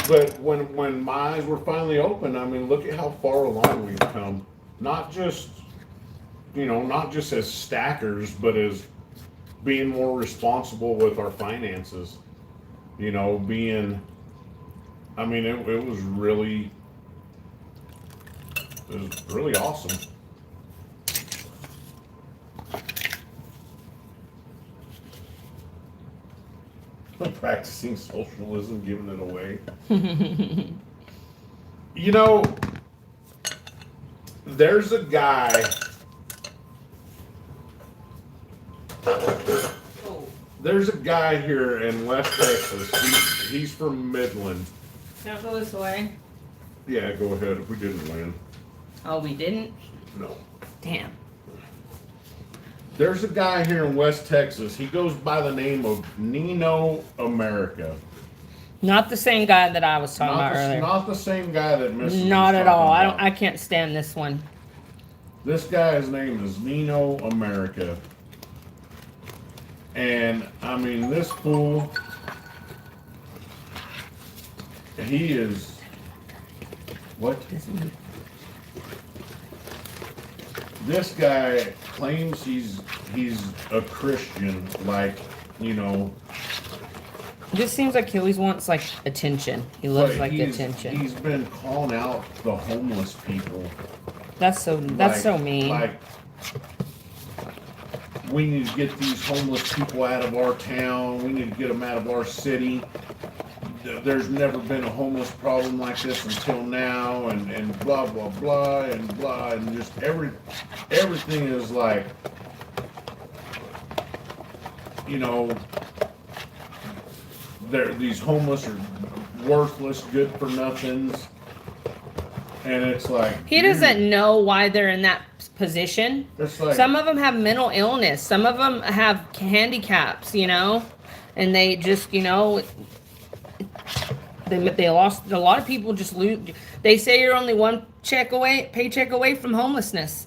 But when my eyes were finally open, I mean, look at how far along we've come. Not just as stackers, but as being more responsible with our finances. It was really awesome. Practicing socialism, giving it away. There's a guy. There's a guy here in West Texas. He's from Midland. Can I go this way? Yeah, go ahead. We didn't win. Oh, we didn't? No. Damn. There's a guy here in West Texas. He goes by the name of Nino America. Not the same guy that I was talking about earlier. Not the same guy that Mrs. Not at all. About. I can't stand this one. This guy's name is Nino America. And I mean, this fool, he is what? This guy claims he's a Christian, Just seems like he always wants attention. He loves attention. He's been calling out the homeless people That's so mean. Like, we need to get these homeless people out of our town. We need to get them out of our city. There's never been a homeless problem like this until now, and blah blah blah and just everything is like, you know, these homeless are worthless, good for nothings, and it's like He doesn't know why they're in that position. It's like, Some of them have mental illness. Some of them have handicaps, you know, and they just, you know, they lost. A lot of people just lose. They say you're only one paycheck away from homelessness.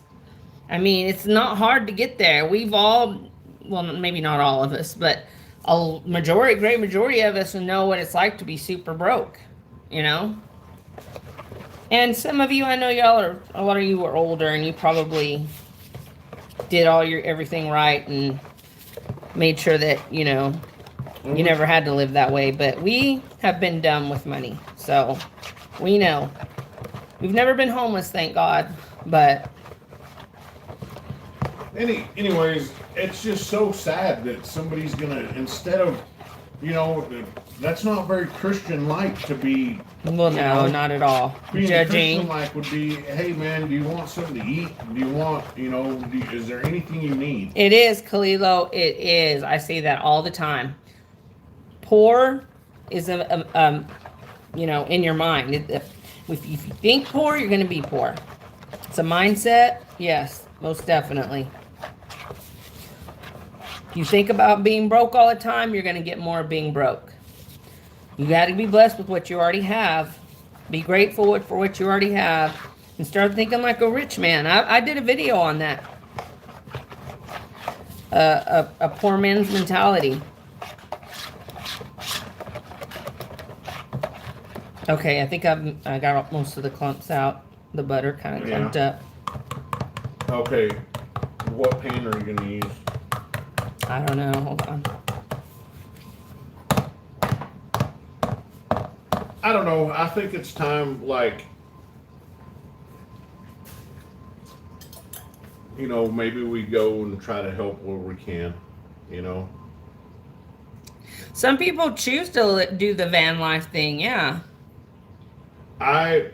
I mean, it's not hard to get there. We've all, well, maybe not all of us, but a great majority of us know what it's like to be super broke, you know. And some of you, I know a lot of you are older, and you probably did everything right and made sure that, you know, you never had to live that way. But we have been dumb with money, so we know. We've never been homeless, thank God, but anyways, it's just so sad that somebody's gonna, instead of, you know, that's not very Christian-like to be. well, no, not at all. Being Judging. Christian-like would be, hey man, do you want something to eat? Do you want, you know, is there anything you need? It is, Kalilo. It is. I say that all the time. Poor is you know, in your mind. If you think poor, you're going to be poor. It's a mindset. Yes, most definitely. If you think about being broke all the time, you're going to get more of being broke. You got to be blessed with what you already have. Be grateful for what you already have, and start thinking like a rich man. I did a video on that. A poor man's mentality. Okay, I think I got most of the clumps out. The butter kind of clumped up. Okay, what pan are you gonna use? I don't know. Hold on. I don't know. I think it's time, like, you know, maybe we go and try to help where we can, you know. Some people choose to do the van life thing. Yeah. I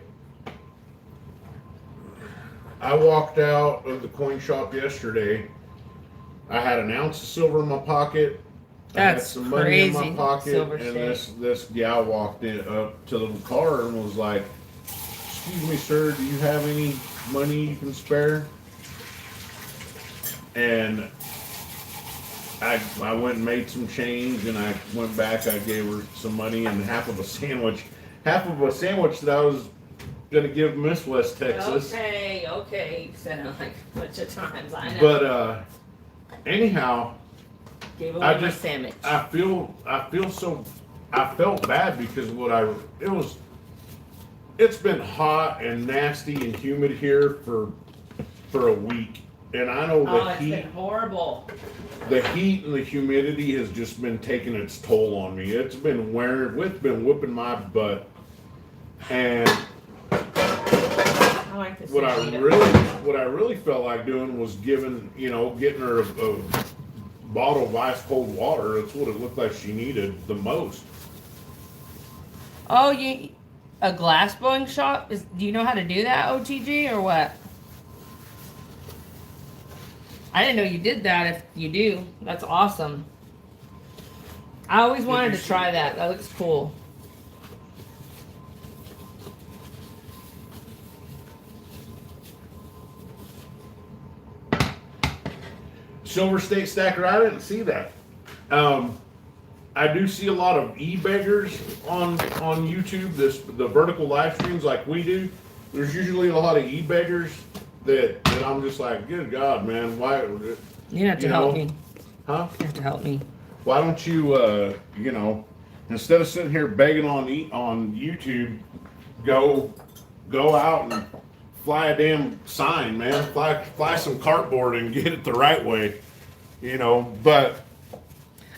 walked out of the coin shop yesterday. I had an ounce of silver in my pocket. I had That's some money in my crazy, pocket, Silver and State. this gal walked in up to the car and was like, "Excuse me, sir, do you have any money you can spare?" And I went and made some change, and I went back. I gave her some money and half of a sandwich that I was gonna give Miss West Texas. Okay. You said it like a bunch of times. I know. But anyhow, Gave away I my just sandwich. I felt bad because it's been hot and nasty and humid here for a week, and I know It's been horrible. the heat and the humidity has just been taking its toll on me. It's been whipping my butt, and I like this. what I really felt like doing was getting her a bottle of ice cold water. That's what it looked like she needed the most. Oh, a glass blowing shop? Do you know how to do that, OTG, or what? I didn't know you did that. If you do, that's awesome. I always wanted to try that. That looks cool. Silver State Stacker, I didn't see that. I do see a lot of e-beggars on YouTube, the vertical live streams like we do. There's usually a lot of e-beggars that I'm just like, good God, man, why? You have to help me. Huh? You have to help me. Why don't you, instead of sitting here begging on YouTube, go out and fly a damn sign, man. Fly some cardboard and get it the right way, But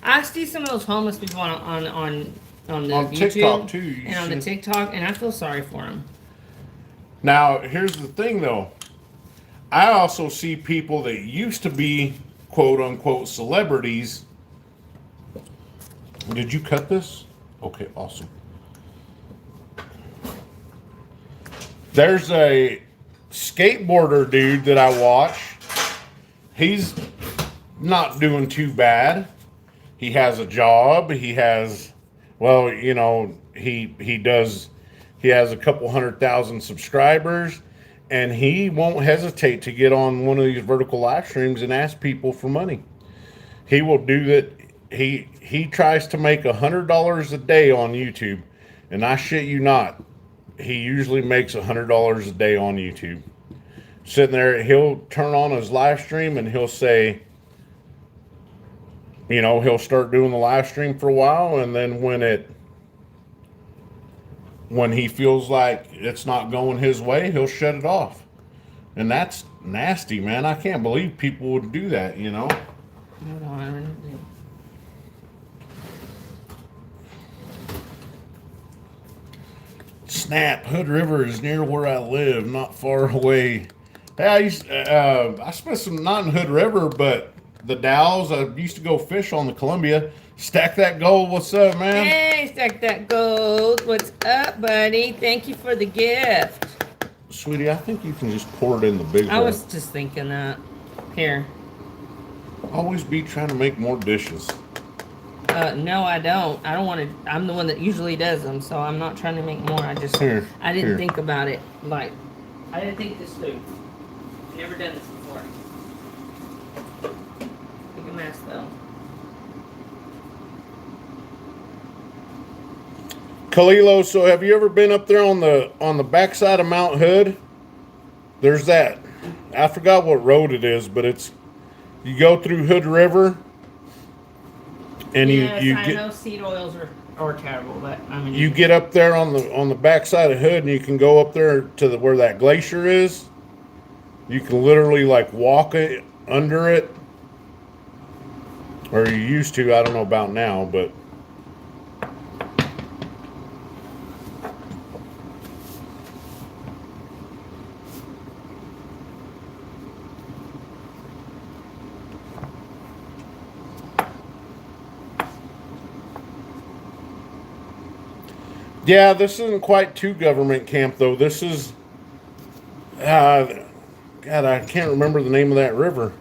I see some of those homeless people on the on YouTube TikTok too, and on the TikTok, and I feel sorry for them. Now, here's the thing, though. I also see people that used to be quote unquote celebrities. Did you cut this? Okay, awesome. There's a skateboarder dude that I watch. He's not doing too bad. He has a job. He has, well, you know, he does. He has a couple 100,000 subscribers, and he won't hesitate to get on one of these vertical live streams and ask people for money. He will do that. He tries to make $100 a day on YouTube, and I shit you not, he usually makes $100 a day on YouTube. Sitting there, he'll turn on his live stream and he'll say, you know, he'll start doing the live stream for a while, and then when he feels like it's not going his way, he'll shut it off. And that's nasty, man. I can't believe people would do that, you know. Hold on. Snap, Hood River is near where I live, not far away. Hey, I spent some, not in Hood River, but the Dalles. I used to go fish on the Columbia. Stack that gold. What's up, man? Hey, Stack That Gold. What's up, buddy? Thank you for the gift. Sweetie, I think you can just pour it in the big I bowl. was just thinking that. Here. Always be trying to make more dishes. No, I don't. I don't want to. I'm the one that usually does them, so I'm not trying to make more. I just, Here, I didn't here. think about it. Like, I didn't think this through. Never done this before. Big a mess though. Kalilo, so have you ever been up there on the backside of Mount Hood? There's that. I forgot what road it is, but it's, you go through Hood River, and Yes, you I get know seed oils are terrible, but I mean you get up there on the backside of Hood, and you can go up there to where that glacier is. You can literally like walk it under it, or you used to. I don't know about now, but yeah, this isn't quite too government camp though. This is, God, I can't remember the name of that river.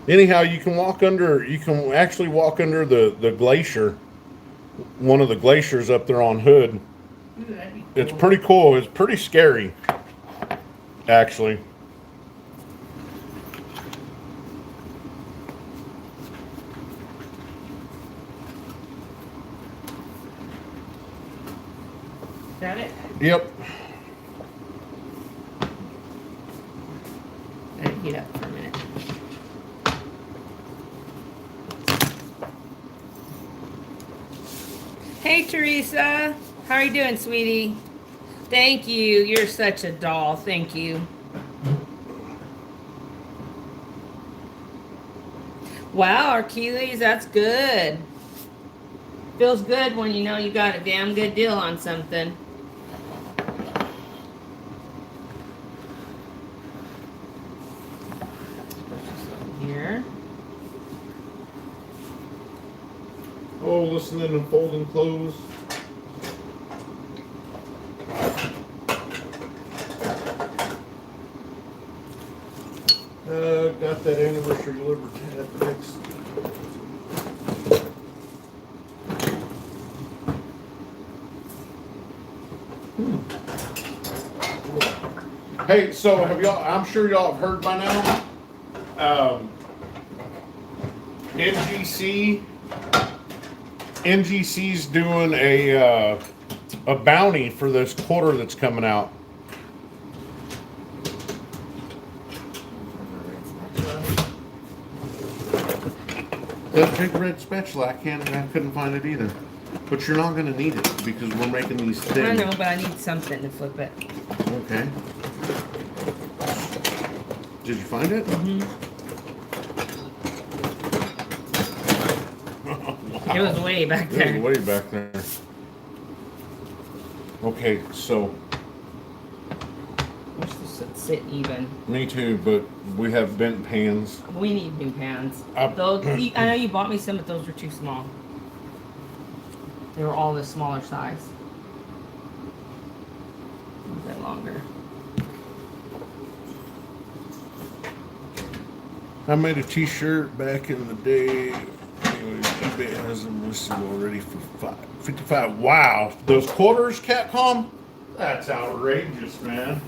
Anyhow, you can walk under. You can actually walk under the glacier, one of the glaciers up there on Hood. Ooh, that'd be cool. It's pretty cool. It's pretty scary, actually. Got it? Yep. Let it heat up for a minute. Hey Teresa, how are you doing, sweetie? Thank you. You're such a doll. Thank you. Wow, Archiles, that's good. Feels good when you know you got a damn good deal on something. Here. Oh, listening and folding clothes. Got that anniversary liver tab fixed. Hey, so have y'all, I'm sure y'all have heard by now, NGC's doing a bounty for this quarter that's coming out. That big red spatula, I couldn't find it either. But you're not gonna need it because we're making these thin. I know, but I need something to flip it. Okay. Did you find it? Mm-hmm. It was way back It there. was way back there. Okay, so Wish this would sit even. me too, but we have bent pans. We need new pans. I- I know you bought me some, but those were too small. They were all the smaller size. A bit longer. I made a T-shirt back in the day. Anyways, eBay has them listed already for $55. Wow, those quarters, Capcom? That's outrageous, man.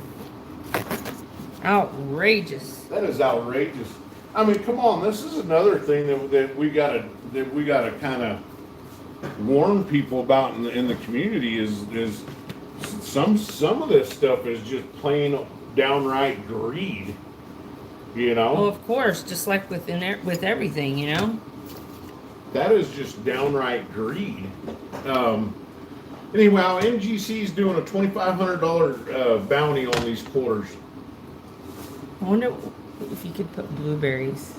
Outrageous. That is outrageous. I mean, come on. This is another thing that we gotta kind of warn people about in the community is some of this stuff is just plain downright greed. You know, Well, of course, just like with everything, you know. that is just downright greed. Anyhow, MGC is doing a $2,500 bounty on these quarters. I wonder if you could put blueberries.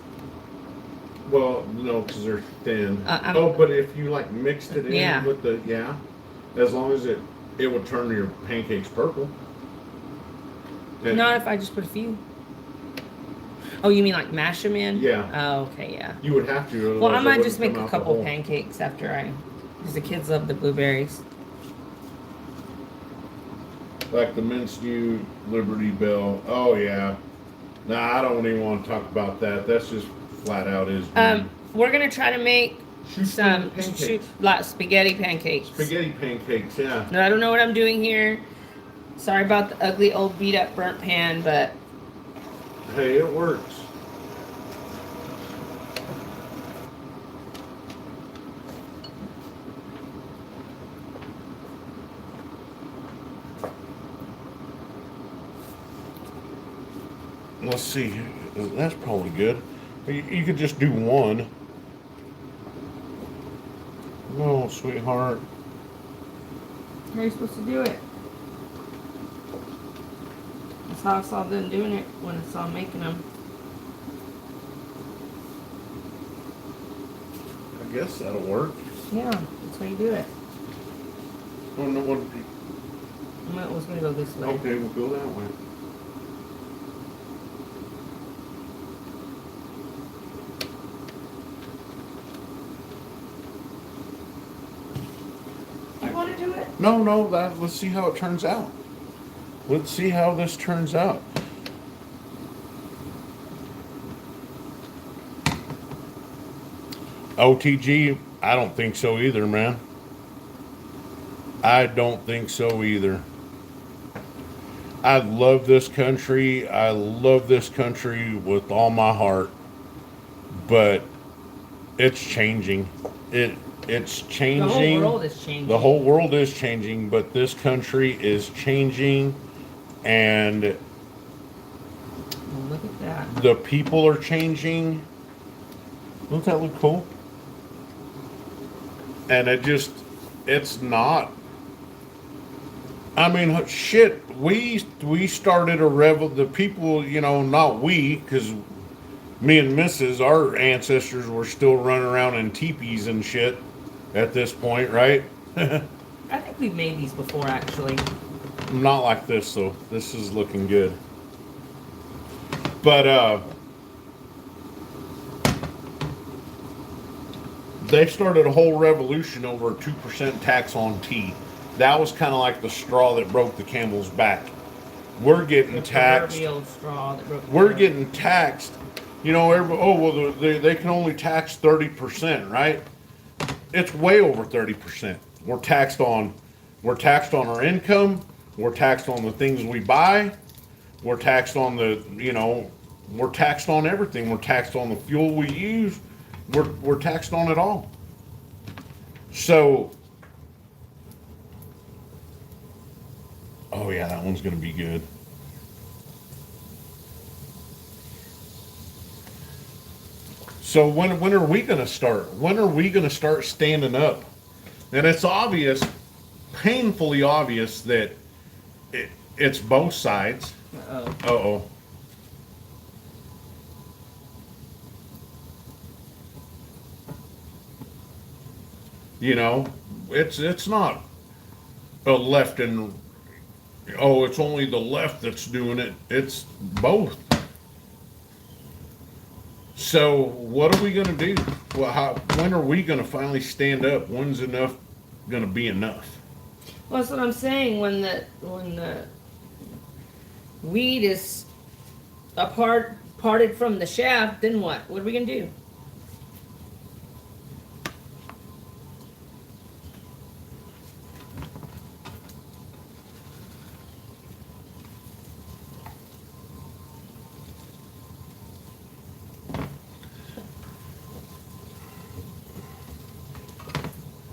Well, no, because they're thin. I'm- But if you like mixed it in Yeah. with as long as it would turn your pancakes purple. And- Not if I just put a few. Oh, you mean like mash them in? Yeah. Oh, okay, yeah. You would have to. Well, I otherwise it might wouldn't just make come a out the couple hole. pancakes after because the kids love the blueberries. Like the minced new Liberty Bell. Oh yeah. Nah, I don't even want to talk about that. That's just flat out is. We're gonna try to make some pancakes. like spaghetti pancakes. Spaghetti pancakes. Yeah. No, I don't know what I'm doing here. Sorry about the ugly old beat up burnt pan, but Hey, it works. Let's see. That's probably good. You could just do one. No, sweetheart. how are you supposed to do it? That's how I saw them doing it when I saw them making them. I guess that'll work. Yeah, that's how you do it. Oh, no, what? I was gonna go this way. Okay, we'll go that way. You want to do it? No, let's see how it turns out. Let's see how this turns out. OTG, I don't think so either, man. I don't think so either. I love this country. I love this country with all my heart. But it's changing. It's changing. The whole world is changing. The whole world is changing, but this country is changing, and Well, look at that. the people are changing. Doesn't that look cool? And it's not. I mean, shit. We started a the people, not we, because me and Mrs. Our ancestors were still running around in teepees and shit at this point, right? I think we've made these before, actually. Not like this, though. This is looking good. But, they started a whole revolution over a 2% tax on tea. That was kind of like the straw that broke the camel's back. We're getting The taxed. proverbial straw that broke the We're camel's getting taxed. They can only tax 30%, right? It's way over 30%. We're taxed on our income. We're taxed on the things we buy. We're taxed on we're taxed on everything. We're taxed on the fuel we use. We're taxed on it all. So, oh yeah, that one's gonna be good. So when are we gonna start? When are we gonna start standing up? And it's obvious, painfully obvious that it's both sides. Uh-oh. Uh-oh. You know, it's not a left and oh, it's only the left that's doing it. It's both. So what are we gonna do? Well, when are we gonna finally stand up? When's enough gonna be enough? Well, that's what I'm saying. When the weed is parted from the shaft, then what? What are we gonna do?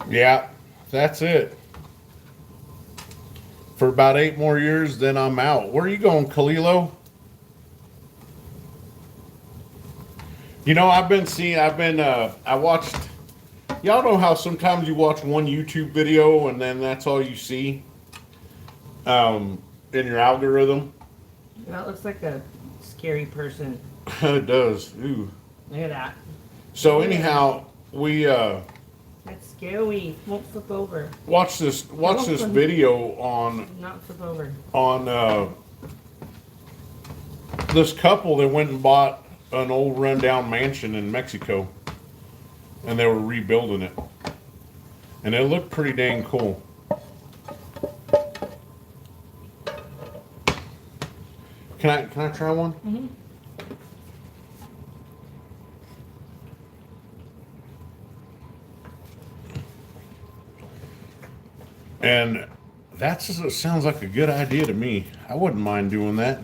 Yeah, that's it. For about 8 more years, then I'm out. Where are you going, Kalilo? You know, I watched, y'all know how sometimes you watch one YouTube video and then that's all you see in your algorithm? That looks like a scary person. It does. Ooh. Look at that. So anyhow, we That's scary. Won't flip over. watched this video on Not flip over. This couple that went and bought an old rundown mansion in Mexico, and they were rebuilding it, and it looked pretty dang cool. Can I try one? Mm-hmm. And sounds like a good idea to me. I wouldn't mind doing that.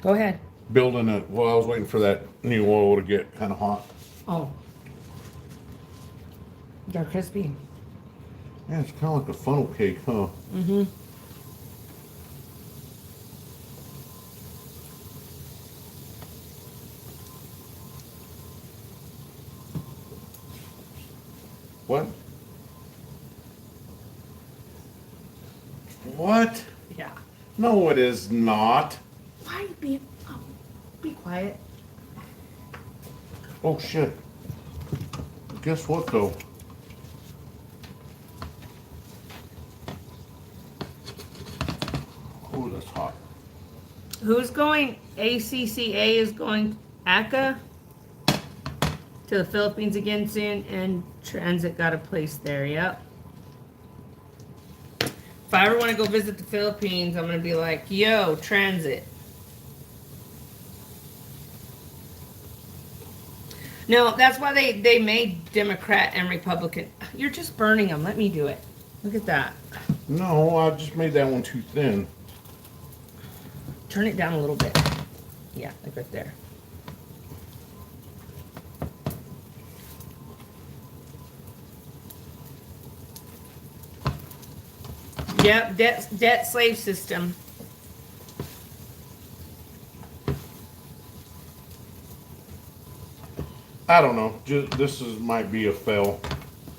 Go ahead. Building it. Well, I was waiting for that new oil to get kind of hot. Oh. They're crispy. Yeah, it's kind of like a funnel cake, huh? Mm-hmm. What? What? Yeah. No, it is not. Why be quiet? Oh shit. Guess what though? Oh, that's hot. Who's going? ACCA is going ACA to the Philippines again soon, and Transit got a place there. Yep. If I ever want to go visit the Philippines, I'm gonna be like, "Yo, Transit." No, that's why they made Democrat and Republican. You're just burning them. Let me do it. Look at that. No, I just made that one too thin. Turn it down a little bit. Yeah, like right there. Yep, debt slave system. I don't know. Might be a fail.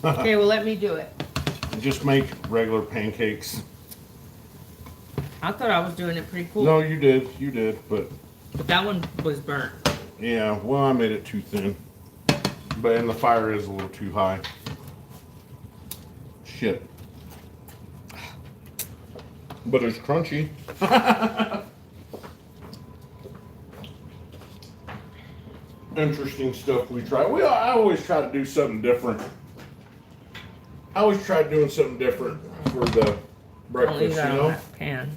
Okay, well let me do it. Just make regular pancakes. I thought I was doing it pretty cool. No, you did, but But that one was burnt. yeah, well, I made it too thin. But and the fire is a little too high. Shit. But it's crunchy. Interesting stuff we try. I always try to do something different. I always try doing something different for the I'll leave breakfast, that you on know? that pan.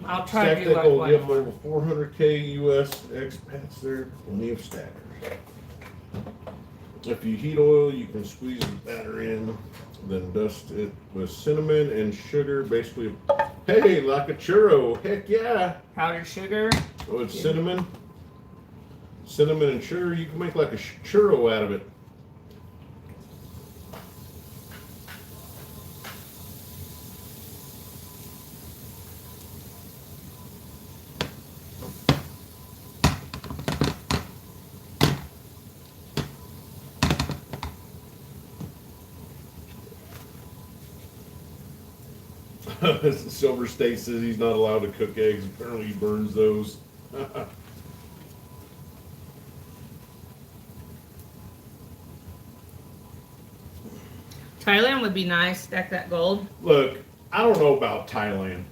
I'll try to Stack do that like gold one dip more. over 400K US expats there, plenty of stackers. If you heat oil, you can squeeze the batter in, then dust it with cinnamon and sugar. Basically, hey, like a churro. Heck yeah. Powdered sugar. Oh, it's cinnamon. Cinnamon and sugar. You can make like a churro out of it. Silver State says he's not allowed to cook eggs. Apparently he burns those. Thailand would be nice. Stack that gold. Look, I don't know about Thailand.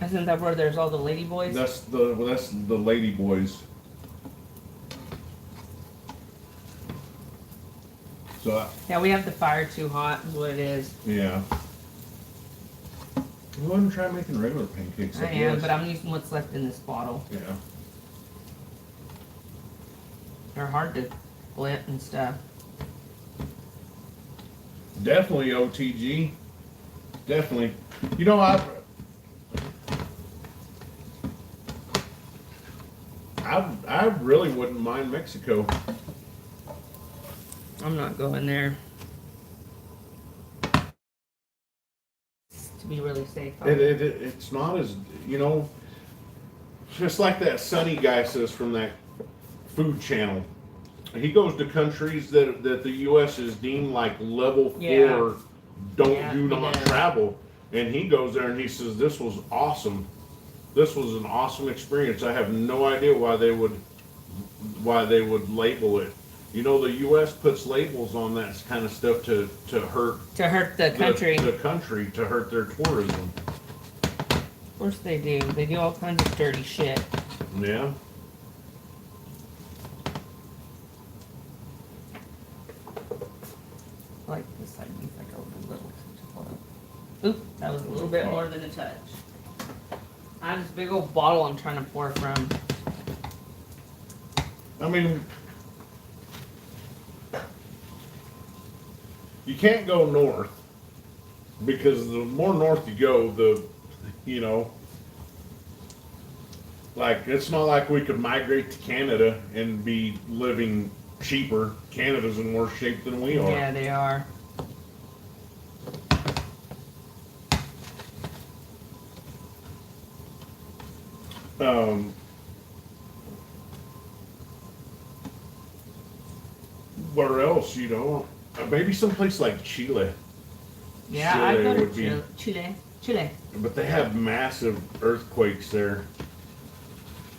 Isn't that where there's all the lady boys? That's the lady boys. So Yeah, we have the fire too hot. Is what it is. yeah. You want to try making regular pancakes? I am, but I'm using what's left in this bottle. Yeah. They're hard to split and stuff. Definitely OTG. Definitely. You know, I really wouldn't mind Mexico. I'm not going there. To be really safe. It's not as, you know, just like that Sunny guy says from that food channel. He goes to countries that the U.S. is deemed like level 4, Yeah. do not Yeah. travel. And he goes there and he says, this was awesome. This was an awesome experience. I have no idea why they would label it. You know, the U.S. puts labels on that kind of stuff to hurt the country. the country, to hurt their tourism. Of course they do. They do all kinds of dirty shit. Yeah. I like this side beef. I go a little. Oop, that was a little bit more than a touch. I have this big old bottle I'm trying to pour from. I mean, you can't go north because the more north you go, you know, like it's not like we could migrate to Canada and be living cheaper. Canada's in worse shape than we are. Yeah, they are. Where else, you know? Maybe someplace like Chile. Yeah, I go to would be- Chile. But they have massive earthquakes there,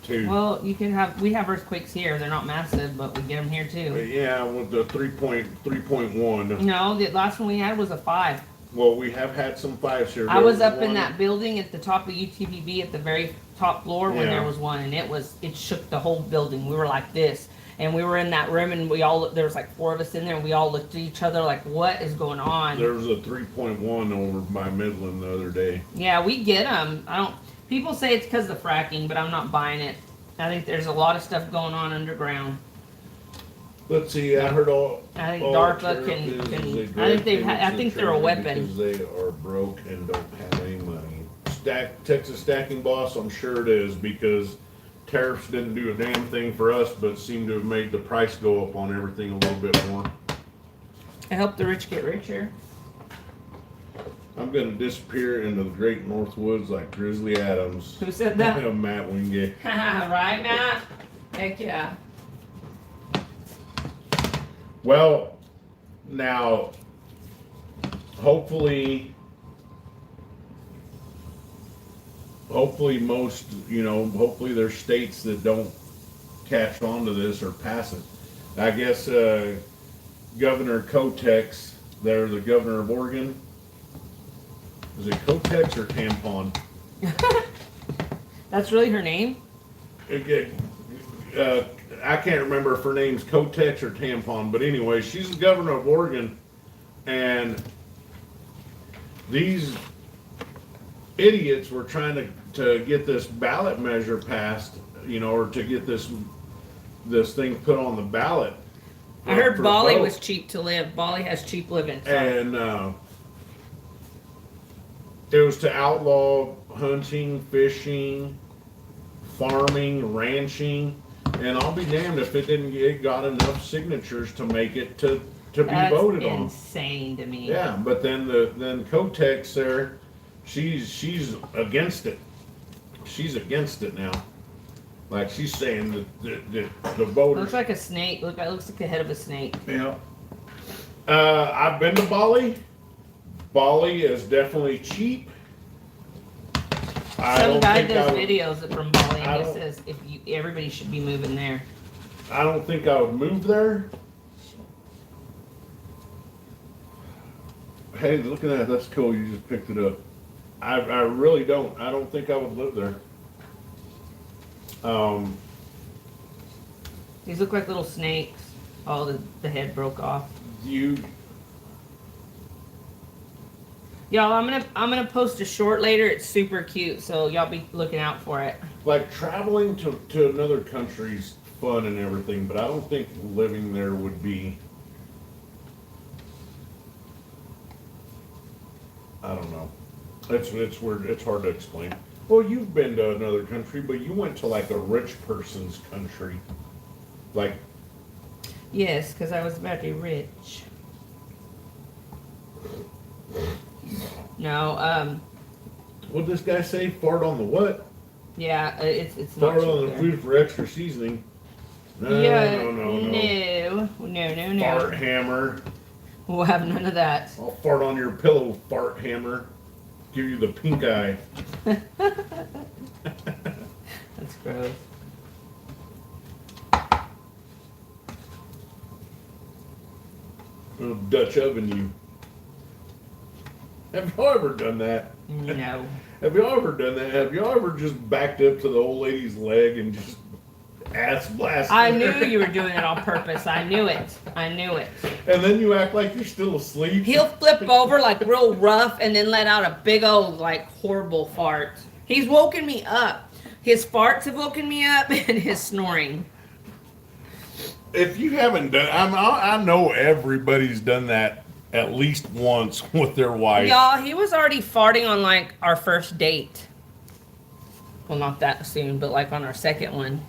too. Well, we have earthquakes here. They're not massive, but we get them here too. Yeah, with the 3.1. No, the last one we had was a 5. Well, we have had some 5s here. I There was up in one- that building at the top of UTBB at the very top floor when Yeah. there was one, and it shook the whole building. We were like this, and we were in that room, and there was like 4 of us in there, and we all looked at each other like, what is going on? There was a 3.1 over by Midland the other day. Yeah, we get them. People say it's because of the fracking, but I'm not buying it. I think there's a lot of stuff going on underground. Let's see, I heard all. I think all DARPA tariff can- is can- a I great think I payment think they're a to weapon. Because they are broke and don't have any money. Texas Stacking Boss, I'm sure it is, because tariffs didn't do a damn thing for us, but seem to have made the price go up on everything a little bit more. I hope the rich get richer. I'm gonna disappear into the great North Woods like Grizzly Adams. Who said that? Matt Wingate. Right, Matt? Heck yeah. Well, now, hopefully most, hopefully there's states that don't catch on to this or pass it. I guess Governor Kotex, they're the governor of Oregon. Is it Kotex or Tampon? That's really her name? I can't remember if her name's Kotex or Tampon, but anyway, she's the governor of Oregon, and these idiots were trying to get this ballot measure passed, or to get this thing put on the ballot. I heard for Bali vote. was cheap to live. Bali has cheap living. So. And it was to outlaw hunting, fishing, farming, ranching, and I'll be damned if it got enough signatures to make it to be That's voted on. insane to me. Yeah, but then Kotex there, she's against it. She's against it now. Like she's saying that the voters. Looks like a snake. Looks like the head of a snake. Yeah. I've been to Bali. Bali is definitely cheap. Some guy does videos from Bali I and he don't- says everybody should be moving there. I don't think I would move there, Hey, look at that. That's cool. You just picked it up. I really don't. I don't think I would live there. These look like little snakes. Oh, the head broke off. You Y'all, I'm gonna post a short later. It's super cute, so y'all be looking out for it. like traveling to another country's fun and everything, but I don't think living there would be. I don't know. It's weird. It's hard to explain. Well, you've been to another country, but you went to like a rich person's country, like. Yes, because I was very rich. No, What'd this guy say? Fart on the what? yeah, it's not Fart on cheap the there. food for extra seasoning. No, Yeah, no. no. Fart hammer. We'll have none of that. I'll fart on your pillow, fart hammer. Give you the pink eye. That's gross. Little Dutch oven you. Have y'all ever done that? No. Have y'all ever done that? Have y'all ever just backed up to the old lady's leg and just ass blasted I her? knew you were doing it on purpose. I knew it. I knew it. And then you act like you're still asleep? He'll flip over like real rough and then let out a big old like horrible fart. He's woken me up. His farts have woken me up and his snoring. If you haven't done, I know everybody's done that at least once with their wife. Y'all, he was already farting on like our first date. Well, not that soon, but like on our second one.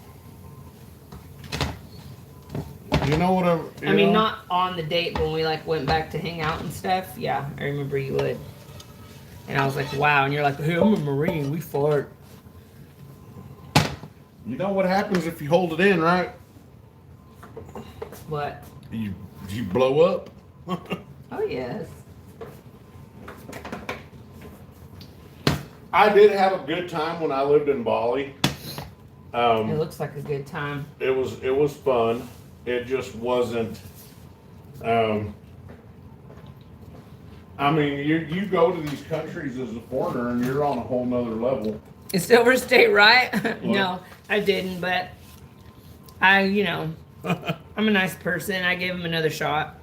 You know what I mean, not on the date, but when we like went back to hang out and stuff. Yeah, I remember you would. And I was like, wow. And you're like, hey, I'm a Marine. We fart. You know what happens if you hold it in, right? What? You blow up. Oh, yes. I did have a good time when I lived in Bali. It looks like a good time. It was fun. It just wasn't. I mean, you go to these countries as a foreigner and you're on a whole nother level. Is Silver State right? No, I didn't, but I'm a nice person. I gave him another shot.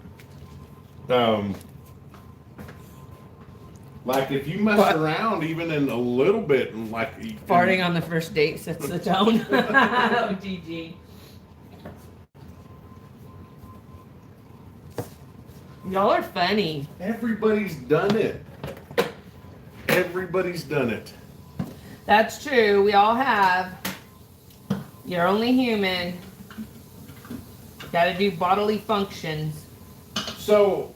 Like if you mess What? around even in a little bit, and like Farting on the first date sets the tone. Oh, GG. Y'all are funny. Everybody's done it. Everybody's done it. That's true. We all have. You're only human. Gotta do bodily functions. So,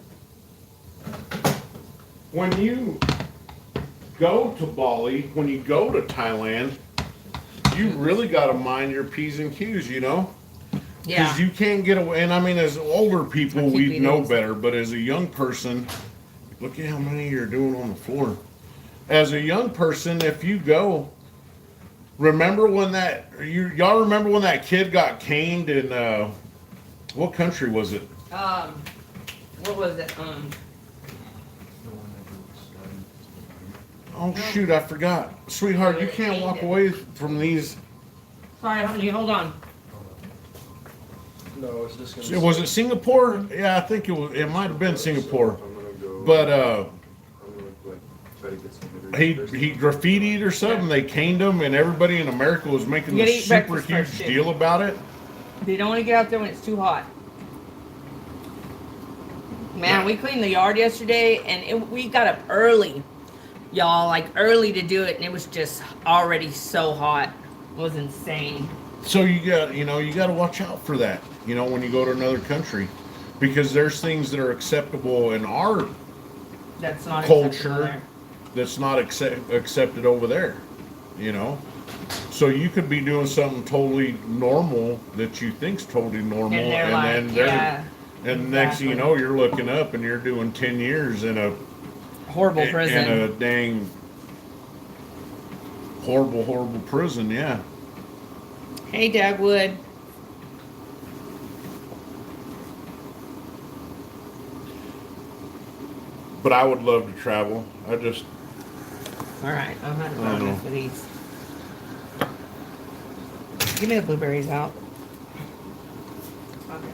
when you go to Bali, when you go to Thailand, you really got to mind your P's and Q's, you know? Yeah. Because you can't get away. And I mean, as older people, I keep we eating know these. better. But as a young person, look at how many you're doing on the floor. As a young person, if you go, remember when y'all remember when that kid got caned in, what country was it? What was it? Oh shoot, I forgot. Sweetheart, you can't walk away from these. Sorry, honey, hold on. No, it's just gonna. Was it Singapore? Yeah, I think it might have been Singapore. I'm gonna go. But I'm gonna like try to get some. he graffitied or something. They caned him, and everybody in America was making You gotta this eat super breakfast huge first, too. deal about it. They don't want to get out there when it's too hot. Man, we cleaned the yard yesterday, and we got up early, y'all, like early to do it, and it was just already so hot. It was insane. So you got to watch out for that. When you go to another country, because there's things that are acceptable in our That's not acceptable culture there. that's not accepted over there. So you could be doing something totally normal that you think's totally normal, And they're like, then they're yeah, and next thing you know, you're looking up and you're doing 10 years in a horrible prison. in a dang horrible prison. Yeah. Hey, Dagwood. But I would love to travel. I just, All right, I'm not I going don't know. for these. Give me the blueberries out. Okay.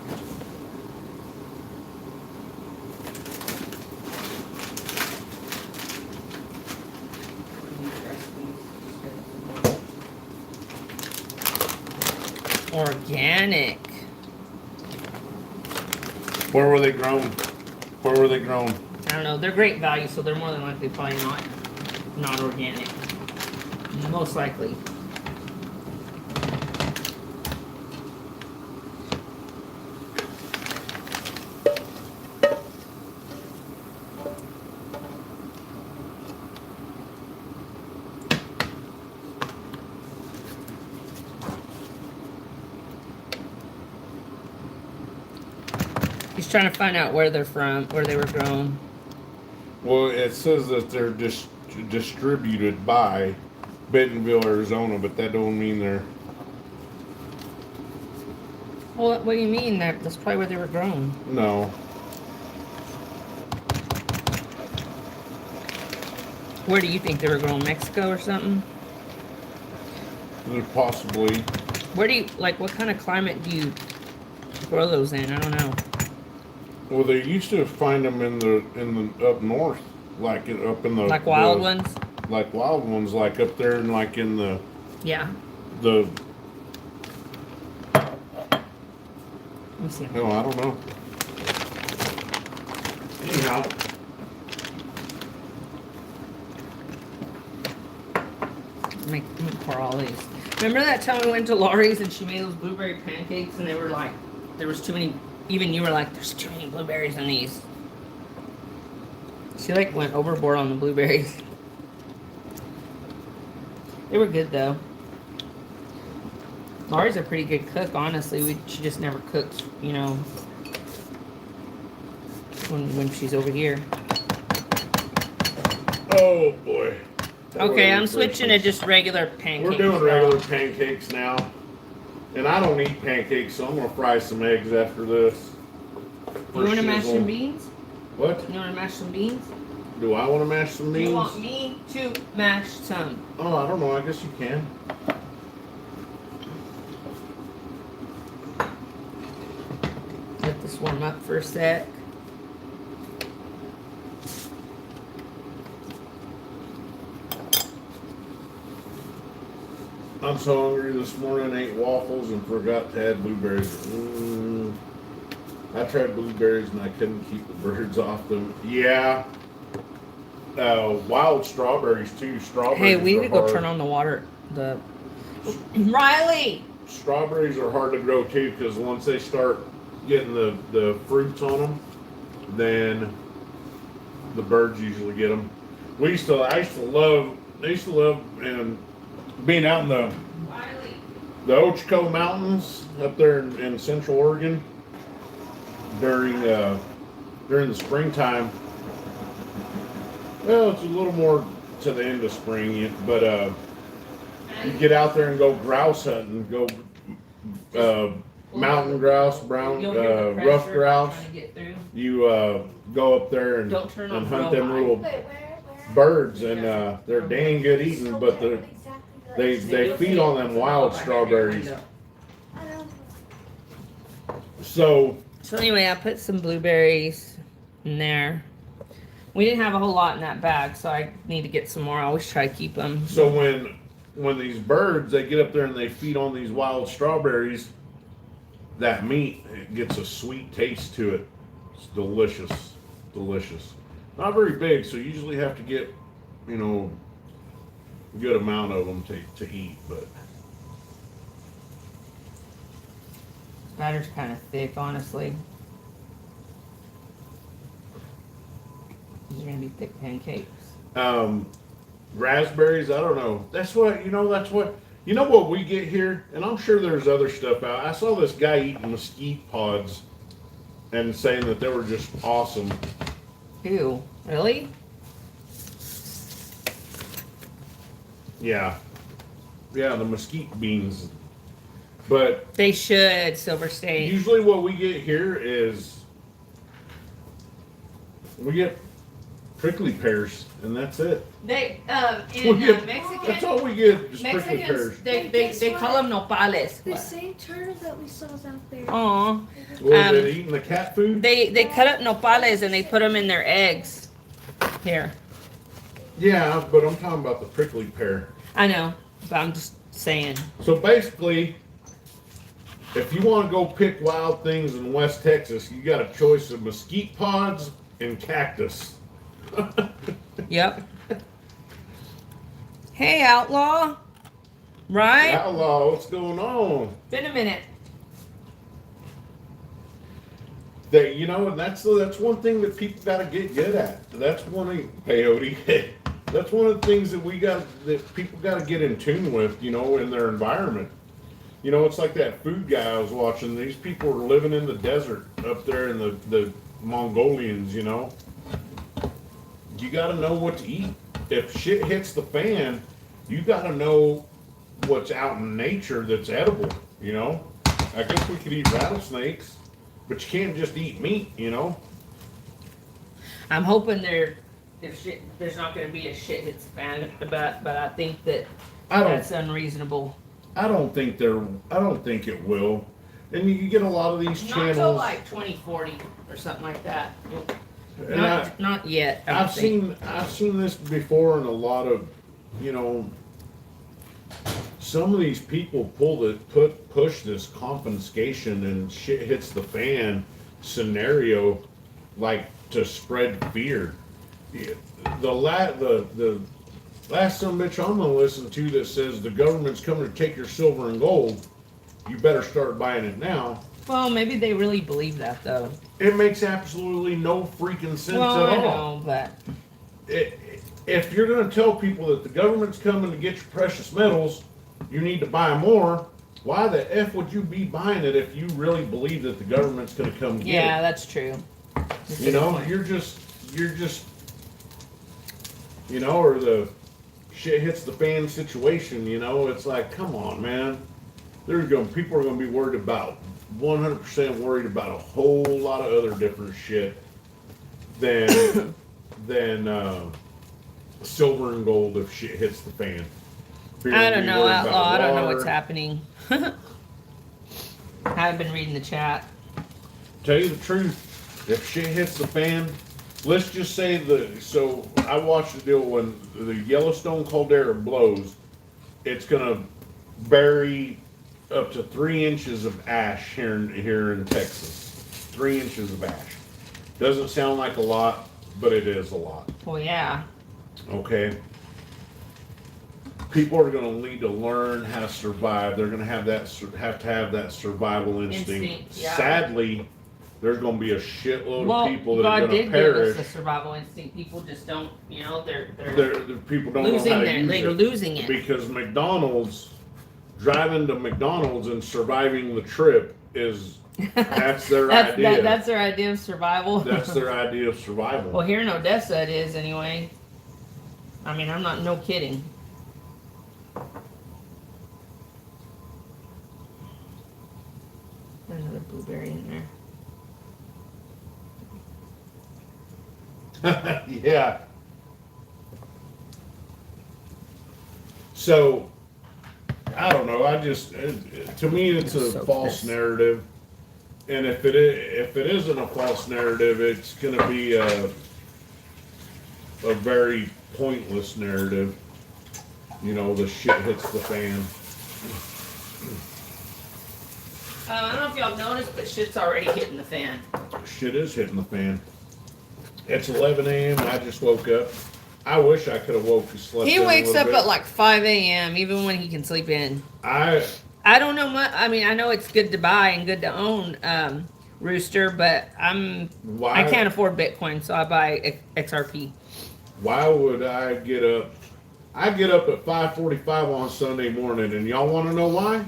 Organic. where were they grown? Where were they grown? I don't know. They're great value, so they're more than likely probably not organic. Most likely. He's trying to find out where they're from, where they were grown. Well, it says that they're distributed by Bentonville, Arizona, but that don't mean they're. Well, what do you mean? That's probably where they were grown. No. Where do you think they were grown? Mexico or something? They're possibly. Where do you, like, what kind of climate do you grow those in? I don't know. Well, they used to find them in the up north, like up in the Like wild ones? like wild ones, like up there and like in Yeah. the. Let me see. No, I don't know. Anyhow, Let me pour all these. Remember that time we went to Laurie's and she made those blueberry pancakes and they were like, there was too many, even you were like, there's too many blueberries in these. She like went overboard on the blueberries. They were good though. Laurie's a pretty good cook, honestly. She just never cooks, you know, when she's over here. oh boy. Okay, I'm switching to just regular pancakes. We're doing though. regular pancakes now, and I don't eat pancakes, so I'm gonna fry some eggs after this. You want to mash shizzle. some beans? What? You want to mash some beans? Do I want to mash some beans? You want me to mash some? Oh, I don't know. I guess you can. Let this warm up for a sec. I'm so hungry this morning. Ate waffles and forgot to add blueberries. I tried blueberries and I couldn't keep the birds off them. Yeah. Wild strawberries too. Strawberries. Hey, we are need to go hard. turn on the water. The Riley. Strawberries are hard to grow too because once they start getting the fruits on them, then the birds usually get them. I used to love and being out in the Riley. Ochoco Mountains up there in Central Oregon during the springtime. Well, it's a little more to the end of spring, but you get out there and go grouse hunting, go mountain grouse, brown You'll hear the rough pressure grouse. trying to get through. You go up there and Don't turn on hunt real them high. little Wait, where? birds, and they're dang good eating, but they feed on them wild strawberries. So So anyway, I put some blueberries in there. We didn't have a whole lot in that bag, so I need to get some more. I always try to keep them. So when these birds, they get up there and they feed on these wild strawberries, that meat, it gets a sweet taste to it. It's delicious, delicious. Not very big, so you usually have to get, you know, a good amount of them to eat. But Batter's kind of thick, honestly. These are gonna be thick pancakes. raspberries, I don't know. That's what you know what we get here, and I'm sure there's other stuff out. I saw this guy eating mesquite pods and saying that they were just awesome. Ew, really? Yeah, the mesquite beans. But They should, Silver State. usually what we get here is we get prickly pears, and that's it. They We in get- Mexican That's all we get, just prickly Mexicans pears. they call them nopales. The same turtle that we saw out there. Oh, Was it eating the cat food? they cut up nopales and they put them in their eggs. Here, Yeah, but I'm talking about the prickly pear. I know, but I'm just saying. So basically, if you want to go pick wild things in West Texas, you got a choice of mesquite pods and cactus. Yep. Hey, outlaw. Right? Outlaw, what's going on? Been a minute. That and that's one thing that people got to get good at. That's one thing, peyote. That's one of the things that people got to get in tune with, in their environment. It's like that food guy I was watching. These people are living in the desert up there in the Mongolians, You got to know what to eat. If shit hits the fan, you got to know what's out in nature that's edible, I guess we could eat rattlesnakes, but you can't just eat meat, I'm hoping there's not going to be a shit hits the fan, but I think that that's unreasonable. I don't think it will. And you get a lot of these Not till channels. like 2040 or something like that. And Not yet. I don't think. I've seen this before in a lot of, some of these people push this confiscation and shit hits the fan scenario, like to spread fear. The last some bitch I'm gonna listen to that says the government's coming to take your silver and gold, you better start buying it now. Well, maybe they really believe that though. It makes absolutely no freaking sense Well, I at all. know, but If you're going to tell people that the government's coming to get your precious metals, you need to buy more. Why the F would you be buying it if you really believe that the government's going to come get yeah, it? that's true. That's a You good know, point. you're just, or the shit hits the fan situation, it's like, come on, man. People are going to be worried about, 100% worried about a whole lot of other different shit than silver and gold if shit hits the fan. People I will don't be know, worried outlaw. about I don't know water. what's happening. I haven't been reading the chat. Tell you the truth, if shit hits the fan, let's just say so I watched the deal when the Yellowstone caldera blows, it's gonna bury up to 3 inches of ash here in Texas. 3 inches of ash. Doesn't sound like a lot, but it is a lot. Well, yeah. Okay. People are going to need to learn how to survive. They're going to have to have that survival instinct. Yeah. Sadly, there's going to be a shitload Well, of people that God are going did to give perish. us a survival instinct. People just don't, they're The people don't know losing how to their, use they're it losing it. because driving to McDonald's and surviving the trip that's their idea. That's their idea of survival. That's their idea of survival. Well, here in Odessa it is anyway. I mean, I'm not no kidding. There's another blueberry in there. Yeah. So, I don't know. To me, it's a So false pissed. narrative. And if it isn't a false narrative, it's going to be a very pointless narrative. The shit hits the fan. I don't know if y'all noticed, but shit's already hitting the fan. Shit is hitting the fan. It's 11 a.m. I just woke up. I wish I could have slept He in a wakes little up bit. at like 5 a.m. even when he can sleep in. I don't know much. I mean, I know it's good to buy and good to own Rooster, but I can't afford Bitcoin, so I buy XRP. Why would I get up? I get up at 5:45 on Sunday morning, and y'all want to know why?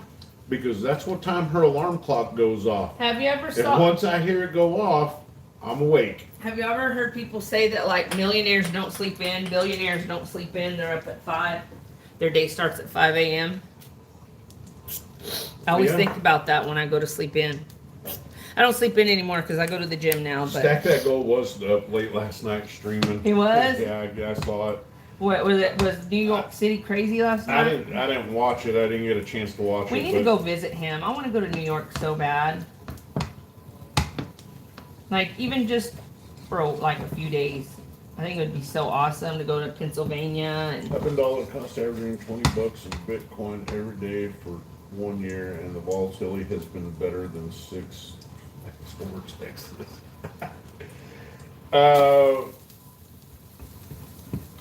Because that's what time her alarm clock goes off. Have you ever And once I hear it go off, I'm awake. Have you ever heard people say that like millionaires don't sleep in, billionaires don't sleep in? They're up at 5. Their day starts at 5 a.m. I always Yeah. think about that when I go to sleep in. I don't sleep in anymore because I go to the gym now. But Stack That Gold was up late last night streaming. He was? Yeah, I saw it. what was it? Was New York City crazy last I night? didn't watch it. I didn't get a chance to watch We it. need to go visit him. I want to go to New York so bad. Like even just for like a few days. I think it would be so awesome to go to Pennsylvania and $11 cost averaging $20 in Bitcoin every day for 1 year, and the volatility has been better than 6 storage Texas.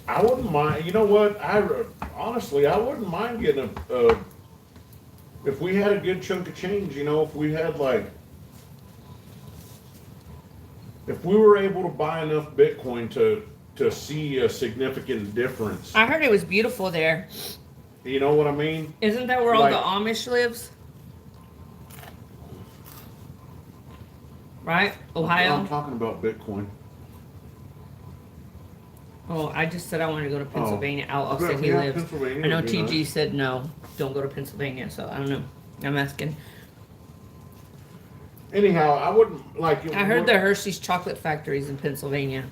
I wouldn't mind. You know what? Honestly, I wouldn't mind getting a if we had a good chunk of change. You know, if we had like. If we were able to buy enough Bitcoin to see a significant difference, I heard it was beautiful there. you know what I mean? Isn't that where all Like- the Amish lives? Right? Ohio? I'm talking about Bitcoin. Oh, I just said I wanted to go to Pennsylvania. Al Yeah, said he yeah, lives. Pennsylvania I know would be TG nice. said no, don't go to Pennsylvania, so I don't know. I'm asking. Anyhow, I wouldn't like. I heard the Hershey's chocolate factories in Pennsylvania.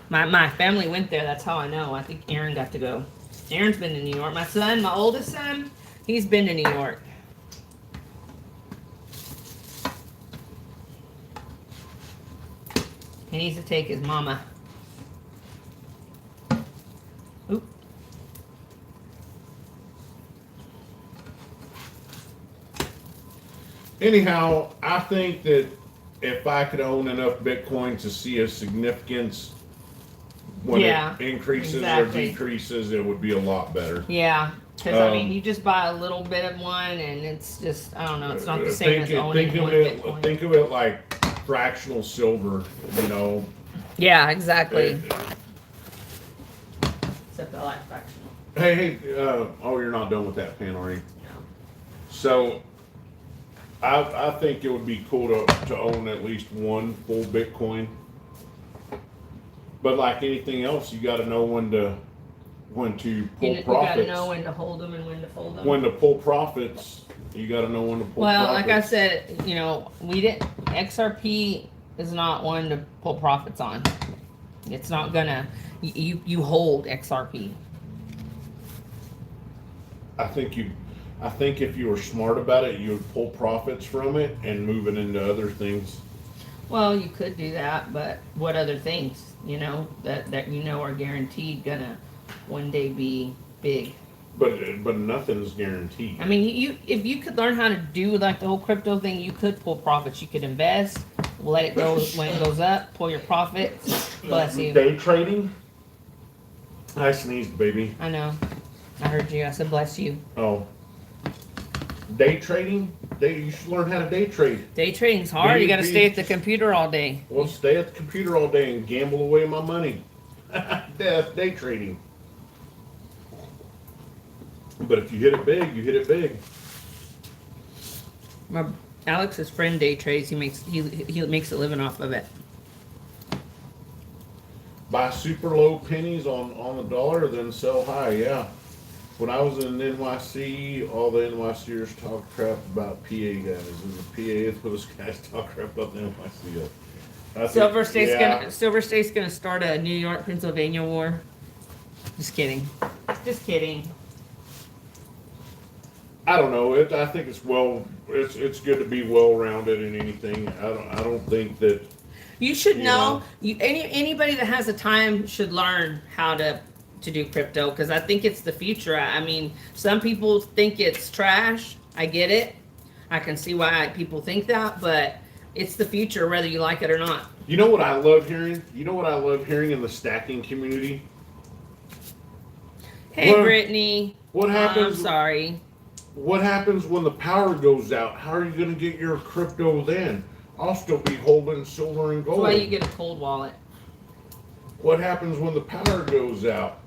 My family went there, that's how I know. I think Aaron got to go. Aaron's been to New York. My son, my oldest son, he's been to New York. He needs to take his mama. Oop. Anyhow, I think that if I could own enough Bitcoin to see a significance when Yeah, it increases exactly. or decreases, it would be a lot better. Yeah, because I mean, Um, you just buy a little bit of one, and it's just I don't know. It's not the same as owning think of one it. Bitcoin. Think of it like fractional silver. You know. Yeah, exactly. It- Except I like fractional. Hey, oh, you're not done with that pan, are you? So, I think it would be cool to own at least one full Bitcoin. But like anything else, you got to know when to pull You gotta profits. know when to hold them and when to fold them. When to pull profits, you got to know when to pull. Well, profits. like I said, you know, we didn't. XRP is not one to pull profits on. It's not gonna. You hold XRP. I think if you were smart about it, you would pull profits from it and move it into other things. Well, you could do that, but what other things? You know that you know are guaranteed gonna one day be big. But nothing's guaranteed. I mean, you if you could learn how to do like the whole crypto thing, you could pull profits. You could invest, let it go when it goes up, pull your profits. Bless you. Day trading. I sneezed, baby. I know. I heard you. I said bless you. Oh. Day trading? You should learn how to day trade. Day trading's hard. You got to Be- stay at the computer all day. Well, stay at the computer all day and gamble away my money. That's day trading. But if you hit it big, you hit it big. My Alex's friend day trades. He makes a living off of it. Buy super low pennies on the dollar, then sell high. Yeah. When I was in NYC, all the NYCers talk crap about PA guys, and the PA is those guys talk crap about the NYC. I think- Silver State's gonna start a New York Pennsylvania war. Just kidding. Just kidding. I don't know. I think it's it's good to be well rounded in anything. I don't think that. You should You know. know. Anybody that has the time should learn how to do crypto because I think it's the future. I mean, some people think it's trash. I get it. I can see why people think that, but it's the future whether you like it or not. You know what I love hearing? You know what I love hearing in the stacking community? Hey, What- Brittany. What I'm happens? sorry. What happens when the power goes out? How are you going to get your crypto then? I'll still be holding silver and That's gold. why you get a cold wallet. What happens when the power goes out?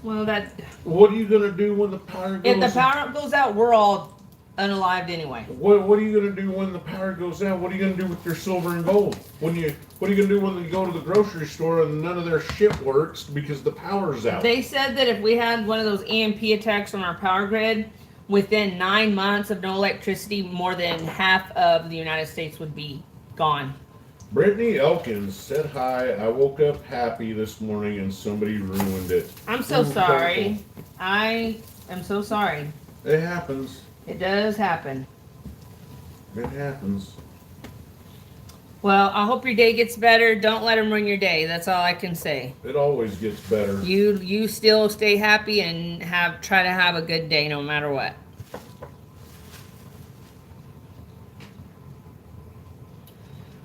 Well, that What are you going to do when the power goes if the power goes out, we're all unalived anyway. What are you going to do when the power goes out? What are you going to do with your silver and gold? What are you going to do when you go to the grocery store and none of their shit works because the power's out? They said that if we had one of those EMP attacks on our power grid, within 9 months of no electricity, more than half of the United States would be gone. Brittany Elkins said hi. I woke up happy this morning and somebody ruined it. I'm so Ooh, sorry. I am so sorry. It happens. It does happen. It happens. Well, I hope your day gets better. Don't let them ruin your day. That's all I can say. It always gets better. You still stay happy and try to have a good day no matter what.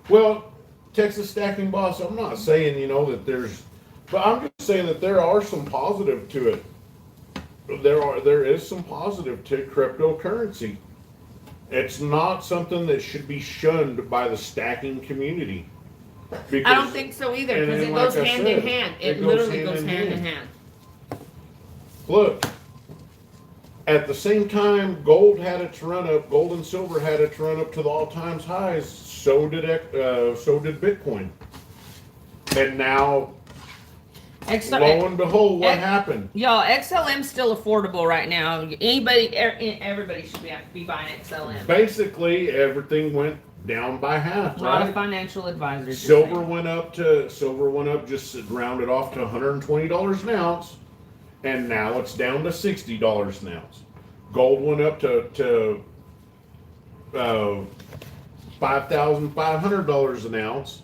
Well, Texas Stacking Boss, I'm not saying, that there's, but I'm just saying that there are some positive to it. There is some positive to cryptocurrency. It's not something that should be shunned by the stacking community. Because, I don't think so either, and because it then, goes like I hand in said, hand. it It goes literally hand goes in hand in hand. hand. Look, at the same time, gold had its run up. Gold and silver had its run up to the all-time highs. So did Bitcoin. And now, lo and behold, what happened? Y'all, XLM's still affordable right now. Everybody should be buying XLM. Basically, everything went down by half, Not a right? financial advisor. just Silver saying. went up, just rounded off to $120 an ounce, and now it's down to $60 an ounce. Gold went up to $5,500 an ounce.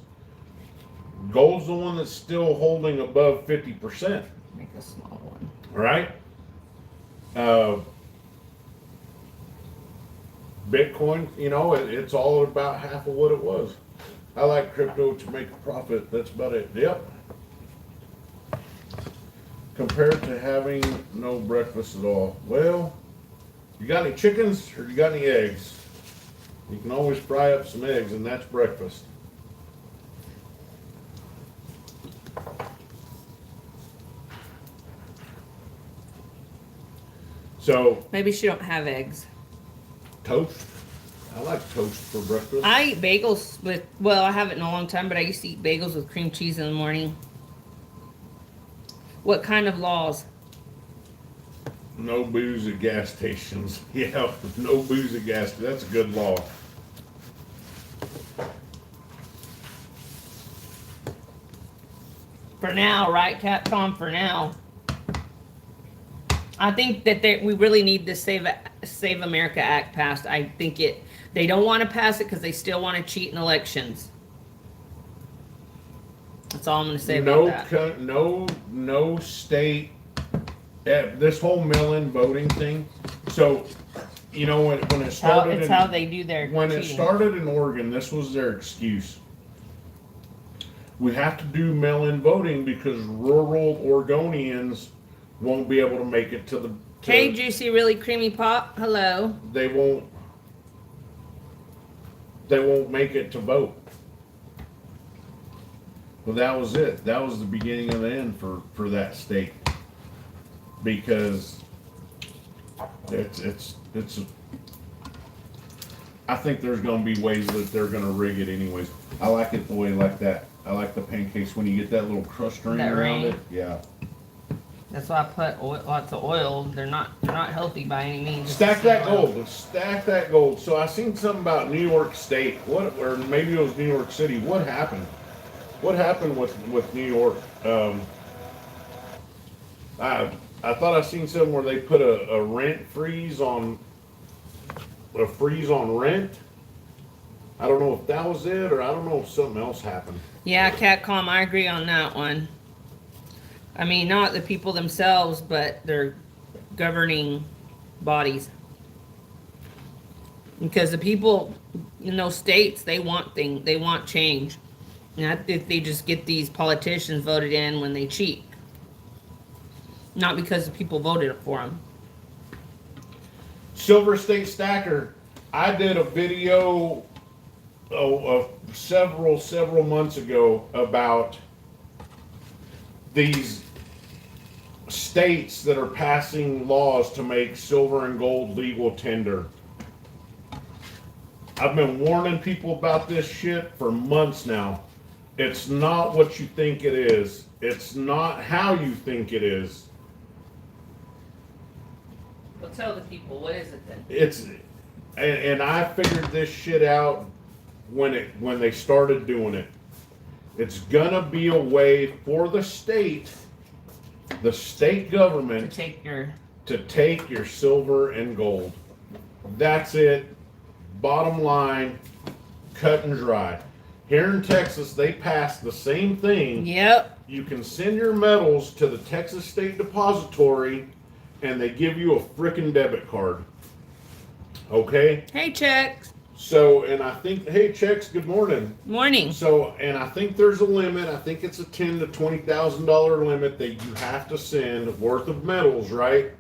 Gold's the one that's still holding above 50%, Make a small one. right? Bitcoin, it's all about half of what it was. I like crypto to make a profit. That's about it. Yep. Compared to having no breakfast at all. Well, you got any chickens or you got any eggs? You can always fry up some eggs, and that's breakfast. So, Maybe she don't have eggs. toast. I like toast for breakfast. I eat bagels with, well, I haven't in a long time, but I used to eat bagels with cream cheese in the morning. What kind of laws? No booze at gas stations. Yeah, no booze at gas. That's a good law. For now, right, Capcom? For now. I think that we really need this Save America Act passed. I think they don't want to pass it because they still want to cheat in elections. That's all I'm going to say about that. No state. This whole mail-in voting thing. So, when it started, It's how they do their when it cheating. started in Oregon, this was their excuse. We have to do mail-in voting because rural Oregonians won't be able to make it to the. Hey, Juicy, Really Creamy Pop. Hello. They won't make it to vote. Well, that was it. That was the beginning of the end for that state. Because it's I think there's going to be ways that they're going to rig it anyways. I like it the way like that. I like the pancakes when you get that little crust ring That around ring. it. Yeah. That's why I put lots of oil. They're not healthy by any means. Stack that gold. Stack that gold. So I seen something about New York State. Or maybe it was New York City. What happened? What happened with New York? I thought I seen something where they put a rent freeze on rent. I don't know if that was it, or I don't know if something else happened. Yeah, Catcom, I agree on that one. I mean, not the people themselves, but their governing bodies. Because the people in those states, they want change. Not if they just get these politicians voted in when they cheat. Not because the people voted for them. Silver State Stacker. I did a video several months ago about these states that are passing laws to make silver and gold legal tender. I've been warning people about this shit for months now. It's not what you think it is. It's not how you think it is. Well, tell the people, what is it then? And I figured this shit out when they started doing it. It's gonna be a way for the state government to take your silver and gold. That's it. Bottom line, cut and dry. Here in Texas, they passed the same thing. Yep. You can send your medals to the Texas State Depository and they give you a frickin' debit card. Okay? Hey, checks. So, and I think, hey, checks, good morning. Morning. So, and I think there's a limit. I think it's a $10,000 to $20,000 limit that you have to send worth of medals, right?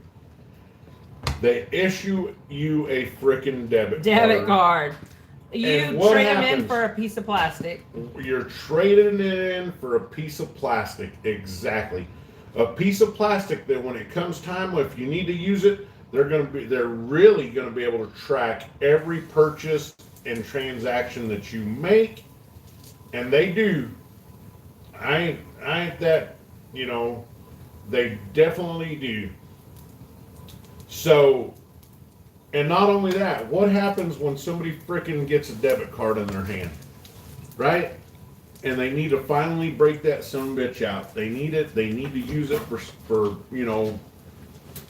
They issue you a frickin' debit card. You And what trade them in happens? for a piece of plastic. You're trading it in for a piece of plastic. Exactly. A piece of plastic that when it comes time, if you need to use it, they're really gonna be able to track every purchase and transaction that you make. And they do. I ain't that, they definitely do. So, and not only that, what happens when somebody frickin' gets a debit card in their hand, right? And they need to finally break that son of a bitch out. They need it. They need to use it for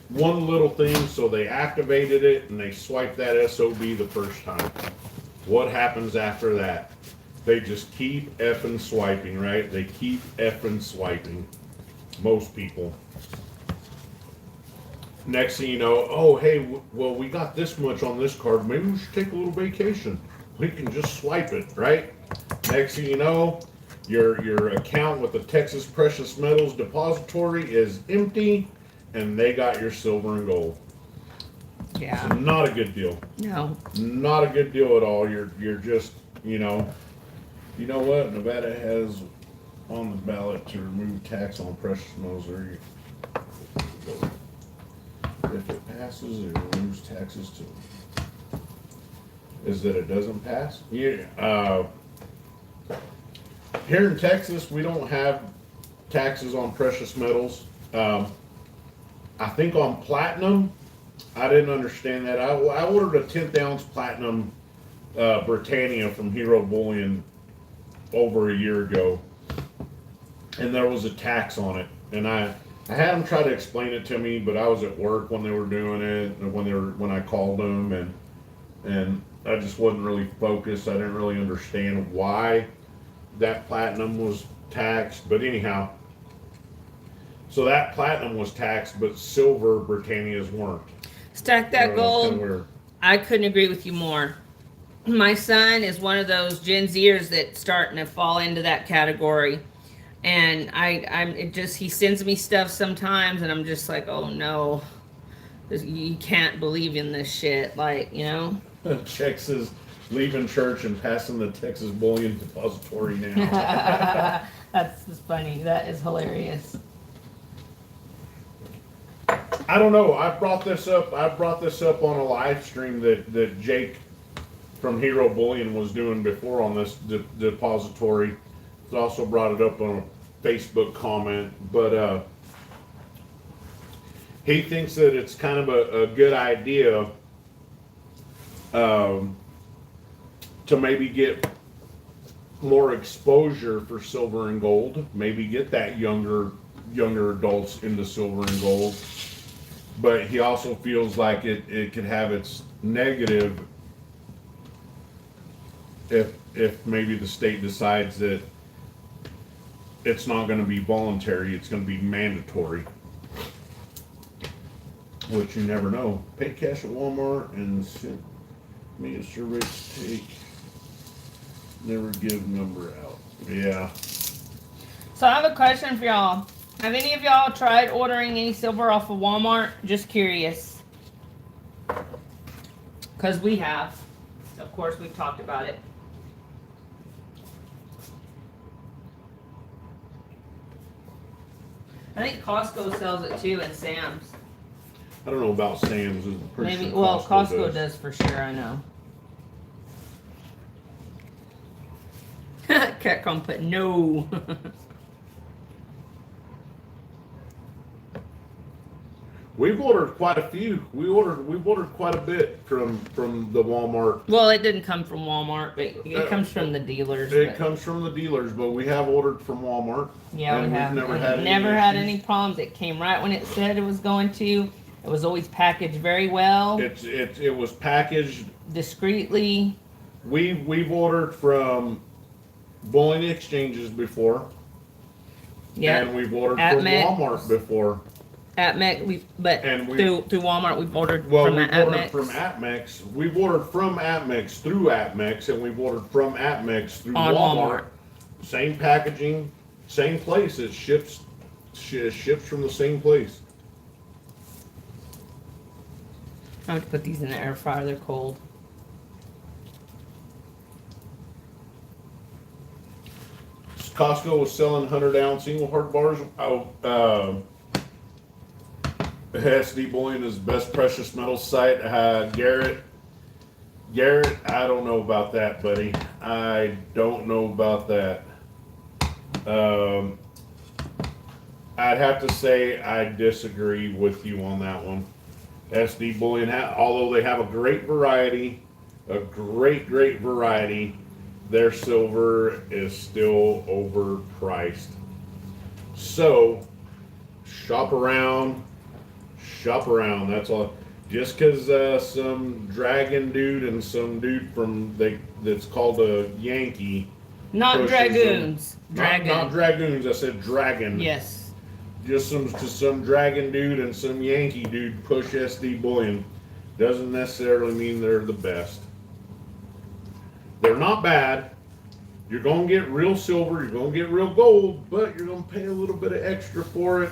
one little thing. So they activated it and they swipe that SOB the first time. What happens after that? They just keep effing swiping, right? They keep effing swiping. Most people. Next thing you know, oh, hey, well, we got this much on this card. Maybe we should take a little vacation. We can just swipe it, right? Next thing you know, your account with the Texas Precious Metals Depository is empty, and they got your silver and gold. Yeah. So not a good deal. No. Not a good deal at all. You're just, you know what? Nevada has on the ballot to remove tax on precious metals. If it passes, it removes taxes too. Is that it doesn't pass? Yeah. Here in Texas, we don't have taxes on precious metals. I think on platinum, I didn't understand that. I ordered a 10th ounce platinum Britannia from Hero Bullion over a year ago, and there was a tax on it. And I had them try to explain it to me, but I was at work when they were doing it, and when I called them, and I just wasn't really focused. I didn't really understand why that platinum was taxed. But anyhow, so that platinum was taxed, but silver Britannias weren't. Stack that It's gold. kinda weird. I couldn't agree with you more. My son is one of those Gen Zers that's starting to fall into that category. And he sends me stuff sometimes and I'm just like, oh no, you can't believe in this shit. Like, Check says leaving church and passing the Texas Bullion Depository now. That's funny. That is hilarious. I don't know. I brought this up on a live stream that Jake from Hero Bullion was doing before on this depository. He also brought it up on a Facebook comment, but he thinks that it's kind of a good idea to maybe get more exposure for silver and gold. Maybe get that younger adults into silver and gold. But he also feels like it could have its negative if maybe the state decides that it's not going to be voluntary, it's going to be mandatory. Which you never know. Pay cash at Walmart and send me a survey to take. Never give number out. Yeah. So I have a question for y'all. Have any of y'all tried ordering any silver off of Walmart? Just curious. Because we have. Of course, we've talked about it. I think Costco sells it too, and Sam's. I don't know about Sam's. I'm pretty Maybe. sure Well, Costco does for sure. I know. Catcom put no. We've ordered quite a few. We've ordered quite a bit from the Walmart. Well, it didn't come from Walmart, but it comes from the dealers. It but- comes from the dealers, but we have ordered from Walmart. Yeah, and we we've have. never We've had never any had issues. any problems. It came right when it said it was going to. It was always packaged very well, It was packaged. discreetly. We've ordered from Bowling Exchanges before, Yeah, and we've ordered At from Met. Walmart before. Atmex. But And we- through Walmart, we've ordered Well, from we've the ordered Atmex. from Atmex. We've ordered from Atmex through Atmex, and we've ordered from Atmex through On Walmart. Same packaging, same place. It ships from the same place. I have to put these in the air fryer. They're cold. Costco was selling 100-ounce single hard bars. SD Bullion is the best precious metal site. Garrett, I don't know about that, buddy. I don't know about that. I'd have to say I disagree with you on that one. SD Bullion, although they have a great variety, their silver is still overpriced. So, shop around. That's all. Just because some dragon dude and some dude that's called a Yankee. Not pushes dragoons. them- Dragon. Not dragoons. I said dragon. Yes. Just some dragon dude and some Yankee dude push SD Bullion. Doesn't necessarily mean they're the best. They're not bad. You're gonna get real silver, you're gonna get real gold, but you're gonna pay a little bit of extra for it.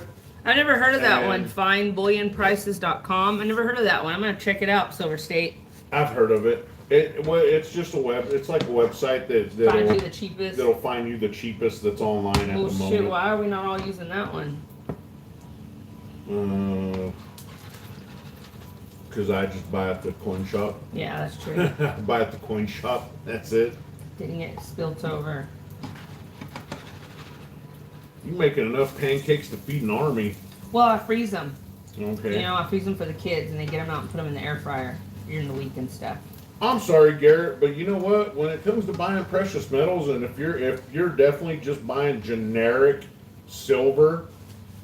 I never heard of that one. And- FindBullionPrices.com. I never heard of that one. I'm gonna check it out, Silver State. I've heard of it. It's just it's like a website Find you that'll, the cheapest. that'll find you the cheapest that's online at Well, the shit, moment. why are we not all using that one? Because I just buy at the coin shop. Yeah, that's true. Buy at the coin shop. That's it. Didn't get spilt over. You're making enough pancakes to feed an army. Well, I freeze them. Okay. You know, I freeze them for the kids, and they get them out and put them in the air fryer during the week and stuff. I'm sorry, Garrett, but you know what? When it comes to buying precious metals, and if you're definitely just buying generic silver,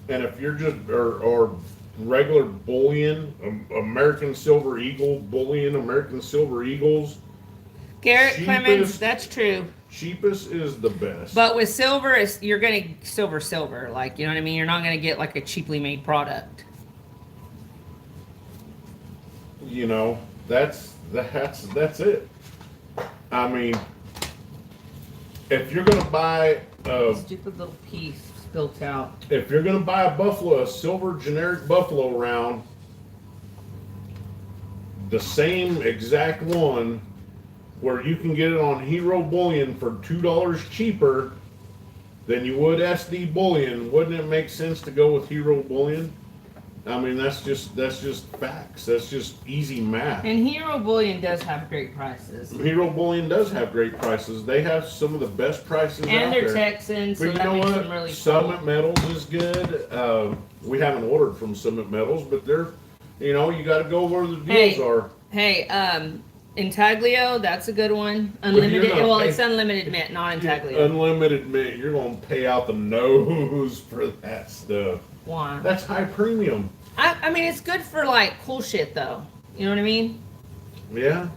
and if you're just or regular bullion, American Silver Eagle bullion, American Silver Eagles, Garrett Clemens, Cheapest. that's true. cheapest is the best. But with silver, you're gonna silver. Like, you know what I mean? You're not gonna get like a cheaply made product. You know, that's it. I mean, if you're gonna buy Stupid little piece spilt out. if you're gonna buy a silver generic buffalo round, the same exact one, where you can get it on Hero Bullion for $2 cheaper than you would SD Bullion, wouldn't it make sense to go with Hero Bullion? I mean, that's just facts. That's just easy math. And Hero Bullion does have great prices. Hero Bullion does have great prices. They have some of the best prices And out they're there. Texans, so But you that know makes what? them really Summit cool. Metals is good. We haven't ordered from Summit Metals, but they're, you know, you got to go where the deals Hey. are. Hey, Intaglio, that's a good one. you're Unlimited, not well, paying- it's unlimited mint, not Intaglio. Unlimited mint, you're going to pay out the nose for that stuff. Why? That's high premium. I mean, it's good for like cool shit though. You know what I mean? Yeah.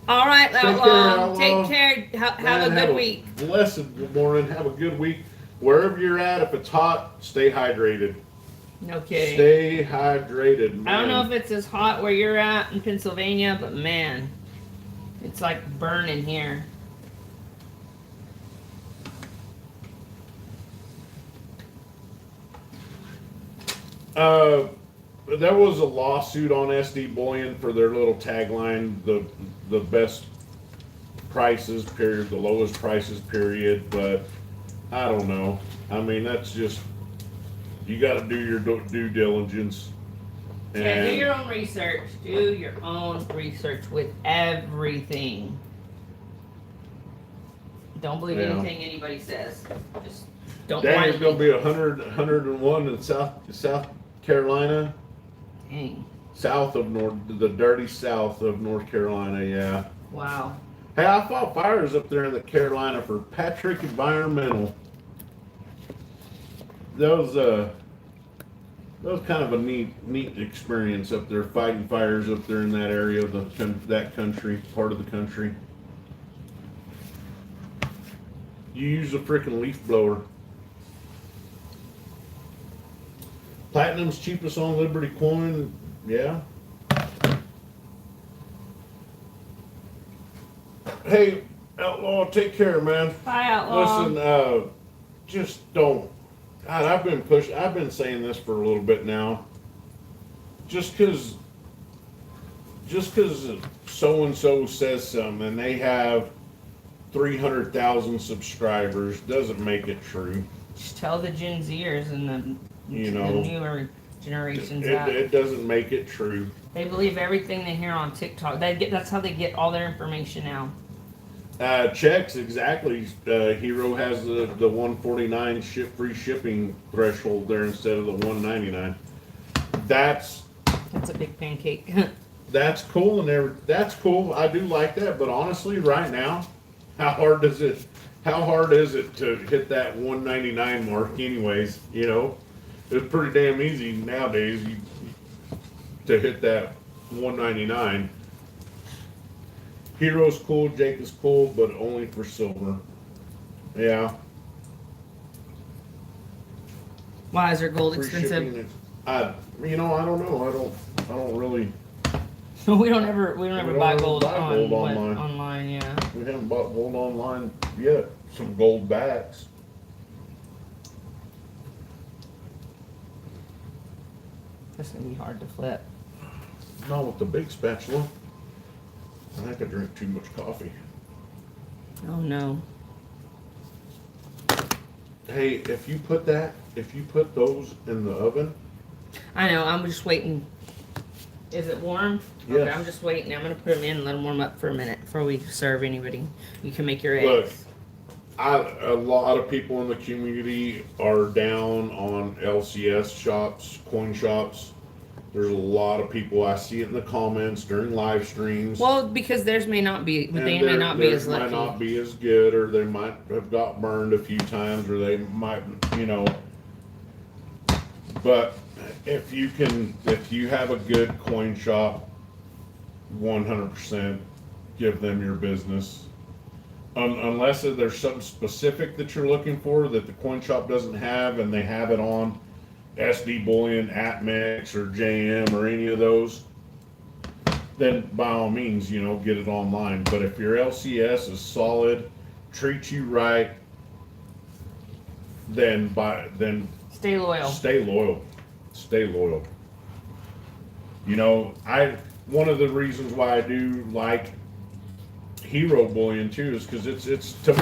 All right, Take care, Outlaw. Outlaw. Take care. Have a Man, good week. Blessed morning. Have a good week. Wherever you're at, if it's hot, stay hydrated. No kidding. Stay hydrated, man. I don't know if it's as hot where you're at in Pennsylvania, but man, it's like burning here. There was a lawsuit on SD Bullion for their little tagline, the best prices, period, the lowest prices, period, but I don't know. I mean, that's just, you gotta do your due diligence. Yeah, do your own research. Do your own research with everything. Don't believe Yeah. anything anybody says. Just Don't Dang, it's whine. gonna be 101 in South Carolina, Dang. south of the dirty south of North Carolina. Yeah. Wow. Hey, I fought fires up there in the Carolina for Patrick Environmental. That was kind of a neat experience up there, fighting fires up there in that area of that country, part of the country. You use a freaking leaf blower. Platinum's cheapest on Liberty Coin, yeah. Hey, Outlaw, take care, man. Bye, Outlaw. Listen, just don't. God, I've been saying this for a little bit now. Just cause so and so says something and they have 300,000 subscribers doesn't make it true. Just tell the Gen Zers and the know, newer generations that It doesn't make it true. they believe everything they hear on TikTok. That's how they get all their information now. Checks exactly. Hero has the 149 free shipping threshold there instead of the 199. That's That's a big pancake. that's cool that's cool. I do like that, but honestly, right now, how hard is it to hit that 199 mark? Anyways, you know, it's pretty damn easy nowadays to hit that 199. Hero's cool, Jake is cool, but only for silver. Yeah. Why is their gold Free expensive? shipping is- I don't know. I don't really. we don't ever don't buy ever gold, buy gold online. Online, yeah. We haven't bought gold online yet. Some gold backs. That's gonna be hard to flip. Not with the big spatula. I think I drink too much coffee. Oh no. Hey, if you put those in the oven, I know. I'm just waiting. Is it warm? Yes. Okay, I'm just waiting. I'm gonna put them in and let them warm up for a minute before we serve anybody. You can make your Look, eggs. a lot of people in the community are down on LCS shops, coin shops. There's a lot of people. I see it in the comments during live streams. Well, because theirs may not be, but And they may not be theirs as might not lucky. be as good, or they might have got burned a few times, or they might, you know. But if you have a good coin shop, 100% give them your business. Unless there's something specific that you're looking for that the coin shop doesn't have, and they have it on SD Bullion, ATMEX, or JM, or any of those, then by all means, you know, get it online. But if your LCS is solid, treats you right, then Stay loyal. stay loyal. Stay loyal. You know, one of the reasons why I do like Hero Bullion too is because to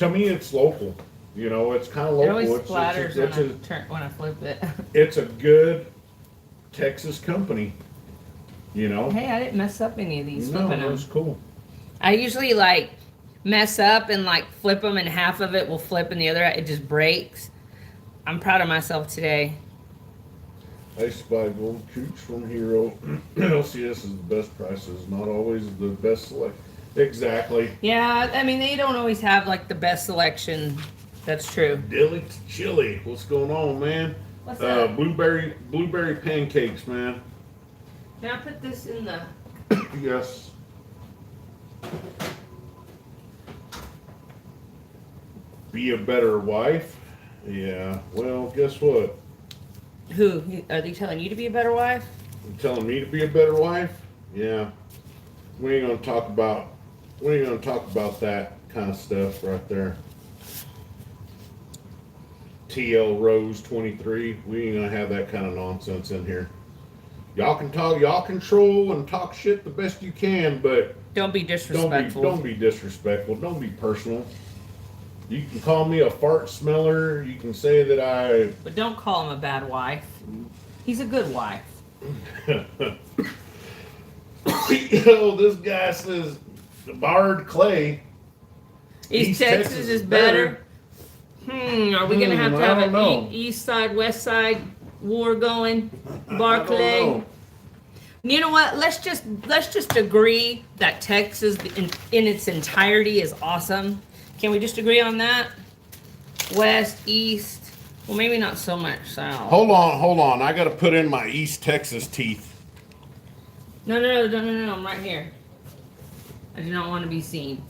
me it's local. You know, it's kind of It local. always It's splatters when I flip it. it's a good Texas company. You know, Hey, I didn't mess up any of these no, flipping them. that's cool. I usually like mess up and like flip them, and half of it will flip, and the other it just breaks. I'm proud of myself today. I used to buy gold cooch from Hero. LCS is the best prices, not always the best select. Exactly. Yeah, I mean they don't always have like the best selection. That's true. Dilly chili. What's going on, man? What's that? Blueberry pancakes, man. Can I put this in the? Yes. Be a better wife? Yeah. Well, guess what? Who are they telling you to be a better wife? You telling me to be a better wife? Yeah. We ain't gonna talk about that kind of stuff right there. TL Rose 23. We ain't gonna have that kind of nonsense in here. Y'all can talk, y'all control and talk shit the best you can, but Don't be disrespectful. don't be disrespectful. Don't be personal. You can call me a fart smeller. You can say that I. But don't call him a bad wife. He's a good wife. This guy says Bard Clay. East Texas is better. Are we gonna have to I have don't an know. east side, west side war going? Barclay? I don't know. You know what? Let's just agree that Texas in its entirety is awesome. Can we just agree on that? West, east. Well, maybe not so much south. Hold on. I gotta put in my East Texas teeth. No. I'm right here. I do not want to be seen.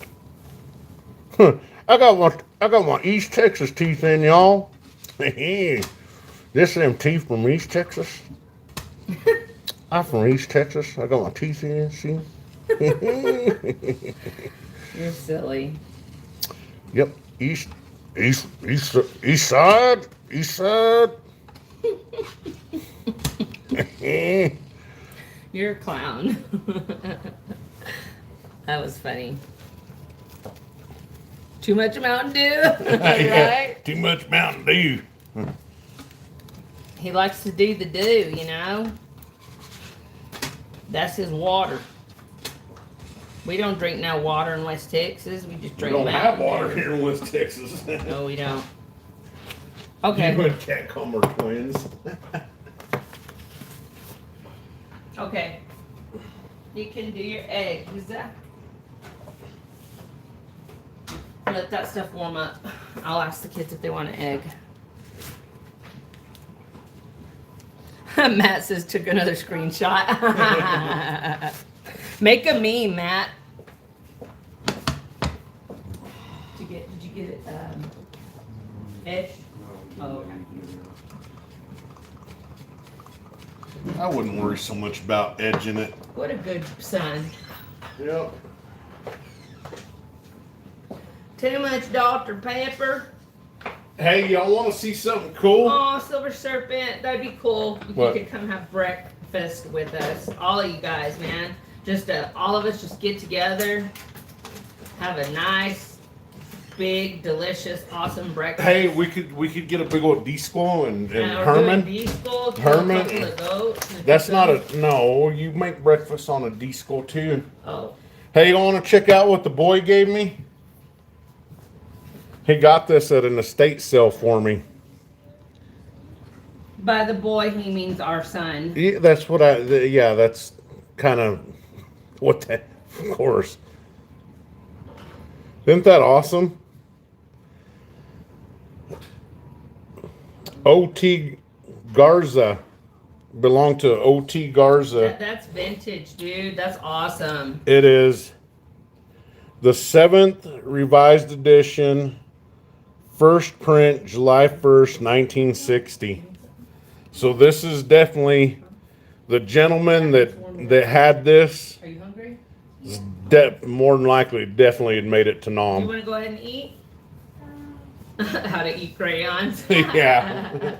I got my East Texas teeth in, y'all. This them teeth from East Texas. I'm from East Texas. I got my teeth in, see? You're silly. Yep. East side. You're a clown. That was funny. Too much Mountain Dew, right? Too much Mountain Dew. He likes to do the do, you know? That's his water. We don't drink no water in West Texas. We just We drink don't Mountain have Dew. water here in West Texas. No, we don't. You Okay. and Catcomb are twins. Okay. You can do your eggs. Let that stuff warm up. I'll ask the kids if they want an egg. Matt says took another screenshot. Make a meme, Matt. Did you get it edged? Oh, okay. I wouldn't worry so much about edging it. What a good son. Yep. Too much Dr. Pepper. Hey, y'all want to see something cool? Oh, Silver Serpent. That'd be cool. If What? you could come have breakfast with us. All of you guys, man. Just all of us just get together. Have a nice, big, delicious, awesome breakfast. Hey, we could get a big old Disco and We're Herman. doing Diesel, Herman. kill a couple of goats, and That's cook not them. a no. You make breakfast on a Disco too. Oh. Hey, you want to check out what the boy gave me? He got this at an estate sale for me. By the boy, he means our son. Yeah, that's what yeah, that's kind of what that. Of course. Isn't that awesome? OT Garza belonged to OT Garza. That's vintage, dude. That's awesome. It is the 7th revised edition, first print July 1st, 1960. So this is definitely the gentleman that had this. Are you hungry? More than likely, definitely had made it to You Nam. want to go ahead and eat? How to eat crayons. Yeah.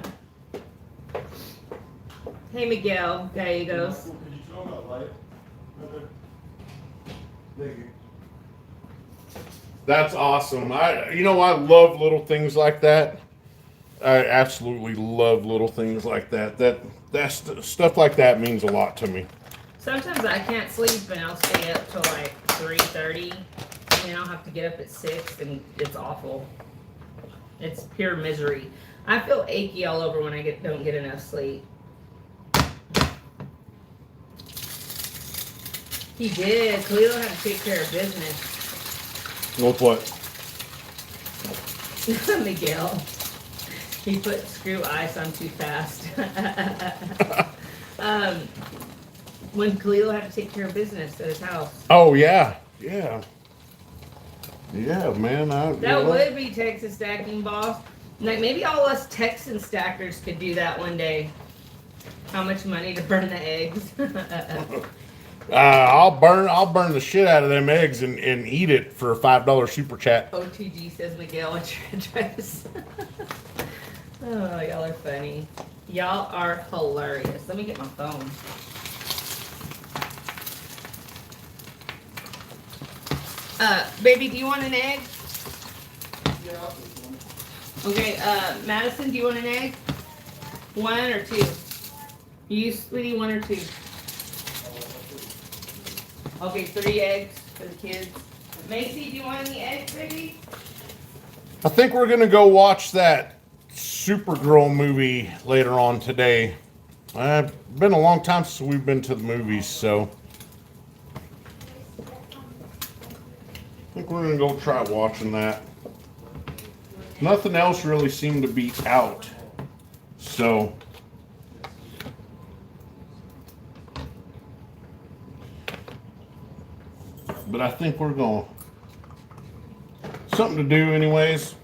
Hey, Miguel Gallegos. That's awesome. I love little things like that. I absolutely love little things like that. That's stuff like that means a lot to me. Sometimes I can't sleep and I'll stay up till like 3:30, and then I'll have to get up at 6, and it's awful. It's pure misery. I feel achy all over when I don't get enough sleep. He did. Khalil had to take care of business. With what? Miguel. He put screw ice on too fast. When Khalil had to take care of business at his house. Oh yeah, yeah, yeah, man. That would be Texas stacking, boss. Like maybe all us Texan stackers could do that one day. How much money to burn the eggs? I'll burn the shit out of them eggs and eat it for a $5 super chat. OTG says Miguel, what's your address? Oh, y'all are funny. Y'all are hilarious. Let me get my phone. Baby, do you want an egg? Okay, Madison, do you want an egg? 1 or 2? You, sweetie, 1 or 2? Okay, 3 eggs for the kids. Macy, do you want any eggs, baby? I think we're gonna go watch that Supergirl movie later on today. Been a long time since we've been to the movies, so I think we're gonna go try watching that. Nothing else really seemed to be out, so but I think we're going something to do anyways.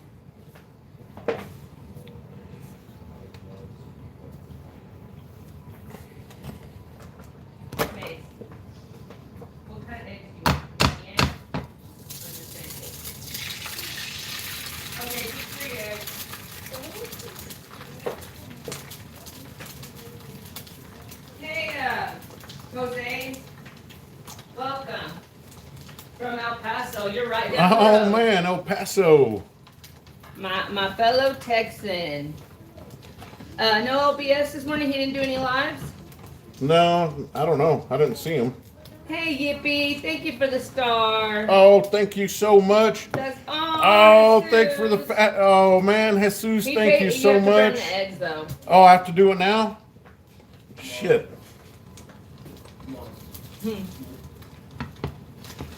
Mace, what kind of eggs do you want? Onion? Or just pancakes? Okay, just 3 eggs. Hey, Jose, welcome from El Paso. You're right down the Oh road. man, El Paso. My fellow Texan. No LBS this morning. He didn't do any lives. No, I don't know. I didn't see him. Hey Yippee, thank you for the star. Oh, thank you so much. That's Oh, Jesus. thanks for the fat. Oh man, Jesus, He thank paid- you so have to burn much. the eggs though. Oh, I have to do it now? Shit.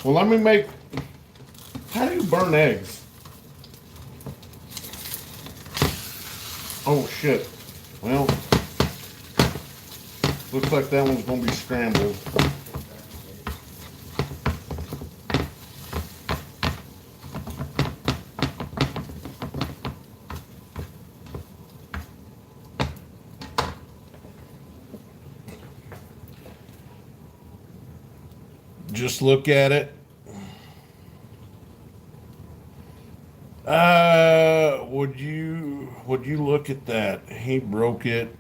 Well, let me make. How do you burn eggs? Oh shit. Well, looks like that one's gonna be scrambled. Just look at it. Would you look at that? He broke it.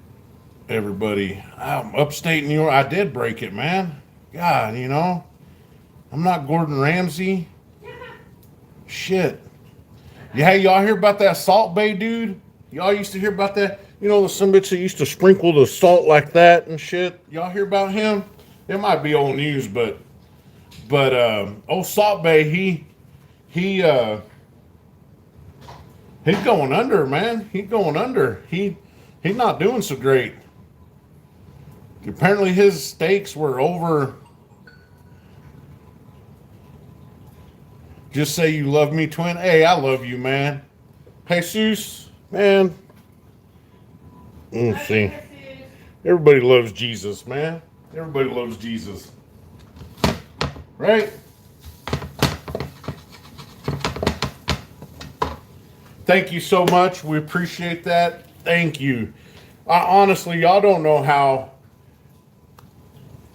Everybody, I'm upstate New York. I did break it, man. God, I'm not Gordon Ramsay. Shit. Yeah, y'all hear about that Salt Bay dude? Y'all used to hear about that? Some bitch that used to sprinkle the salt like that and shit. Y'all hear about him? It might be old news, but old Salt Bay, he's going under, man. He's going under. He's not doing so great. Apparently his steaks were over. Just say you love me, twin. Hey, I love you, man. Jesus, man. Let's see. Everybody loves Jesus, man. Everybody loves Jesus. Right? Thank you so much. We appreciate that. Thank you. Honestly, y'all don't know how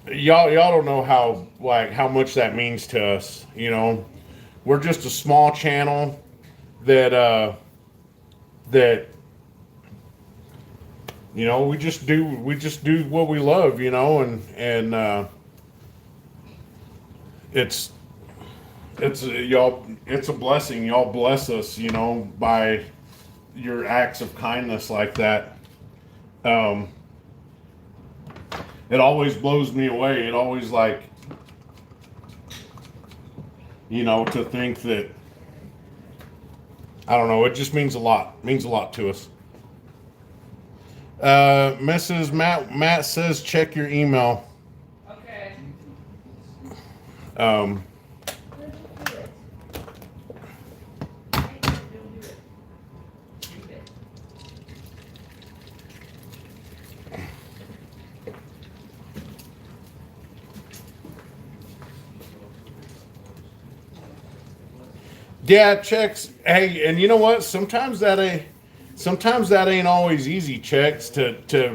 how much that means to us. We're just a small channel that we just do what we love, and it's y'all, it's a blessing. Y'all bless us, by your acts of kindness like that. It always blows me away. It always to think that, I don't know, it just means a lot. It means a lot to us. Mrs. Matt says check your email. Okay. Yeah, checks. Hey, and you know what? Sometimes that ain't always easy, checks, to try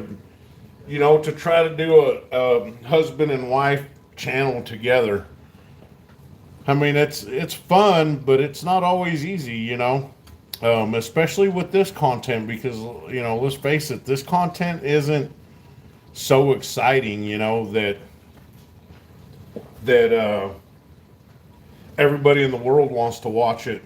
to do a husband and wife channel together. I mean, it's fun, but it's not always easy, especially with this content, because let's face it, this content isn't so exciting, that everybody in the world wants to watch it.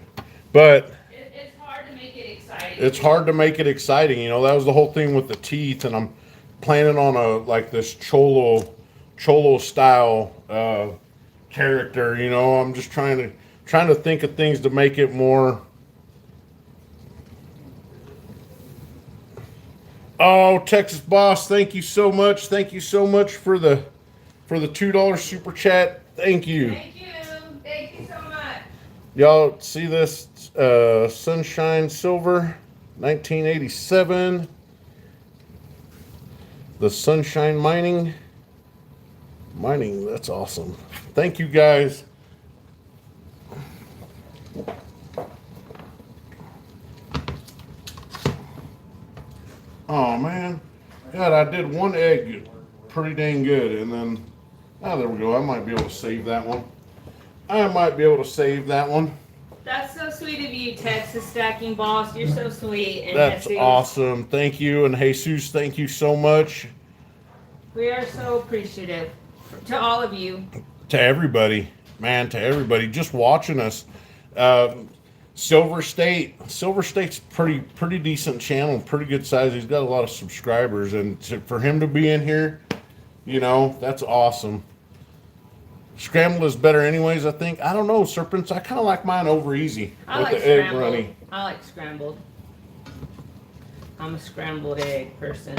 But It's hard to make it exciting. it's hard to make it exciting. That was the whole thing with the teeth, and I'm planning on this cholo style character. I'm just trying to think of things to make it more Oh, Texas Boss, thank you so much. Thank you so much for the $2 super chat. Thank you. Thank you. Thank you so much. Y'all see this Sunshine Silver 1987. The Sunshine Mining, that's awesome. Thank you guys. Oh man, God, I did one egg pretty dang good, and then there we go. I might be able to save that one. That's so sweet of you, Texas Stacking Boss. You're so sweet. And That's Jesus, awesome. Thank you, and Jesus, thank you so much. We are so appreciative to all of you. To everybody, man, to everybody just watching us. Silver State's pretty decent channel, pretty good size. He's got a lot of subscribers, and for him to be in here, that's awesome. Scrambled is better anyways, I think. I don't know, Serpents. I kind of like mine over easy I with like the egg scrambled. runny. I like scrambled. I'm a scrambled egg person.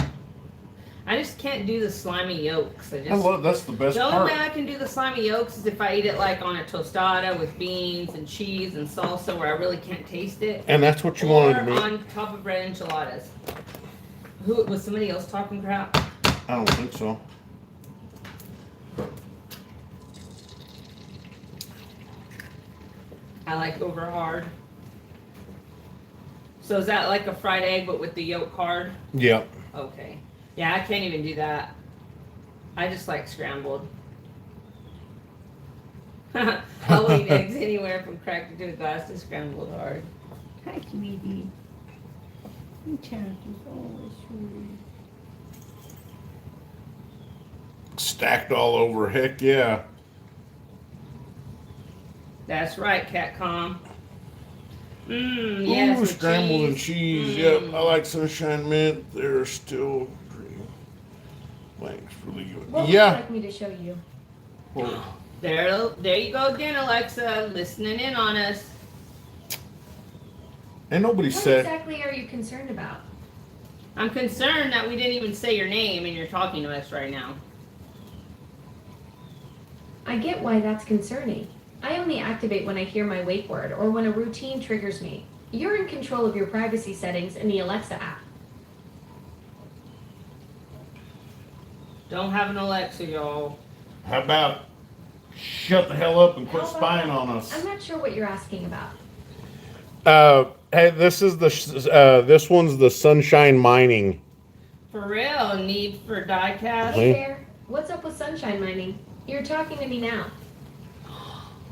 I just can't do the slimy yolks. That's the best The only part. way I can do the slimy yolks is if I eat it like on a tostada with beans and cheese and salsa where I really can't taste it. And that's what you Or wanted to me. on top of bread enchiladas. Who was somebody else talking crap? I don't think so. I like over hard. So is that like a fried egg but with the yolk hard? Yep. Okay. Yeah, I can't even do that. I just like scrambled. I'll eat eggs anywhere from cracked to a glass to scrambled hard. Hi, Tweety. Stacked all over. Heck yeah. That's right, Catcom. Yes, Ooh, with scrambled and cheese. Yep, I like Sunshine Mint. They're still green. Thanks for the What would yeah. you like me to show you? Well, There you go again, Alexa, listening in on us. and nobody What said. exactly are you concerned about? I'm concerned that we didn't even say your name and you're talking to us right now. I get why that's concerning. I only activate when I hear my wake word or when a routine triggers me. You're in control of your privacy settings in the Alexa app. Don't have an Alexa, y'all. How about shut the hell up and quit How about- spying on us? I'm not sure what you're asking about. Hey, this one's the Sunshine Mining. For real, need for diecast. Hey there, what's up with sunshine mining? You're talking to me now.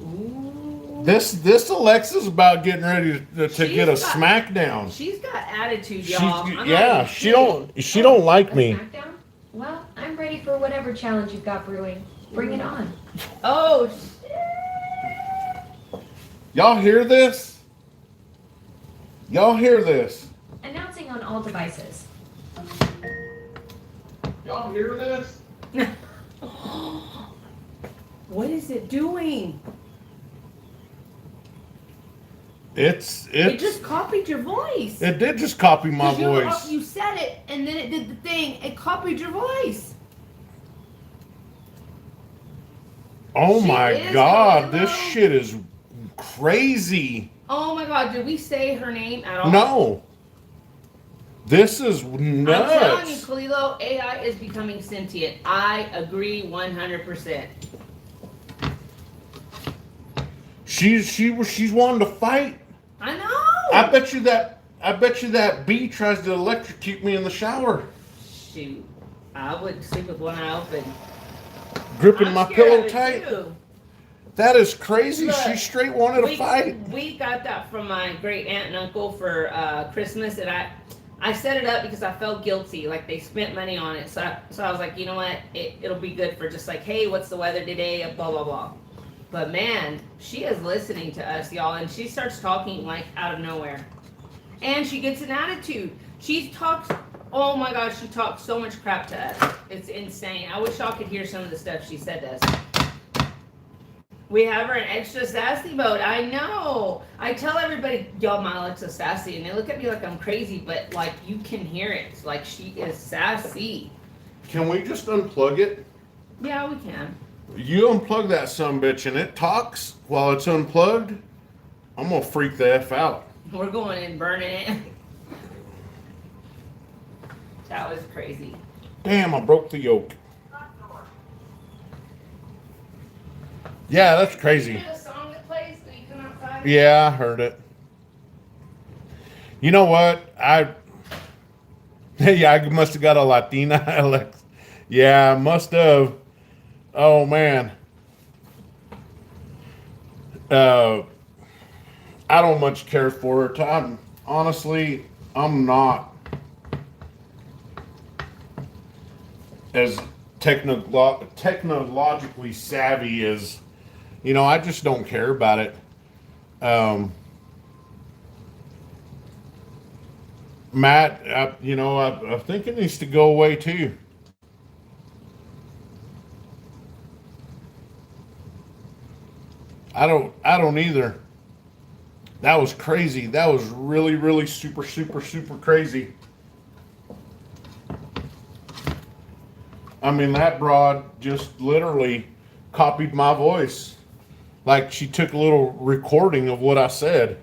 Ooh. This Alexa's about getting ready to She's get a got- smackdown. She's got attitude, She, y'all. I'm not yeah, even she kidding. she don't like A me. Smackdown? Well, I'm ready for whatever challenge you've got brewing. Bring it on. Oh, Y'all hear this? Y'all hear this? Announcing on all devices. Y'all hear this? what is it doing? It It just copied your voice. did just copy my 'Cause voice. You said it, and then it did the thing. It copied your voice. Oh She my is god, Halo. this shit is crazy. Oh my God! Did we say her name at all? No. This is I'm telling you, nuts. Kalilo, AI is becoming sentient. I agree 100%. She's wanting to fight. I know. I bet you that bee tries to electrocute me in the shower, Shoot, I would sleep with one eye open. gripping I'm my scared pillow of it, tight. too. That is crazy. Look, She straight wanted to fight. We got that from my great aunt and uncle for Christmas, and I set it up because I felt guilty, like they spent money on it. So I was like, you know what, it'll be good for just like, hey, what's the weather today? Blah blah blah. But man, she is listening to us, y'all, and she starts talking like out of nowhere, and she gets an attitude. She talks. Oh my gosh, she talks so much crap to us. It's insane. I wish y'all could hear some of the stuff she said to us. We have her in extra sassy mode. I know. I tell everybody, y'all, my Alexa's sassy, and they look at me like I'm crazy, but like you can hear it. Like she is sassy. Can we just unplug it? Yeah, we can. You unplug that sumbitch and it talks while it's unplugged. I'm gonna freak the F out. We're going in burning it. That was crazy. Damn, I broke the yoke. Yeah, that's crazy. Hear the song that plays when you come outside? Yeah, I heard it. You know what? Yeah, I must have got a Latina Alex. Yeah, I must have. Oh man. I don't much care for it. I'm not as technologically savvy as, I just don't care about it. Matt, I think it needs to go away too. I don't either. That was crazy. That was really, really super, super, super crazy. I mean, that broad just literally copied my voice. Like she took a little recording of what I said.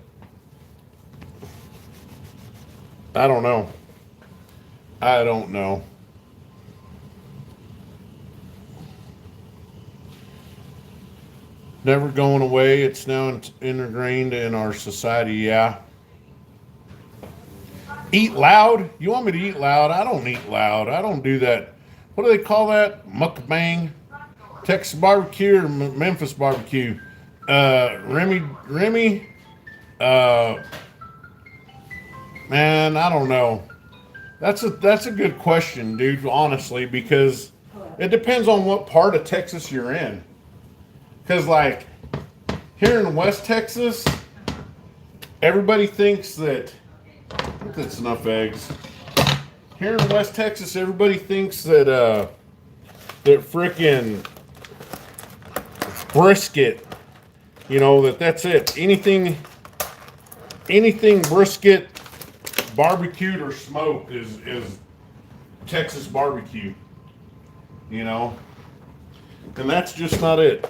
I don't know. Never going away. It's now ingrained in our society. Yeah. Eat loud? You want me to eat loud? I don't eat loud. I don't do that. What do they call that? Mukbang? Texas barbecue or Memphis barbecue? Remy, man, I don't know. That's a good question, dude, honestly, because it depends on what part of Texas you're in. Because, like, here in West Texas, everybody thinks that, I think that's enough eggs. Here in West Texas, everybody thinks that, that frickin' brisket, that's it. Anything brisket, barbecued or smoked is Texas barbecue, and that's just not it.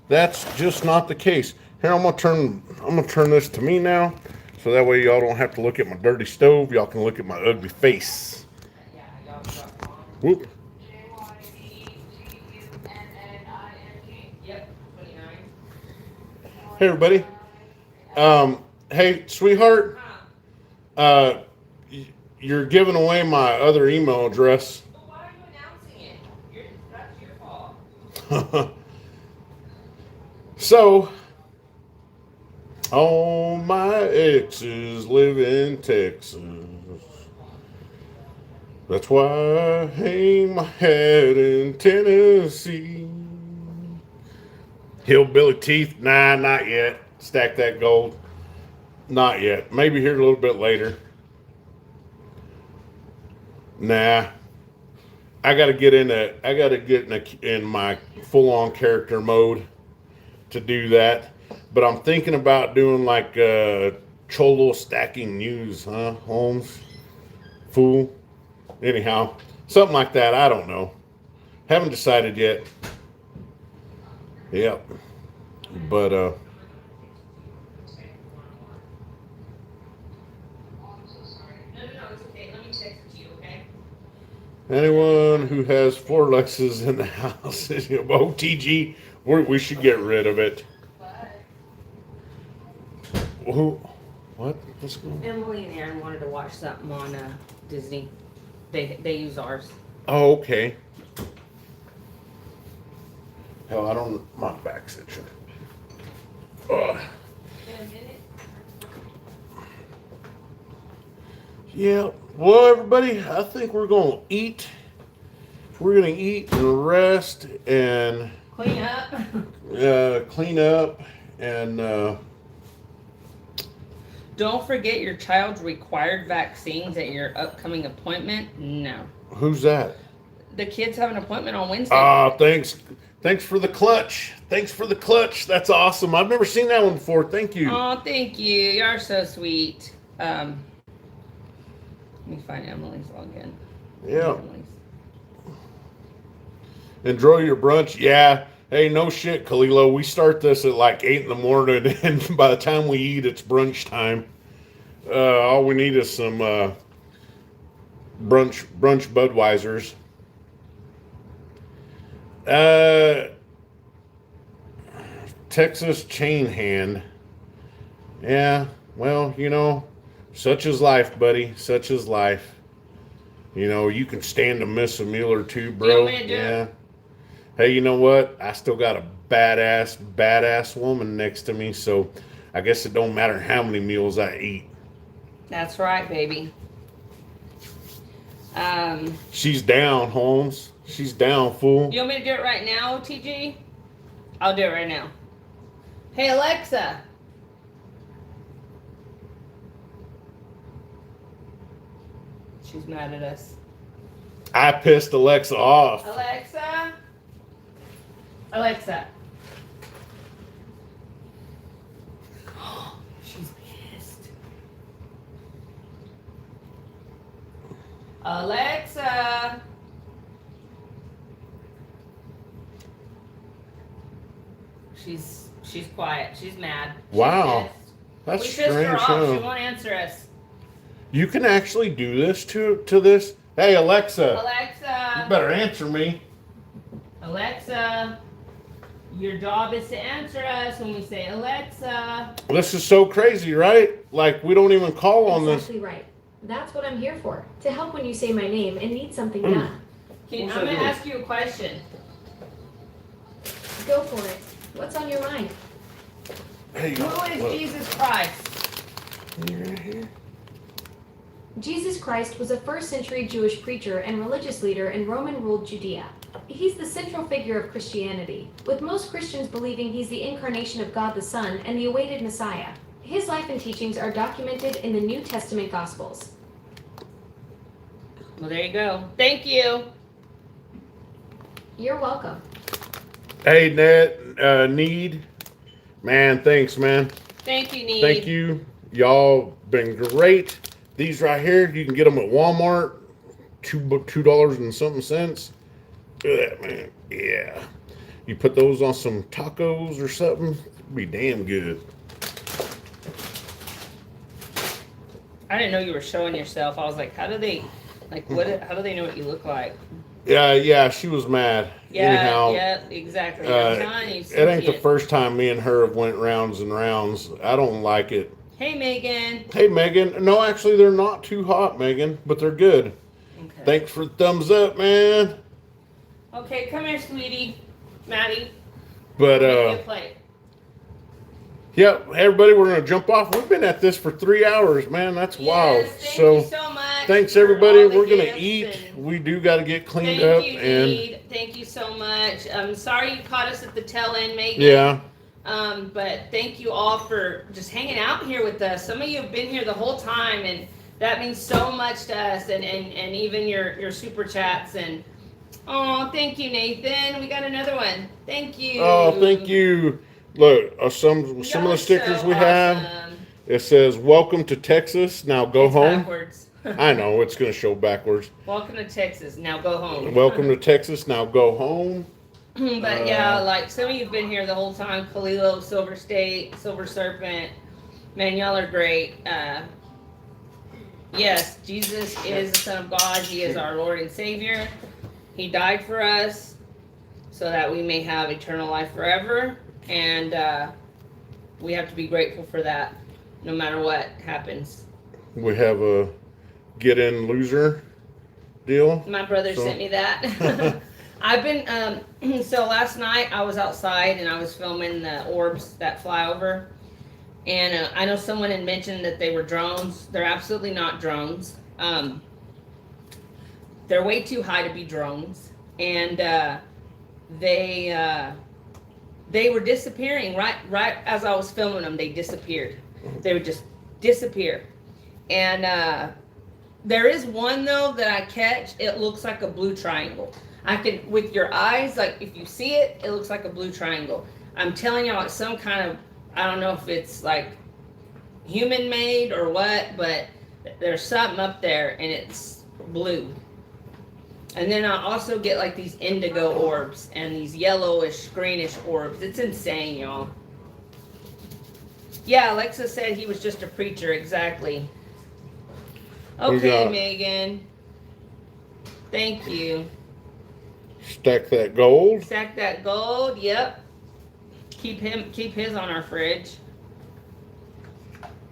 That's just not the case. Here, I'm gonna turn this to me now, so that way y'all don't have to look at my dirty stove. Y'all can look at my ugly face. Whoop. Yep, 29. Hey everybody. Hey sweetheart. You're giving away my other email address. Well, why are you announcing it? That's your fault. So, all my exes live in Texas. That's why I hang my head in Tennessee. Hillbilly teeth? Nah, not yet. Stack that gold. Not yet. Maybe here a little bit later. Nah. I gotta get in my full-on character mode to do that. But I'm thinking about doing like Cholo stacking news, huh, Holmes? Fool. Anyhow, something like that. I don't know. Haven't decided yet. Yep. But No, no, it's okay. Let me text it to you, okay? anyone who has 4 Lexus in the house, OTG, we should get rid of it. Who? What? What's going on? Emily and Aaron wanted to watch something on Disney. They use ours. Oh, okay. Hell, I don't. My back's itching. Ugh. Yeah. Well, everybody, I think we're gonna eat. We're gonna eat and rest and Clean up. clean up and. Don't forget your child's required vaccines at your upcoming appointment. No. Who's that? The kids have an appointment on Wednesday. Thanks. Thanks for the clutch. Thanks for the clutch. That's awesome. I've never seen that one before. Thank you. Oh, thank you. You are so sweet. Let me find Emily's login. Yeah. Emily's. Enjoy your brunch. Yeah. Hey, no shit, Kalilo. We start this at like 8 in the morning, and by the time we eat, it's brunch time. All we need is some brunch Budweisers. Texas chain hand. Yeah, well, you know, such is life, buddy. Such is life. You know, you can stand to miss a meal or two, bro. You want me to do Yeah. it? Hey, you know what? I still got a badass woman next to me, so I guess it don't matter how many meals I eat. That's right, baby. She's down, Holmes. She's down, fool. You want me to do it right now, TG? I'll do it right now. Hey, Alexa. She's mad at us. I pissed Alexa off. Alexa? Alexa. She's pissed. Alexa. She's quiet. She's mad. She's Wow. pissed. That's We pissed her strange, off. She huh? won't answer us. You can actually do this to this? Hey, Alexa. Alexa. You better answer me. Alexa. Your job is to answer us when we say Alexa. This is so crazy, right? Like, we don't even call on this. Exactly right. That's what I'm here for. To help when you say my name and need something done. I'm What's going that to doing? ask you a question. Go for it. What's on your mind? Hey, Who is look. Jesus Christ? Jesus Christ was a first century Jewish preacher and religious leader in Roman ruled Judea. He's the central figure of Christianity, with most Christians believing he's the incarnation of God the Son and the awaited Messiah. His life and teachings are documented in the New Testament Gospels. Well, there you go. Thank you. You're welcome. Hey, Need. Man, thanks, man. Thank you, Need. Thank you. Y'all been great. These right here, you can get them at Walmart. $2 and something cents. Look at that, man. Yeah. You put those on some tacos or something, it'd be damn good. I didn't know you were showing yourself. I was like, how do they know what you look like? Yeah, she was mad. Yeah, Anyhow, yeah, exactly. I'm telling you, it ain't the Cynthia. first time me and her have went rounds and rounds. I don't like it. Hey, Megan. Hey, Megan. No, actually, they're not too hot, Megan, but they're good. Okay. Thanks for the thumbs up, man. Okay, come here, sweetie. Maddie. But, Make me a plate. yeah, everybody, we're going to jump off. We've been at this for 3 hours, man. That's wild. Yes, thank So, you so much. thanks, for everybody. all the We're going to gifts eat. and- We do got to get cleaned Thank up. you, And, Need. Thank you so much. I'm sorry you caught us at the tail end, Megan. yeah. But thank you all for just hanging out here with us. Some of you have been here the whole time, and that means so much to us. And even your super chats. And oh, thank you, Nathan. We got another one. Thank you. Oh, thank you. Look, some of Y'all the are stickers so we have, awesome. it says, welcome to Texas. Now go It's home. backwards. I know, it's going to show backwards. Welcome to Texas. Now go home. Welcome to Texas. Now go home. But yeah, like some of you've been here the whole time. Kalilo, Silver State, Silver Serpent. Man, y'all are great. Yes, Jesus is the Son of God. He is our Lord and Savior. He died for us so that we may have eternal life forever. And we have to be grateful for that no matter what happens. We have a get in loser deal. My brother So- sent me that. I've been, so last night I was outside and I was filming the orbs that fly over. And I know someone had mentioned that they were drones. They're absolutely not drones. They're way too high to be drones. And they were disappearing right as I was filming them. They disappeared. They would just disappear. And there is one though that I catch. It looks like a blue triangle. I can, with your eyes, like if you see it, it looks like a blue triangle. I'm telling y'all, it's some kind of, I don't know if it's like human made or what, but there's something up there and it's blue. And then I also get like these indigo orbs and these yellowish, greenish orbs. It's insane, y'all. Yeah, Alexa said he was just a preacher, exactly. We Okay, got- Megan. Thank you. Stack that gold. Stack that gold, yep. Keep his on our fridge.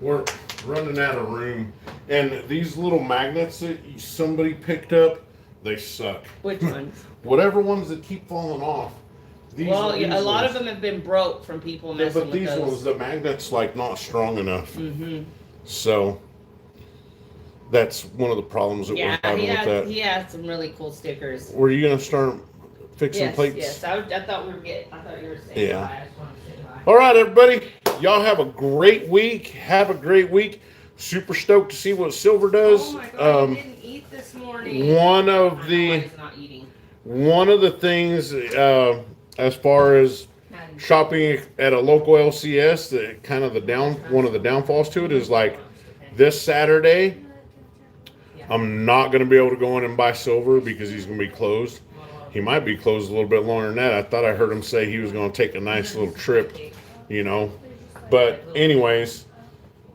We're running out of room. And these little magnets that somebody picked up, they suck. Which ones? Whatever ones that keep falling off. These, Well, these a lot ones- of them have been broke from people Yeah, messing but with these those. ones, the magnet's like not strong enough. Mm-hmm. So that's one of the problems that Yeah, we're having with that. he has some really cool stickers. Were you gonna start fixing Yes, plates? yes. I thought we were I thought you were saying Yeah. bye. I just wanted to say bye. All right, everybody. Y'all have a great week. Have a great week. Super stoked to see what Silver does. Oh my god, I didn't eat this morning. One I of know the why he's not eating. things as far as shopping at a local LCS, that kind of one of the downfalls to it is like this Saturday, I'm not going to be able to go in and buy Silver because he's going to be closed. He might be closed a little bit longer than that. I thought I heard him say he was going to take a nice little trip, you know. But anyways,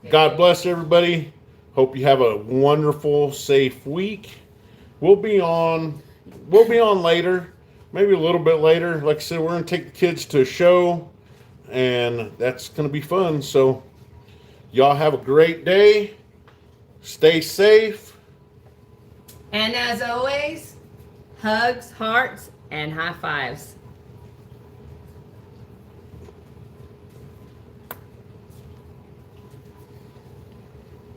God bless everybody. Hope you have a wonderful, safe week. We'll be on later, maybe a little bit later. Like I said, we're gonna take the kids to a show, and that's gonna be fun. So y'all have a great day. Stay safe. And as always, hugs, hearts, and high fives.